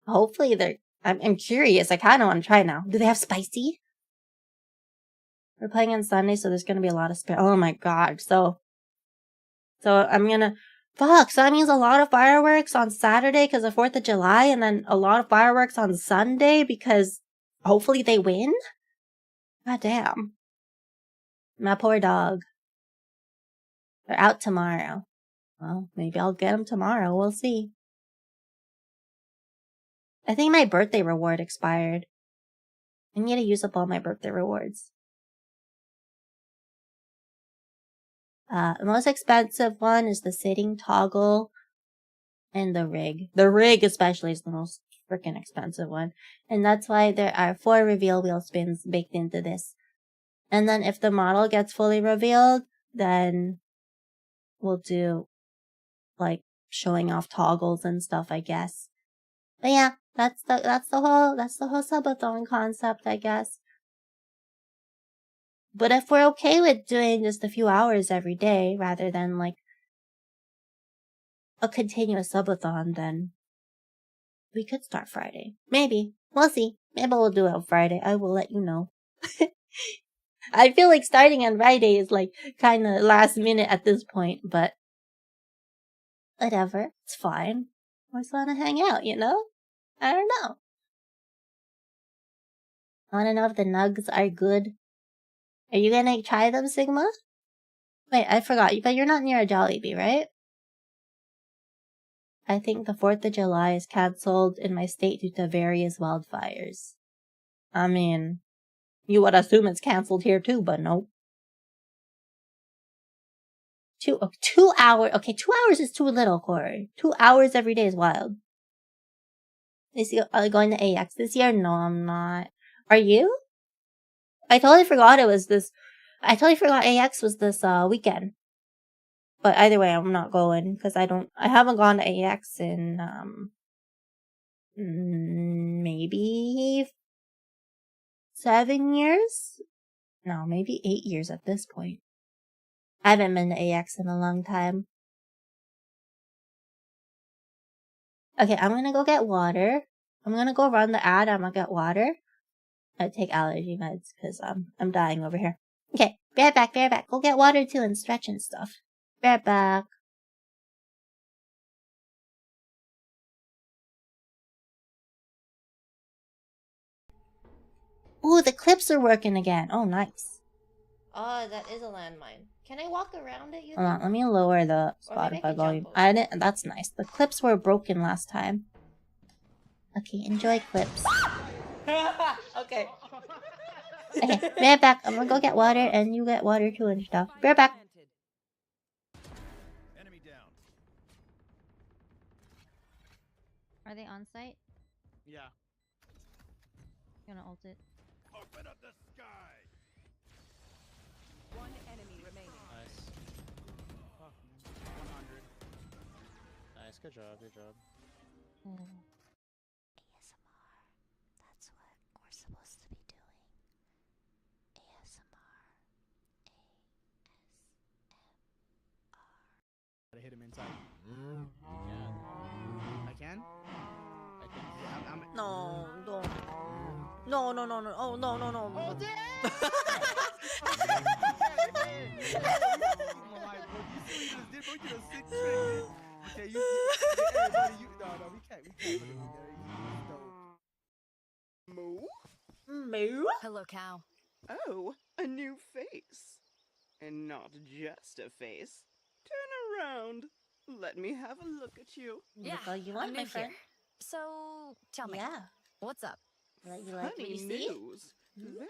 hopefully I'm curious. I kind of want to try now. Do they have spicy? We're playing on Sunday, so there's going to be a lot of oh my god. So I'm going to... Fuck, so that means a lot of fireworks on Saturday because of 4th of July, and then a lot of fireworks on Sunday because hopefully they win? God damn. My poor dog. They're out tomorrow. Well, maybe I'll get them tomorrow. We'll see. I think my birthday reward expired. I need to use up all my birthday rewards. The most expensive one is the sitting toggle and the rig. The rig especially is the most freaking expensive one. And that's why there are 4 reveal wheel spins baked into this. And then if the model gets fully revealed, then we'll do like showing off toggles and stuff, I guess. But yeah, that's the whole subathon concept, I guess. But if we're okay with doing just a few hours every day rather than like a continuous subathon, then we could start Friday. Maybe. We'll see. Maybe we'll do it on Friday. I will let you know. I feel like starting on Friday is like kind of last minute at this point, but whatever. It's fine. I just want to hang out, you know? I don't know. I want to know if the nugs are good. Are you gonna try them, Sigma? Wait, I forgot. But you're not near a Jollibee, right? I think the 4th of July is cancelled in my state due to various wildfires. I mean, you would assume it's cancelled here too, but nope. 2 hours. Okay, 2 hours is too little, Corey. 2 hours every day is wild. Is you going to AX this year? No, I'm not. Are you? I totally forgot it was this. I totally forgot AX was this weekend. But either way, I'm not going because I haven't gone to AX in maybe 7 years. No, maybe 8 years at this point. I haven't been to AX in a long time. Okay, I'm gonna go get water. I'm gonna go run the ad. I'm gonna get water. I take allergy meds because I'm dying over here. Okay, be right back. Be right back. Go get water too and stretch and stuff. Be right back. Ooh, the clips are working again. Oh, nice. Oh, that is a landmine. Can I walk around it, you Hold on, think? let me lower the Or maybe I Spotify could volume. jump over. That's nice. The clips were broken last time. Okay, enjoy clips. Okay. Okay, be right back. I'm gonna go get water and you get water too and stuff. Be right back. Enemy down. Are they on site? Yeah. You wanna ult it? Open up the sky. One enemy remaining. Nice. Oh, 100. Nice, good job, good job. ASMR. That's what we're supposed to be doing. ASMR. Gotta hit him inside. Yeah, I can? I think. Yeah, I'm No, don't. No, no, no, no. Oh, no, no, no. Oh, damn! Okay, hey, buddy, no, we can't put him in there. He's dope. Moo? Moo? Hello, cow. Oh, a new face. And not just a face. Turn around. Let me have a look at you. Yeah, That's all you want, I'm my new friend. here. So, tell me, Yeah. what's up? You like what Funny you see? news. There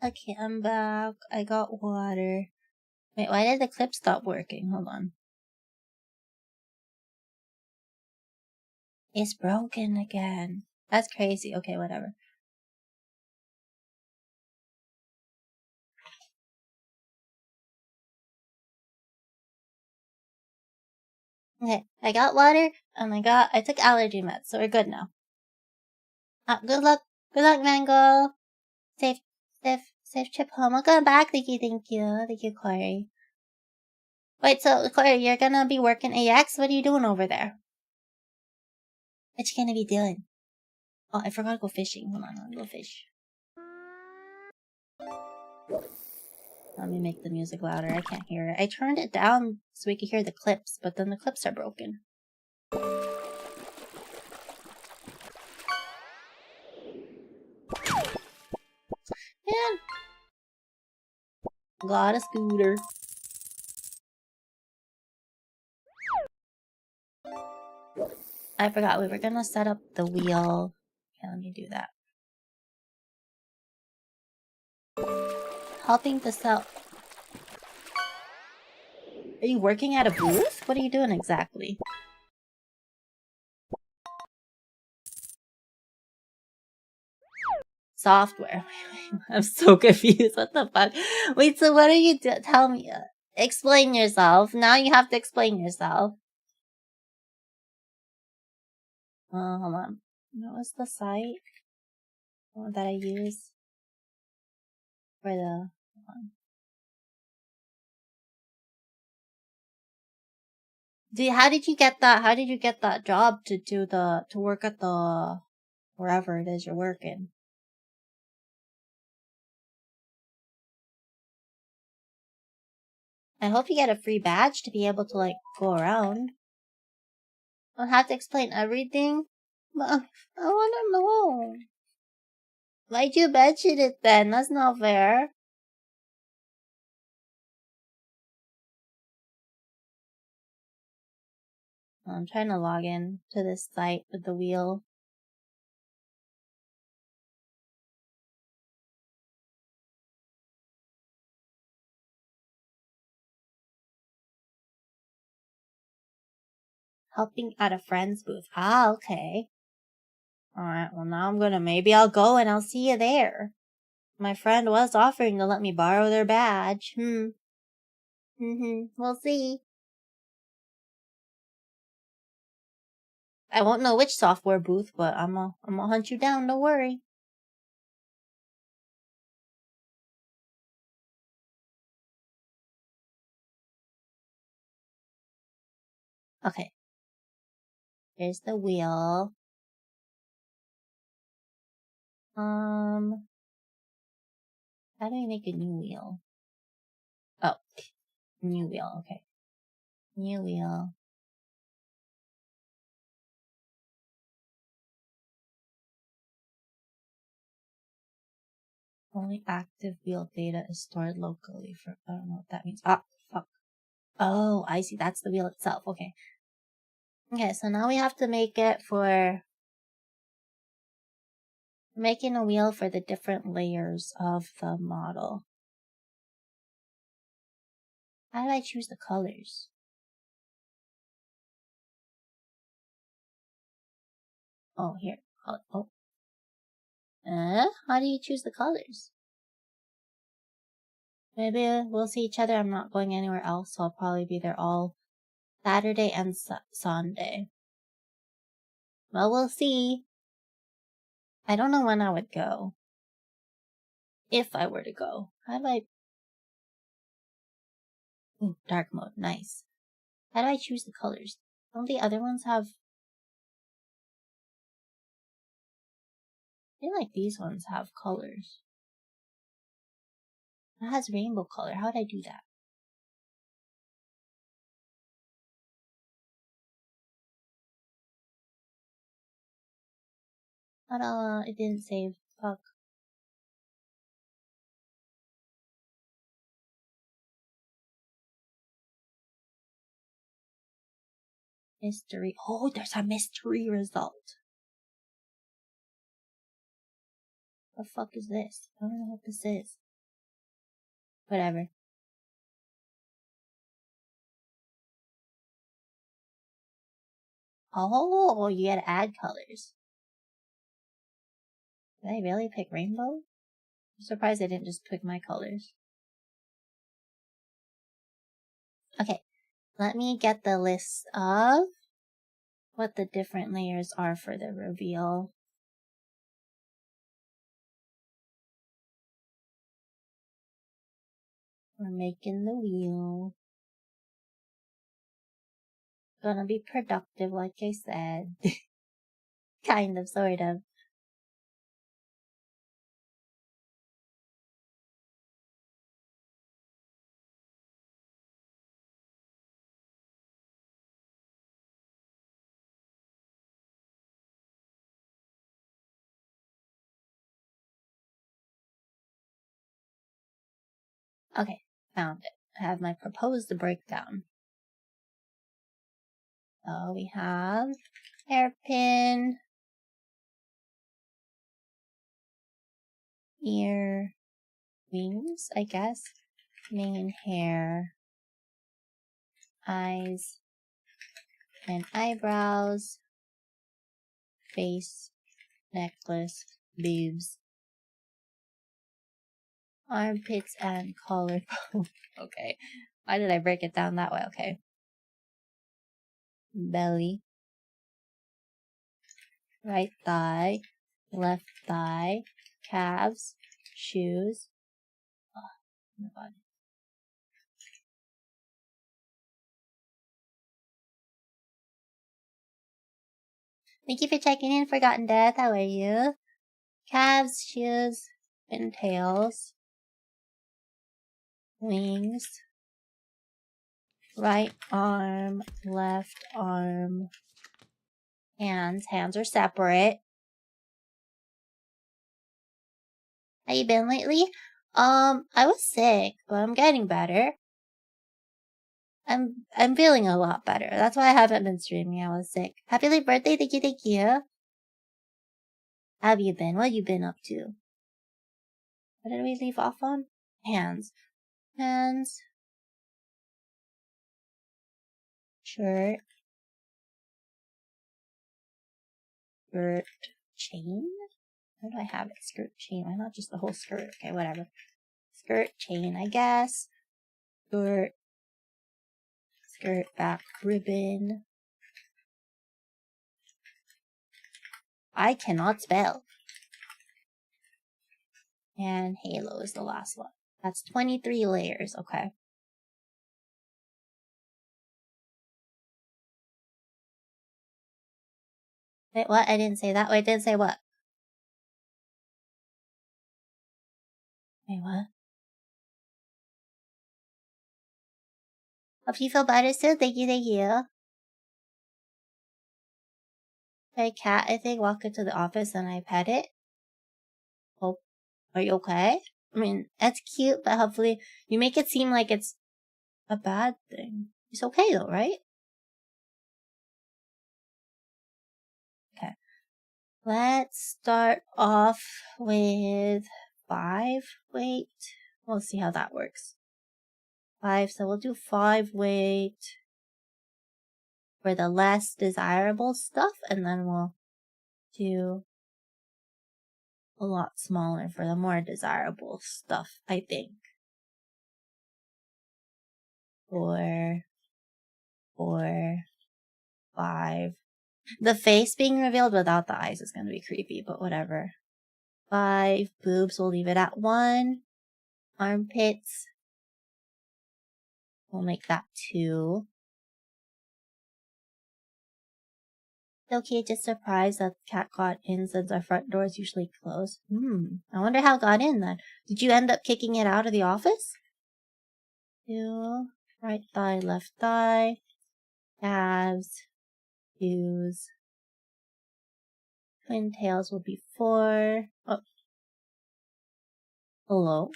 Okay, I'm back. I got water. Wait, why did the clip stop working? Hold on. It's broken again. That's crazy. Okay, whatever. Okay, I got water and I took allergy meds, so we're good now. Good luck, Mango. Safe trip home. Welcome back. Thank you, Corey. Wait, so Corey, you're gonna be working AX? What are you doing over there? What you gonna be doing? Oh, I forgot to go fishing. Hold on, I'll go fish. Let me make the music louder. I can't hear it. I turned it down so we could hear the clips, but then the clips are broken. Man. Got a scooter. I forgot we were gonna set up the wheel. Okay, let me do that. Helping to sell. Are you working at a booth? What are you doing exactly? Software. I'm so confused. What the fuck? Wait, so what are you doing? Tell me. Explain yourself. Now you have to explain yourself. Hold on. What was the site that I use for the? How did you get that? How did you get that job to work at the wherever it is you're working? I hope you get a free badge to be able to like go around. I'll have to explain everything. But I wanna know. Why'd you mention it then? That's not fair. I'm trying to log in to this site with the wheel. Helping at a friend's booth. Ah, okay. Alright, well now maybe I'll go and I'll see you there. My friend was offering to let me borrow their badge. We'll see. I won't know which software booth, but I'm gonna hunt you down, don't worry. Okay. Here's the wheel. How do I make a new wheel? Oh, new wheel, okay. New wheel. Only active wheel data is stored locally for, I don't know what that means. Ah, fuck. Oh, I see, that's the wheel itself, okay. Okay, so now we have to make it for making a wheel for the different layers of the model. How do I choose the colors? Oh, here. Oh. How do you choose the colors? Maybe we'll see each other. I'm not going anywhere else, so I'll probably be there all Saturday and Sunday. Well, we'll see. I don't know when I would go. If I were to go. How do I... Ooh, dark mode. Nice. How do I choose the colors? Don't the other ones have... I feel like these ones have colors. It has rainbow color. How would I do that? It didn't save. Fuck. Mystery. Oh, there's a mystery result. The fuck is this? I don't know what this is. Whatever. Oh, you gotta add colors. Did I really pick rainbow? I'm surprised I didn't just pick my colors. Okay, let me get the list of what the different layers are for the reveal. We're making the wheel. Gonna be productive, like I said. Kind of, sort of. Okay, found it. I have my proposed breakdown. So we have hairpin, ear, wings, I guess, mane, hair, eyes, and eyebrows, face, necklace, boobs, armpits, and collarbone. Okay, why did I break it down that way? Okay. Belly, right thigh, left thigh, calves, shoes. Oh my god. Thank you for checking in, Forgotten Death. How are you? Calves, shoes, and tails. Wings. Right arm, left arm. Hands. Hands are separate. How you been lately? I was sick, but I'm getting better. I'm feeling a lot better. That's why I haven't been streaming. I was sick. Happy late birthday. Thank you, thank you. How have you been? What have you been up to? What did we leave off on? Hands. Hands. Shirt. Skirt. Chain? Where do I have it? Skirt, chain. Why not just the whole skirt? Okay, whatever. Skirt, chain, I guess. Skirt. Skirt, back, ribbon. I cannot spell. And halo is the last one. That's 23 layers. Okay. Wait, what? I didn't say that. Wait, I didn't say what? Wait, what? Hope you feel better soon. Thank you, thank you. My cat, I think, walked into the office and I pet it. Oh, are you okay? I mean, that's cute, but hopefully you make it seem like it's a bad thing. It's okay though, right? Okay. Let's start off with 5 weight. We'll see how that works. 5, so we'll do 5 weight for the less desirable stuff, and then we'll do a lot smaller for the more desirable stuff, I think. 4, 4, 5. The face being revealed without the eyes is going to be creepy, but whatever. 5. Boobs, we'll leave it at 1. Armpits, we'll make that 2. Okay, just surprised that the cat got in since our front door is usually closed. I wonder how it got in then. Did you end up kicking it out of the office? 2. Right thigh, left thigh. Calves. Shoes. Twin tails will be 4. Oh. Hello.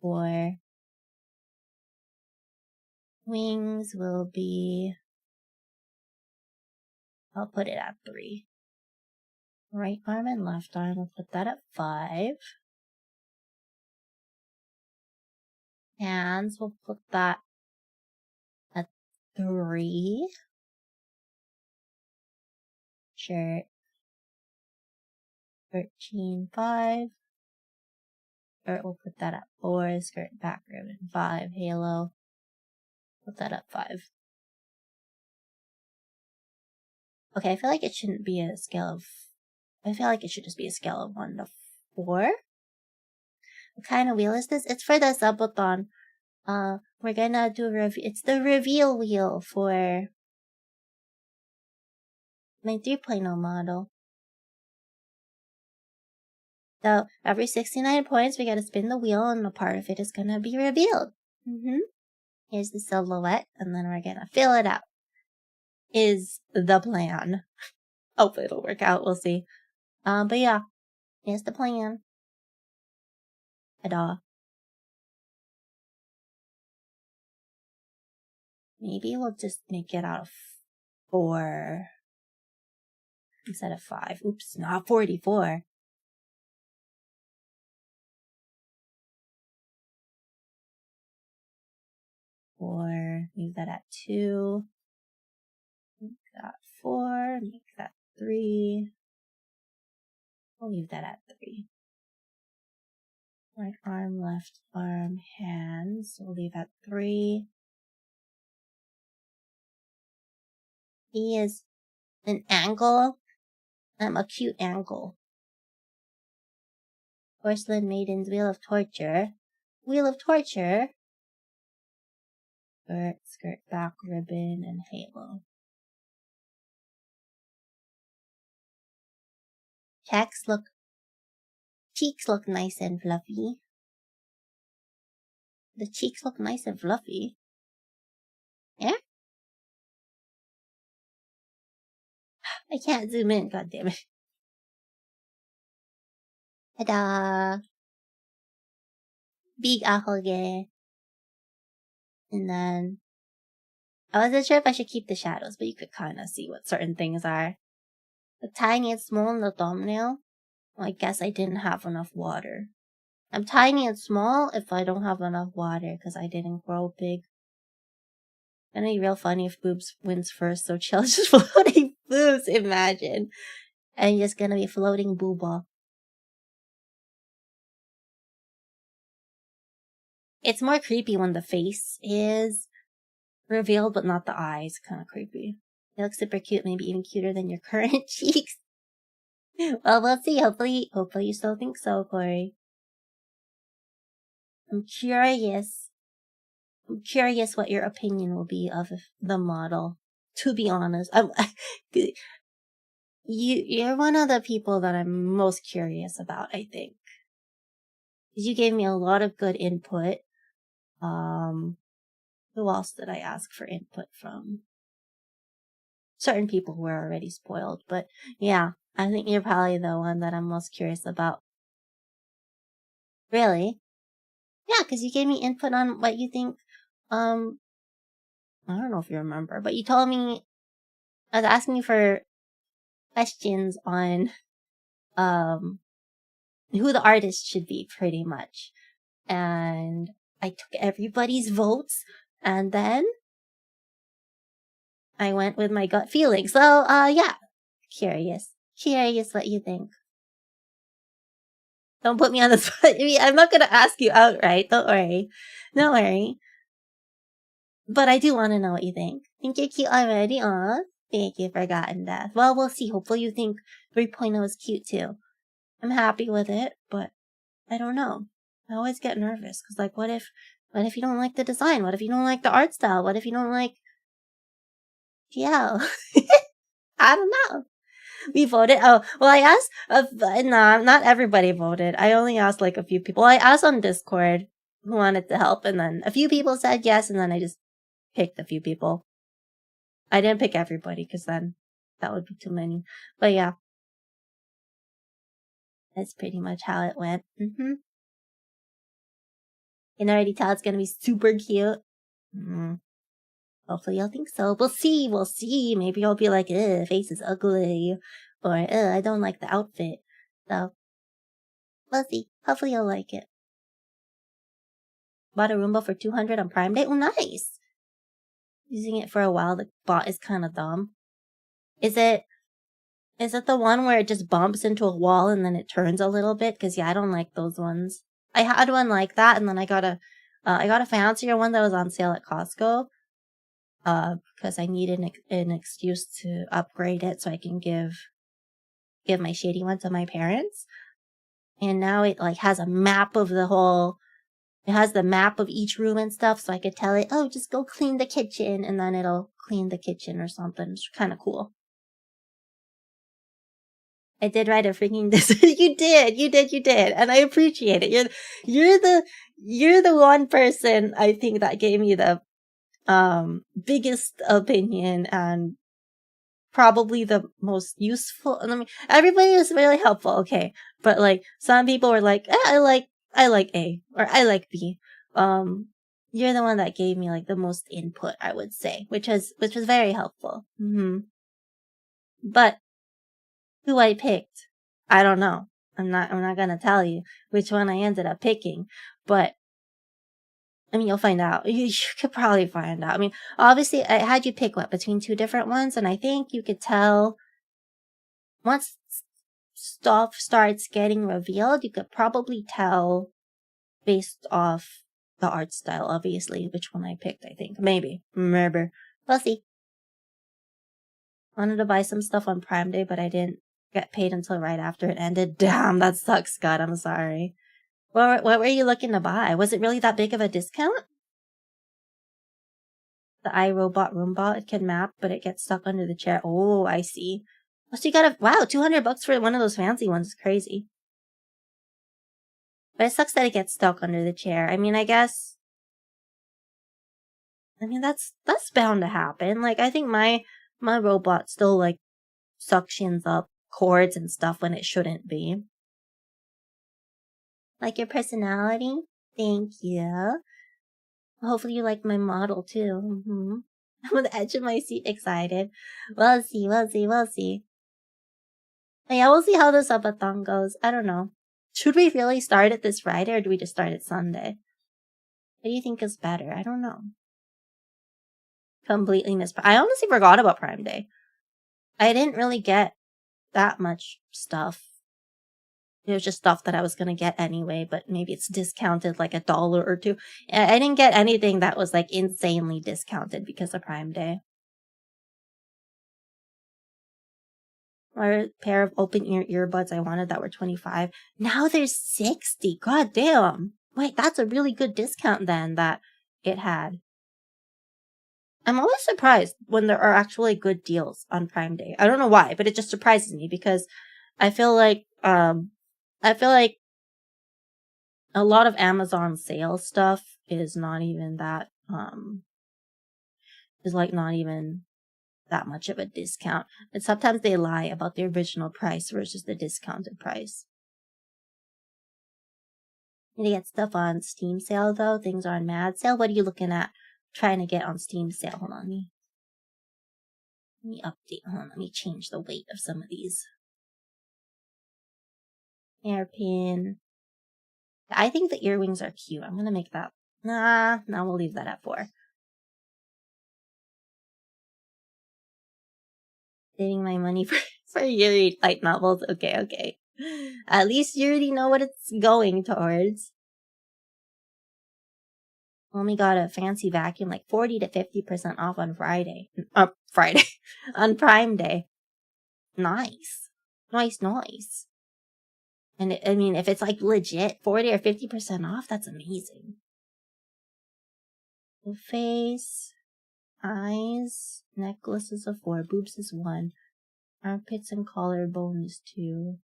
4. Wings will be... I'll put it at 3. Right arm and left arm, we'll put that at 5. Hands, we'll put that at 3. Shirt 13.5. Skirt, we'll put that at 4. Skirt, back ribbon 5. Halo, put that at 5. Okay, I feel like it shouldn't be a scale of... I feel like it should just be a scale of 1 to 4. What kind of wheel is this? It's for the subathon. We're gonna do it's the reveal wheel for my 3.0 model. So every 69 points, we gotta spin the wheel, and a part of it is gonna be revealed. Here's the silhouette, and then we're gonna fill it out. Is the plan. Hopefully it'll work out, we'll see. But yeah, here's the plan. Ta-da. Maybe we'll just make it out of 4 instead of 5. Oops, not 44. Or leave that at 2. Make that 4. Make that 3. We'll leave that at 3. Right arm, left arm, hands. We'll leave at 3. He is an angle. A cute angle. Porcelain Maiden's Wheel of Torture. Wheel of Torture. Skirt, back ribbon, and halo. Cheeks look nice and fluffy. The cheeks look nice and fluffy. Yeah? I can't zoom in, goddammit. Ta-da! Big ahoge. And then, I wasn't sure if I should keep the shadows, but you could kind of see what certain things are. The tiny and small in the thumbnail. Well, I guess I didn't have enough water. I'm tiny and small if I don't have enough water because I didn't grow big. It's gonna be real funny if boobs wins first, so Chill just floating boobs, imagine. And just gonna be floating booba. It's more creepy when the face is revealed, but not the eyes. Kind of creepy. It looks super cute, maybe even cuter than your current cheeks. Well, we'll see. Hopefully you still think so, Corey. I'm curious what your opinion will be of the model. To be honest, you're one of the people that I'm most curious about, I think. You gave me a lot of good input. Who else did I ask for input from? Certain people who are already spoiled, but yeah, I think you're probably the one that I'm most curious about. Really? Yeah, because you gave me input on what you think. I don't know if you remember, but you told me, I was asking you for questions on, who the artist should be, pretty much. And I took everybody's votes, and then I went with my gut feeling. So, yeah. Curious what you think. Don't put me on the spot. I mean, I'm not gonna ask you outright. Don't worry. But I do want to know what you think. Think you're cute already? Aw. Thank you, Forgotten Death. Well, we'll see. Hopefully you think 3.0 is cute too. I'm happy with it, but I don't know. I always get nervous, because like, what if you don't like the design? What if you don't like the art style? What if you don't like... Yeah. I don't know. We voted. Oh, well, I asked, not everybody voted. I only asked like a few people. I asked on Discord who wanted to help, and then a few people said yes, and then I just picked a few people. I didn't pick everybody, because then that would be too many. But yeah. That's pretty much how it went. You can already tell it's gonna be super cute. Hopefully you'll think so. We'll see. Maybe you'll be like, face is ugly. Or, I don't like the outfit. So, we'll see. Hopefully you'll like it. Bought a Roomba for 200 on Prime Day. Oh, nice. Using it for a while. The bot is kind of dumb. Is it the one where it just bumps into a wall and then it turns a little bit? Because yeah, I don't like those ones. I had one like that, and then I got a fancier one that was on sale at Costco. Because I needed an excuse to upgrade it so I can give my shady one to my parents. And now it like has a map of the whole. It has the map of each room and stuff, so I could tell it, oh, just go clean the kitchen, and then it'll clean the kitchen or something. It's kind of cool. I did write a freaking You did, and I appreciate it. You're the one person I think that gave me the biggest opinion and probably the most useful. I mean, everybody was really helpful, okay, but like some people were like, I like A or I like B. You're the one that gave me like the most input, I would say, which was very helpful. But who I picked, I don't know. I'm not gonna tell you which one I ended up picking, but I mean, you'll find out. You could probably find out. I mean, obviously, I had you pick between two different ones, and I think you could tell once stuff starts getting revealed, you could probably tell based off the art style, obviously, which one I picked, I think. Maybe. We'll see. Wanted to buy some stuff on Prime Day, but I didn't get paid until right after it ended. Damn, that sucks, Scott. I'm sorry. What were you looking to buy? Was it really that big of a discount? The iRobot Roomba, it can map, but it gets stuck under the chair. Oh, I see. So you got wow, $200 for one of those fancy ones is crazy. But it sucks that it gets stuck under the chair. I mean, that's bound to happen. Like, I think my robot still, like, suctions up cords and stuff when it shouldn't be. Like your personality? Thank you. Hopefully you like my model, too. I'm on the edge of my seat, excited. We'll see. Yeah, we'll see how this subathon goes. I don't know. Should we really start it this Friday, or do we just start it Sunday? What do you think is better? I don't know. Completely missed. I honestly forgot about Prime Day. I didn't really get that much stuff. It was just stuff that I was going to get anyway, but maybe it's discounted like $1 or $2. I didn't get anything that was like insanely discounted because of Prime Day. Or a pair of open ear earbuds I wanted that were $25. Now there's $60. God damn. Wait, that's a really good discount then that it had. I'm always surprised when there are actually good deals on Prime Day. I don't know why, but it just surprises me because I feel like a lot of Amazon sale stuff is not even that not even that much of a discount. And sometimes they lie about the original price versus the discounted price. Need to get stuff on Steam sale though. Things are on mad sale. What are you looking at? Trying to get on Steam sale. Hold on. Let me update. Hold on. Let me change the weight of some of these. Hairpin. I think the earrings are cute. I'm gonna make that. Nah, we'll leave that at 4. Saving my money for Yuri light novels. Okay. At least you already know what it's going towards. Only got a fancy vacuum, like 40 to 50% off on Friday. On Prime Day. Nice. And if it's like legit 40 or 50% off, that's amazing. The face, eyes, necklaces of 4, boobs is 1, armpits and collarbone is 2.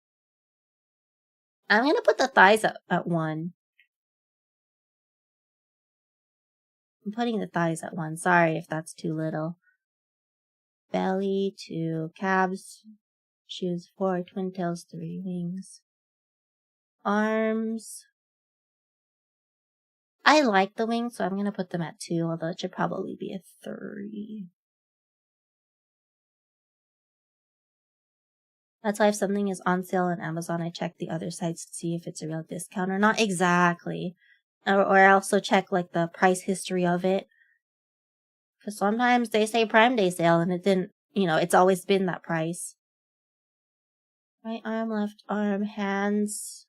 I'm gonna put the thighs at 1. I'm putting the thighs at 1. Sorry if that's too little. Belly 2, calves, shoes 4, twin tails 3, wings. Arms. I like the wings, so I'm gonna put them at 2, although it should probably be a 3. That's why if something is on sale on Amazon, I check the other sites to see if it's a real discount or not. Exactly. Or I also check like the price history of it. Because sometimes they say Prime Day sale and it didn't, it's always been that price. Right arm, left arm, hands.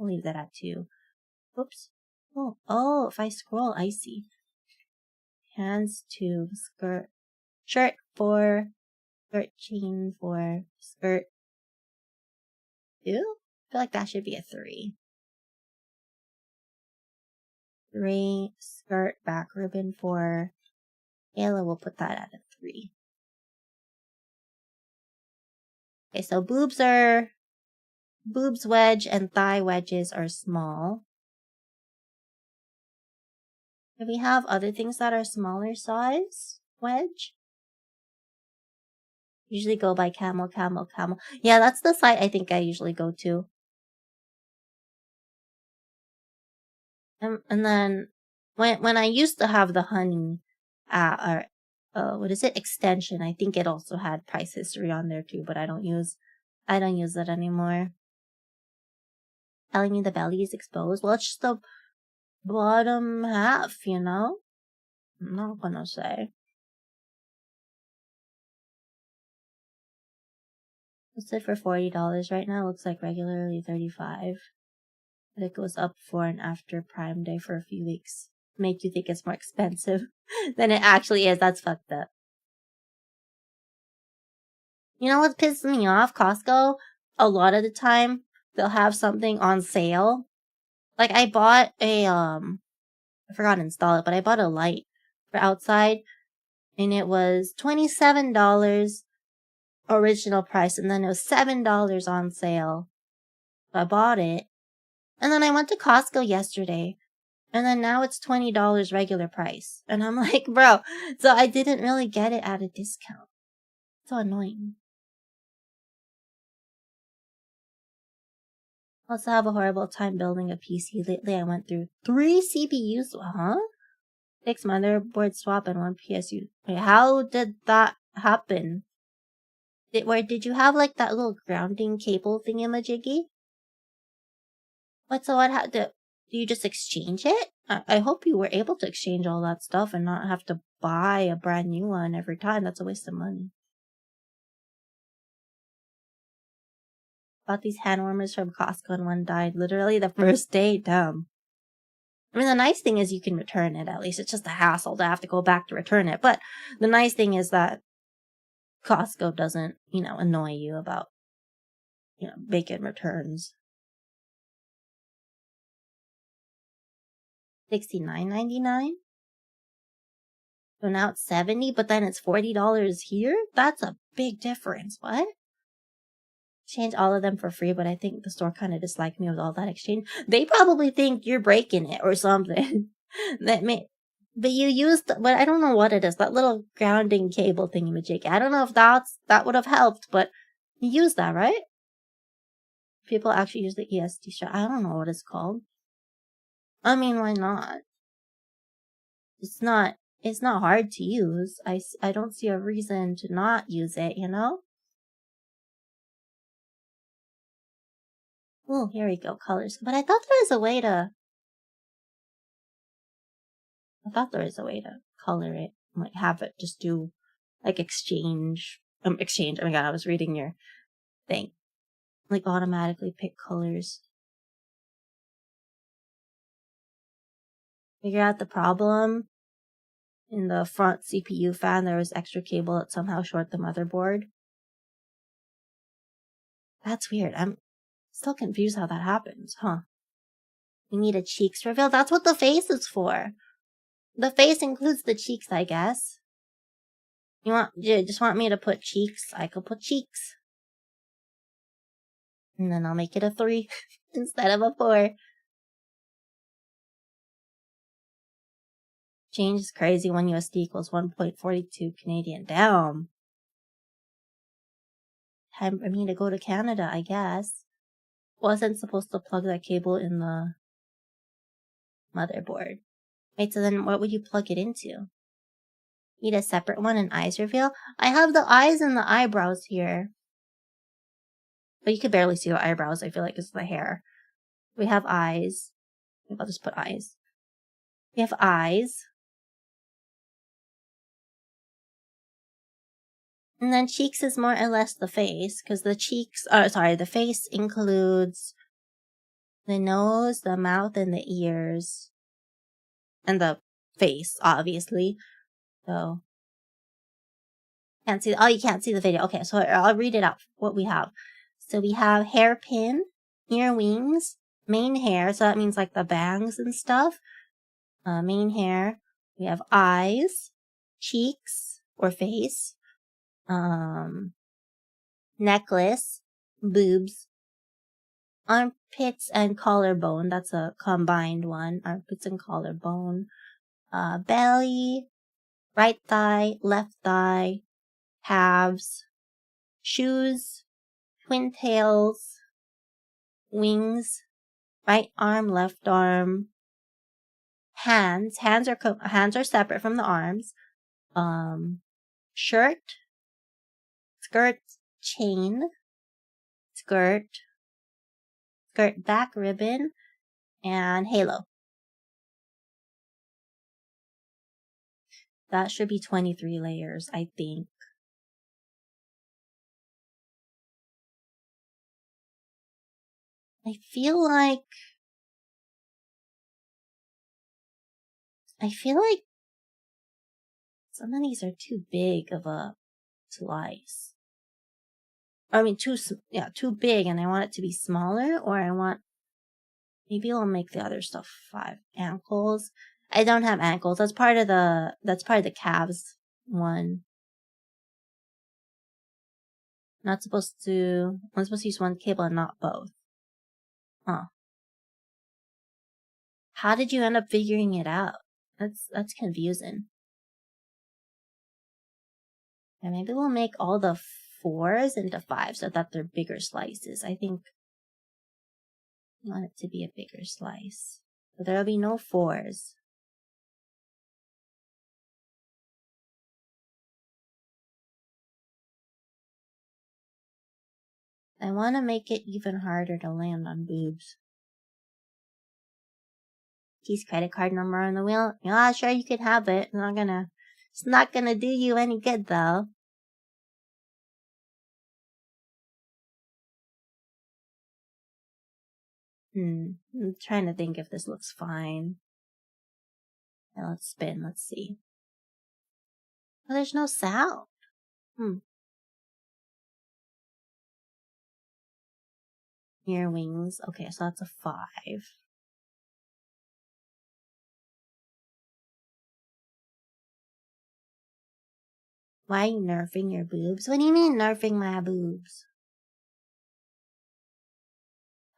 I'll leave that at 2. Oops. Oh, if I scroll, I see. Hands 2, skirt. Shirt 4, skirt chain 4, skirt 2? I feel like that should be a 3. 3, skirt, back ribbon 4. Ayla will put that at a 3. Okay, so boobs, wedge, and thigh wedges are small. Do we have other things that are smaller size wedge? Usually go by camel. Yeah, that's the site I think I usually go to. And then when I used to have the honey, what is it? Extension. I think it also had price history on there too, but I don't use it anymore. Telling me the belly is exposed. Well, it's just the bottom half, I'm not gonna say. It's it for $40 right now. Looks like regularly $35. But it goes up before and after Prime Day for a few weeks. Make you think it's more expensive than it actually is. That's fucked up. You know what pisses me off? Costco, a lot of the time, they'll have something on sale. Like, I bought a, I forgot to install it, but I bought a light for outside, and it was $27 original price, and then it was $7 on sale. So I bought it. And then I went to Costco yesterday, and then now it's $20 regular price. And I'm like, bro, so I didn't really get it at a discount. So annoying. Also have a horrible time building a PC lately. I went through 3 CPUs, 6 motherboard swap and 1 PSU. Wait, how did that happen? Did you have like that little grounding cable thingamajiggy? Do you just exchange it? I hope you were able to exchange all that stuff and not have to buy a brand new one every time. That's a waste of money. Bought these hand warmers from Costco and one died literally the first day. Dumb. I mean, the nice thing is you can return it at least. It's just a hassle to have to go back to return it. But the nice thing is that Costco doesn't, annoy you about, making returns. $69.99? So now it's $70, but then it's $40 here? That's a big difference. What? Exchange all of them for free, but I think the store kind of disliked me with all that exchange. They probably think you're breaking it or something. But you used, but I don't know what it is, that little grounding cable thingamajig. I don't know if that would have helped, but you use that, right? People actually use the ESD strap. I don't know what it's called. I mean, why not? It's not hard to use. I don't see a reason to not use it, Oh, here we go, colors. But I thought there was a way to color it, like have it just do like exchange. Oh my god, I was reading your thing. Like automatically pick colors. Figure out the problem. In the front CPU fan, there was extra cable that somehow shorted the motherboard. That's weird. I'm still confused how that happens, huh? We need a cheeks reveal. That's what the face is for. The face includes the cheeks, I guess. You just want me to put cheeks? I could put cheeks. And then I'll make it a 3 instead of a 4. Change is crazy when USD equals 1.42 Canadian. Damn. Time for me to go to Canada, I guess. Wasn't supposed to plug that cable in the motherboard. Wait, so then what would you plug it into? Need a separate one, an eyes reveal? I have the eyes and the eyebrows here. But you could barely see the eyebrows, I feel like it's the hair. We have eyes. Maybe I'll just put eyes. We have eyes. And then cheeks is more or less the face, because the face includes the nose, the mouth, and the ears. And the face, obviously. So, can't see, you can't see the video. Okay, so I'll read it out, what we have. So we have hairpin, ear wings, mane hair, so that means like the bangs and stuff. Mane hair. We have eyes, cheeks, or face, necklace, boobs, armpits and collarbone. That's a combined one. Armpits and collarbone. Belly, right thigh, left thigh, calves, shoes, twin tails, wings, right arm, left arm, hands. Hands are separate from the arms. Shirt, skirt, chain, skirt back ribbon, and halo. That should be 23 layers, I think. I feel like some of these are too big of a slice. I mean, too big, and I want it to be smaller, or maybe I'll make the other stuff 5 ankles. I don't have ankles. That's part of the calves one. I'm supposed to use one cable and not both. Huh. How did you end up figuring it out? That's confusing. And maybe we'll make all the 4s into 5 so that they're bigger slices. I think I want it to be a bigger slice. But there'll be no 4s. I want to make it even harder to land on boobs. Key's credit card number on the wheel. Yeah, sure, you could have it. It's not gonna do you any good though. I'm trying to think if this looks fine. Now let's spin, let's see. Oh, there's no sound. Ear wings. Okay, so that's a 5. Why are you nerfing your boobs? What do you mean nerfing my boobs?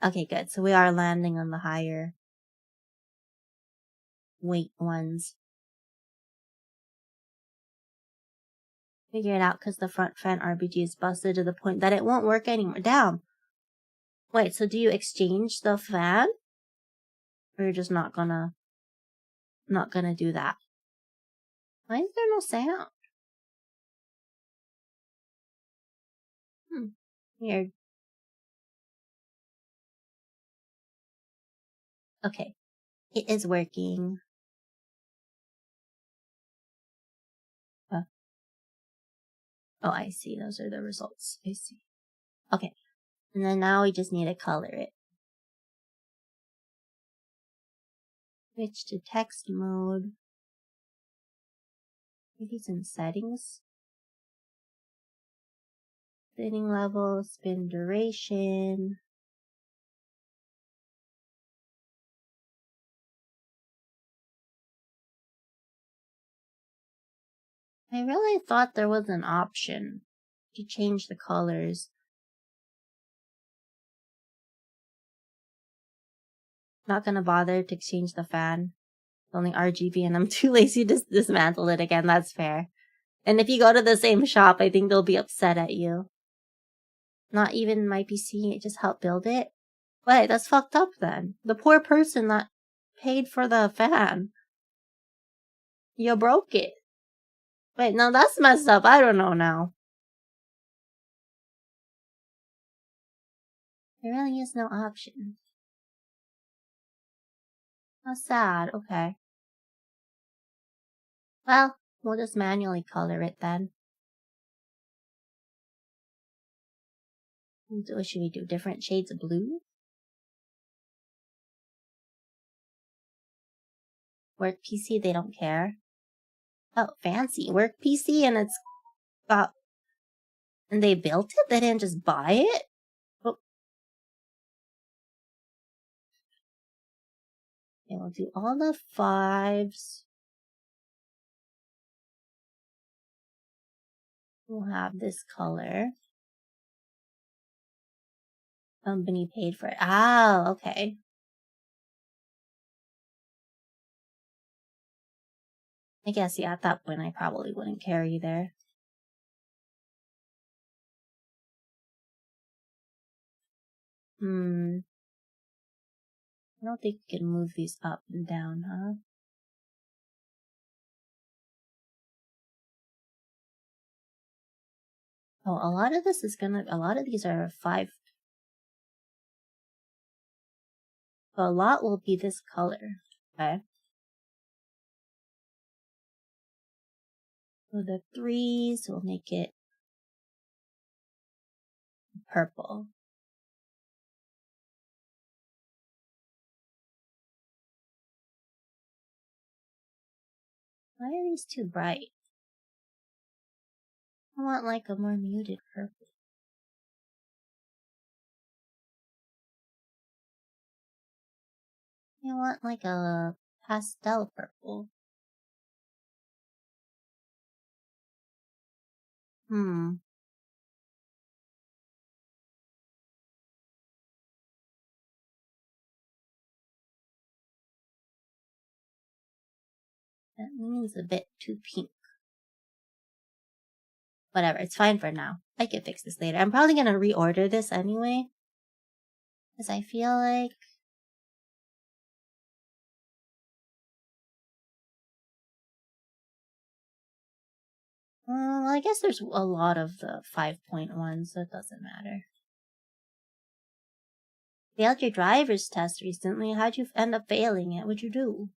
Okay, good. So we are landing on the higher weight ones. Figure it out because the front fan RBG is busted to the point that it won't work anymore. Damn. Wait, so do you exchange the fan? Or you're just not gonna do that? Why is there no sound? Weird. Okay. It is working. Oh, I see. Those are the results. I see. Okay. And then now we just need to color it. Switch to text mode. Maybe it's in settings. Spinning level, spin duration. I really thought there was an option to change the colors. Not gonna bother to change the fan. It's only RGB and I'm too lazy to dismantle it again. That's fair. And if you go to the same shop, I think they'll be upset at you. Not even my PC, it just helped build it. Wait, that's fucked up then. The poor person that paid for the fan. You broke it. Wait, no, that's messed up. I don't know now. There really is no option. How sad. Okay. Well, we'll just manually color it then. What should we do? Different shades of blue? Work PC, they don't care. Oh, fancy. Work PC and it's got... And they built it? They didn't just buy it? Oh. Okay, we'll do all the 5s. We'll have this color. Company paid for it. Ah, okay. I guess, yeah, at that point I probably wouldn't care either. I don't think you can move these up and down, huh? Oh, a lot of these are 5. So a lot will be this color. Okay. So the 3s will make it purple. Why are these too bright? I want like a more muted purple. I want like a pastel purple. That means a bit too pink. Whatever, it's fine for now. I can fix this later. I'm probably gonna reorder this anyway. Because I feel like... I guess there's a lot of the 5.1, so it doesn't matter. Failed your driver's test recently. How'd you end up failing it? What'd you do?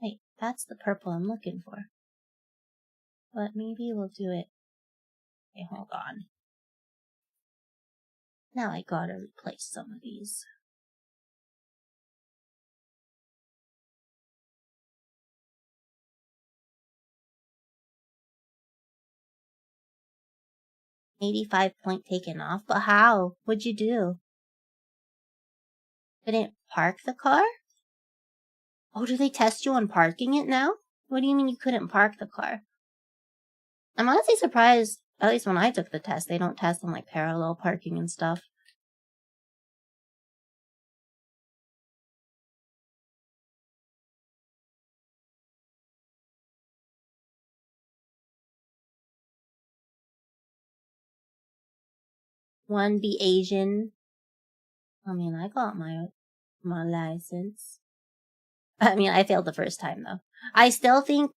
Wait, that's the purple I'm looking for. But maybe we'll do it. Okay, hold on. Now I gotta replace some of these. $85 point taken off, but how? What'd you do? Couldn't park the car? Oh, do they test you on parking it now? What do you mean you couldn't park the car? I'm honestly surprised, at least when I took the test, they don't test on like parallel parking and stuff. One, be Asian. I mean, I got my license. I mean, I failed the first time though. I still think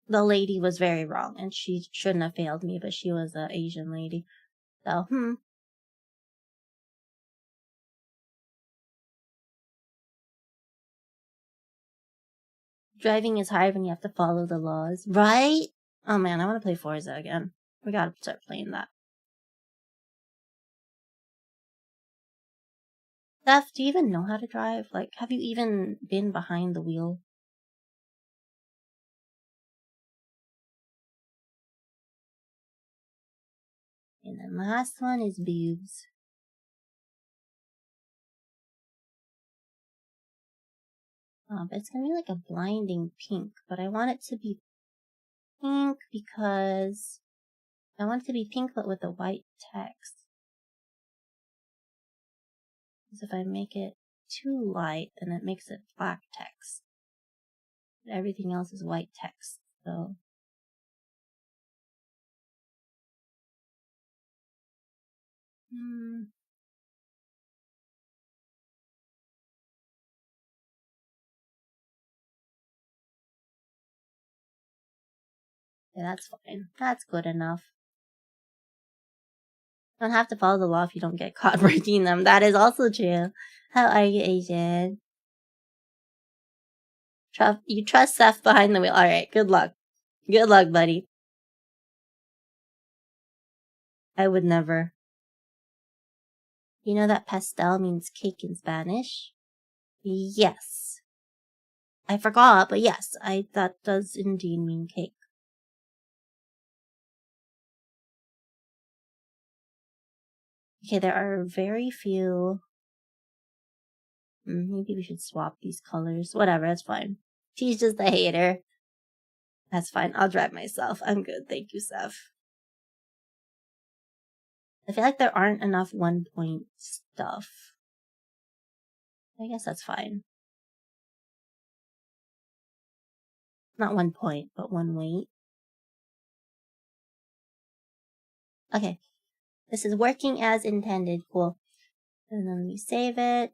the lady was very wrong and she shouldn't have failed me, but she was an Asian lady. So, Driving is hard when you have to follow the laws. Right? Oh man, I want to play Forza again. We gotta start playing that. Steph, do you even know how to drive? Like, have you even been behind the wheel? And then last one is boobs. Oh, but it's gonna be like a blinding pink, but I want it to be pink because I want it to be pink but with a white text. Because if I make it too light, then it makes it black text. But everything else is white text, so... Yeah, that's fine. That's good enough. don't have to follow the law if you don't get caught breaking them. That is also true. How are you, Asian? You trust Seth behind the wheel. Alright, good luck. Good luck, buddy. I would never. You know that pastel means cake in Spanish? Yes. I forgot, but yes, that does indeed mean cake. Okay, there are very few. Maybe we should swap these colors. Whatever, that's fine. She's just a hater. That's fine. I'll drive myself. I'm good. Thank you, Seth. I feel like there aren't enough 1 point stuff. I guess that's fine. Not 1 point, but 1 weight. Okay. This is working as intended. Cool. And then we save it.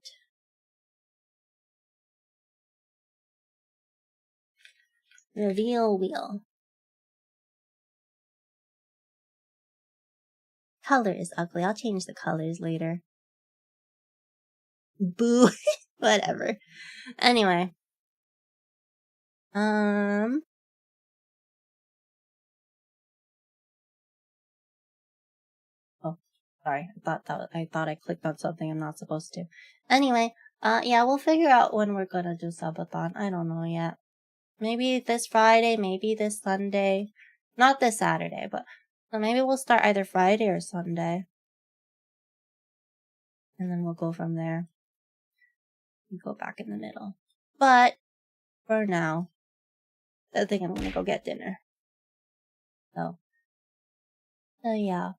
Reveal wheel. Color is ugly. I'll change the colors later. Boo. Whatever. Anyway. Oh, sorry. I thought I clicked on something I'm not supposed to. Anyway, yeah, we'll figure out when we're gonna do subathon. I don't know yet. Maybe this Friday, maybe this Sunday. Not this Saturday, but maybe we'll start either Friday or Sunday. And then we'll go from there. We go back in the middle. But for now, I think I'm gonna go get dinner. So yeah.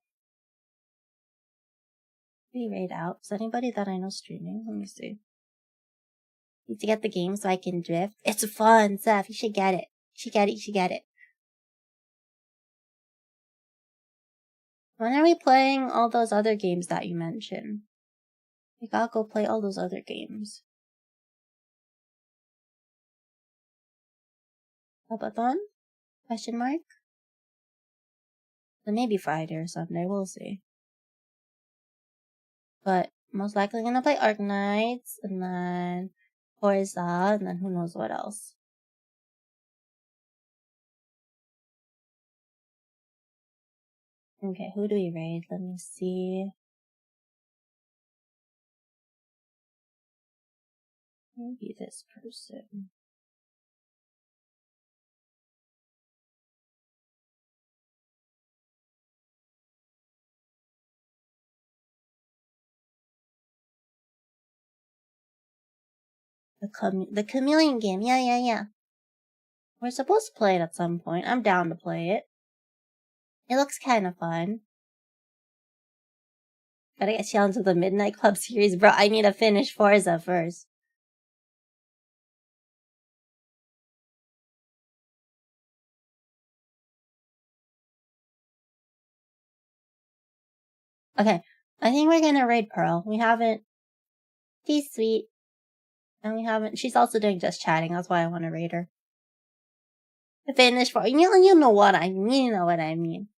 We raid out. Is anybody that I know streaming? Let me see. Need to get the game so I can drift. It's fun, Seth. You should get it. You should get it. When are we playing all those other games that you mentioned? We gotta go play all those other games. Subathon? Question mark? Then maybe Friday or Sunday. We'll see. But most likely gonna play Arknights, and then Forza, and then who knows what else. Okay, who do we raid? Let me see. Maybe this person. The chameleon game. Yeah. We're supposed to play it at some point. I'm down to play it. It looks kind of fun. Gotta get challenged with the Midnight Club series, bro. I need to finish Forza first. Okay, I think we're gonna raid Pearl. We haven't. She's sweet. And we haven't. She's also doing just chatting. That's why I want to raid her. Finish for you know what I mean. You know what I mean.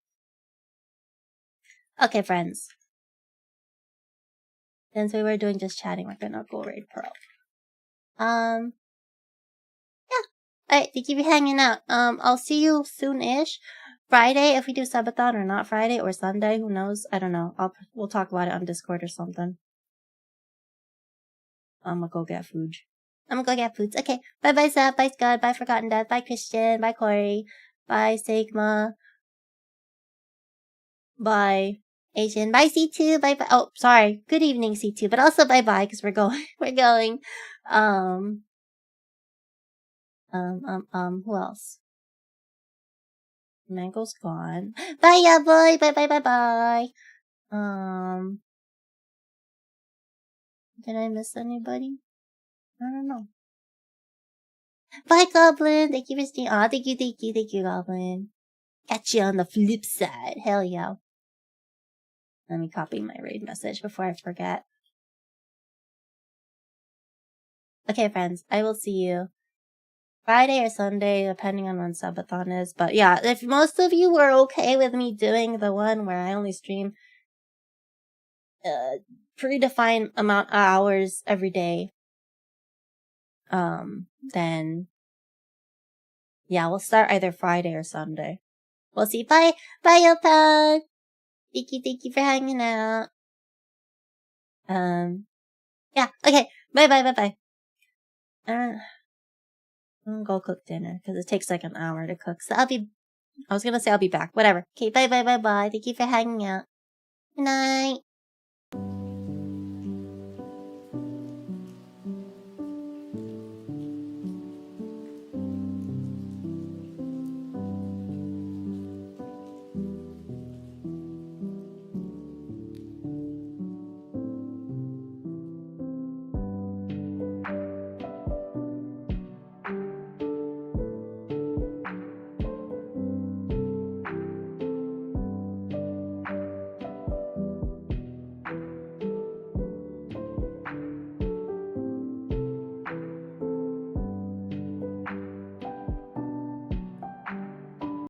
Okay, friends. Since we were doing just chatting, we're gonna go raid Pearl. Yeah. Alright, thank you for hanging out. I'll see you soon-ish. Friday, if we do subathon or not Friday, or Sunday, who knows? I don't know. We'll talk about it on Discord or something. I'm gonna go get food. Okay, bye-bye, Seth. Bye, Scud. Bye, Forgotten Death. Bye, Christian. Bye, Corey. Bye, Sigma. Bye, Asian. Bye, C2. Bye-bye. Oh, sorry. Good evening, C2. But also bye-bye, because we're going. Who else? Mango's gone. Bye, yeah, boy. Bye. Did I miss anybody? I don't know. Bye, Goblin. Thank you for staying. Aw, thank you, Goblin. Catch you on the flip side. Hell yeah. Let me copy my raid message before I forget. Okay, friends. I will see you Friday or Sunday, depending on when subathon is. But yeah, if most of you were okay with me doing the one where I only stream predefined amount of hours every day, then yeah, we'll start either Friday or Sunday. We'll see. Bye, Yopan. Thank you for hanging out. Yeah, okay. Bye. I'm gonna go cook dinner because it takes like an hour to cook. So I was gonna say I'll be back. Whatever. Okay, bye. Thank you for hanging out. Good night.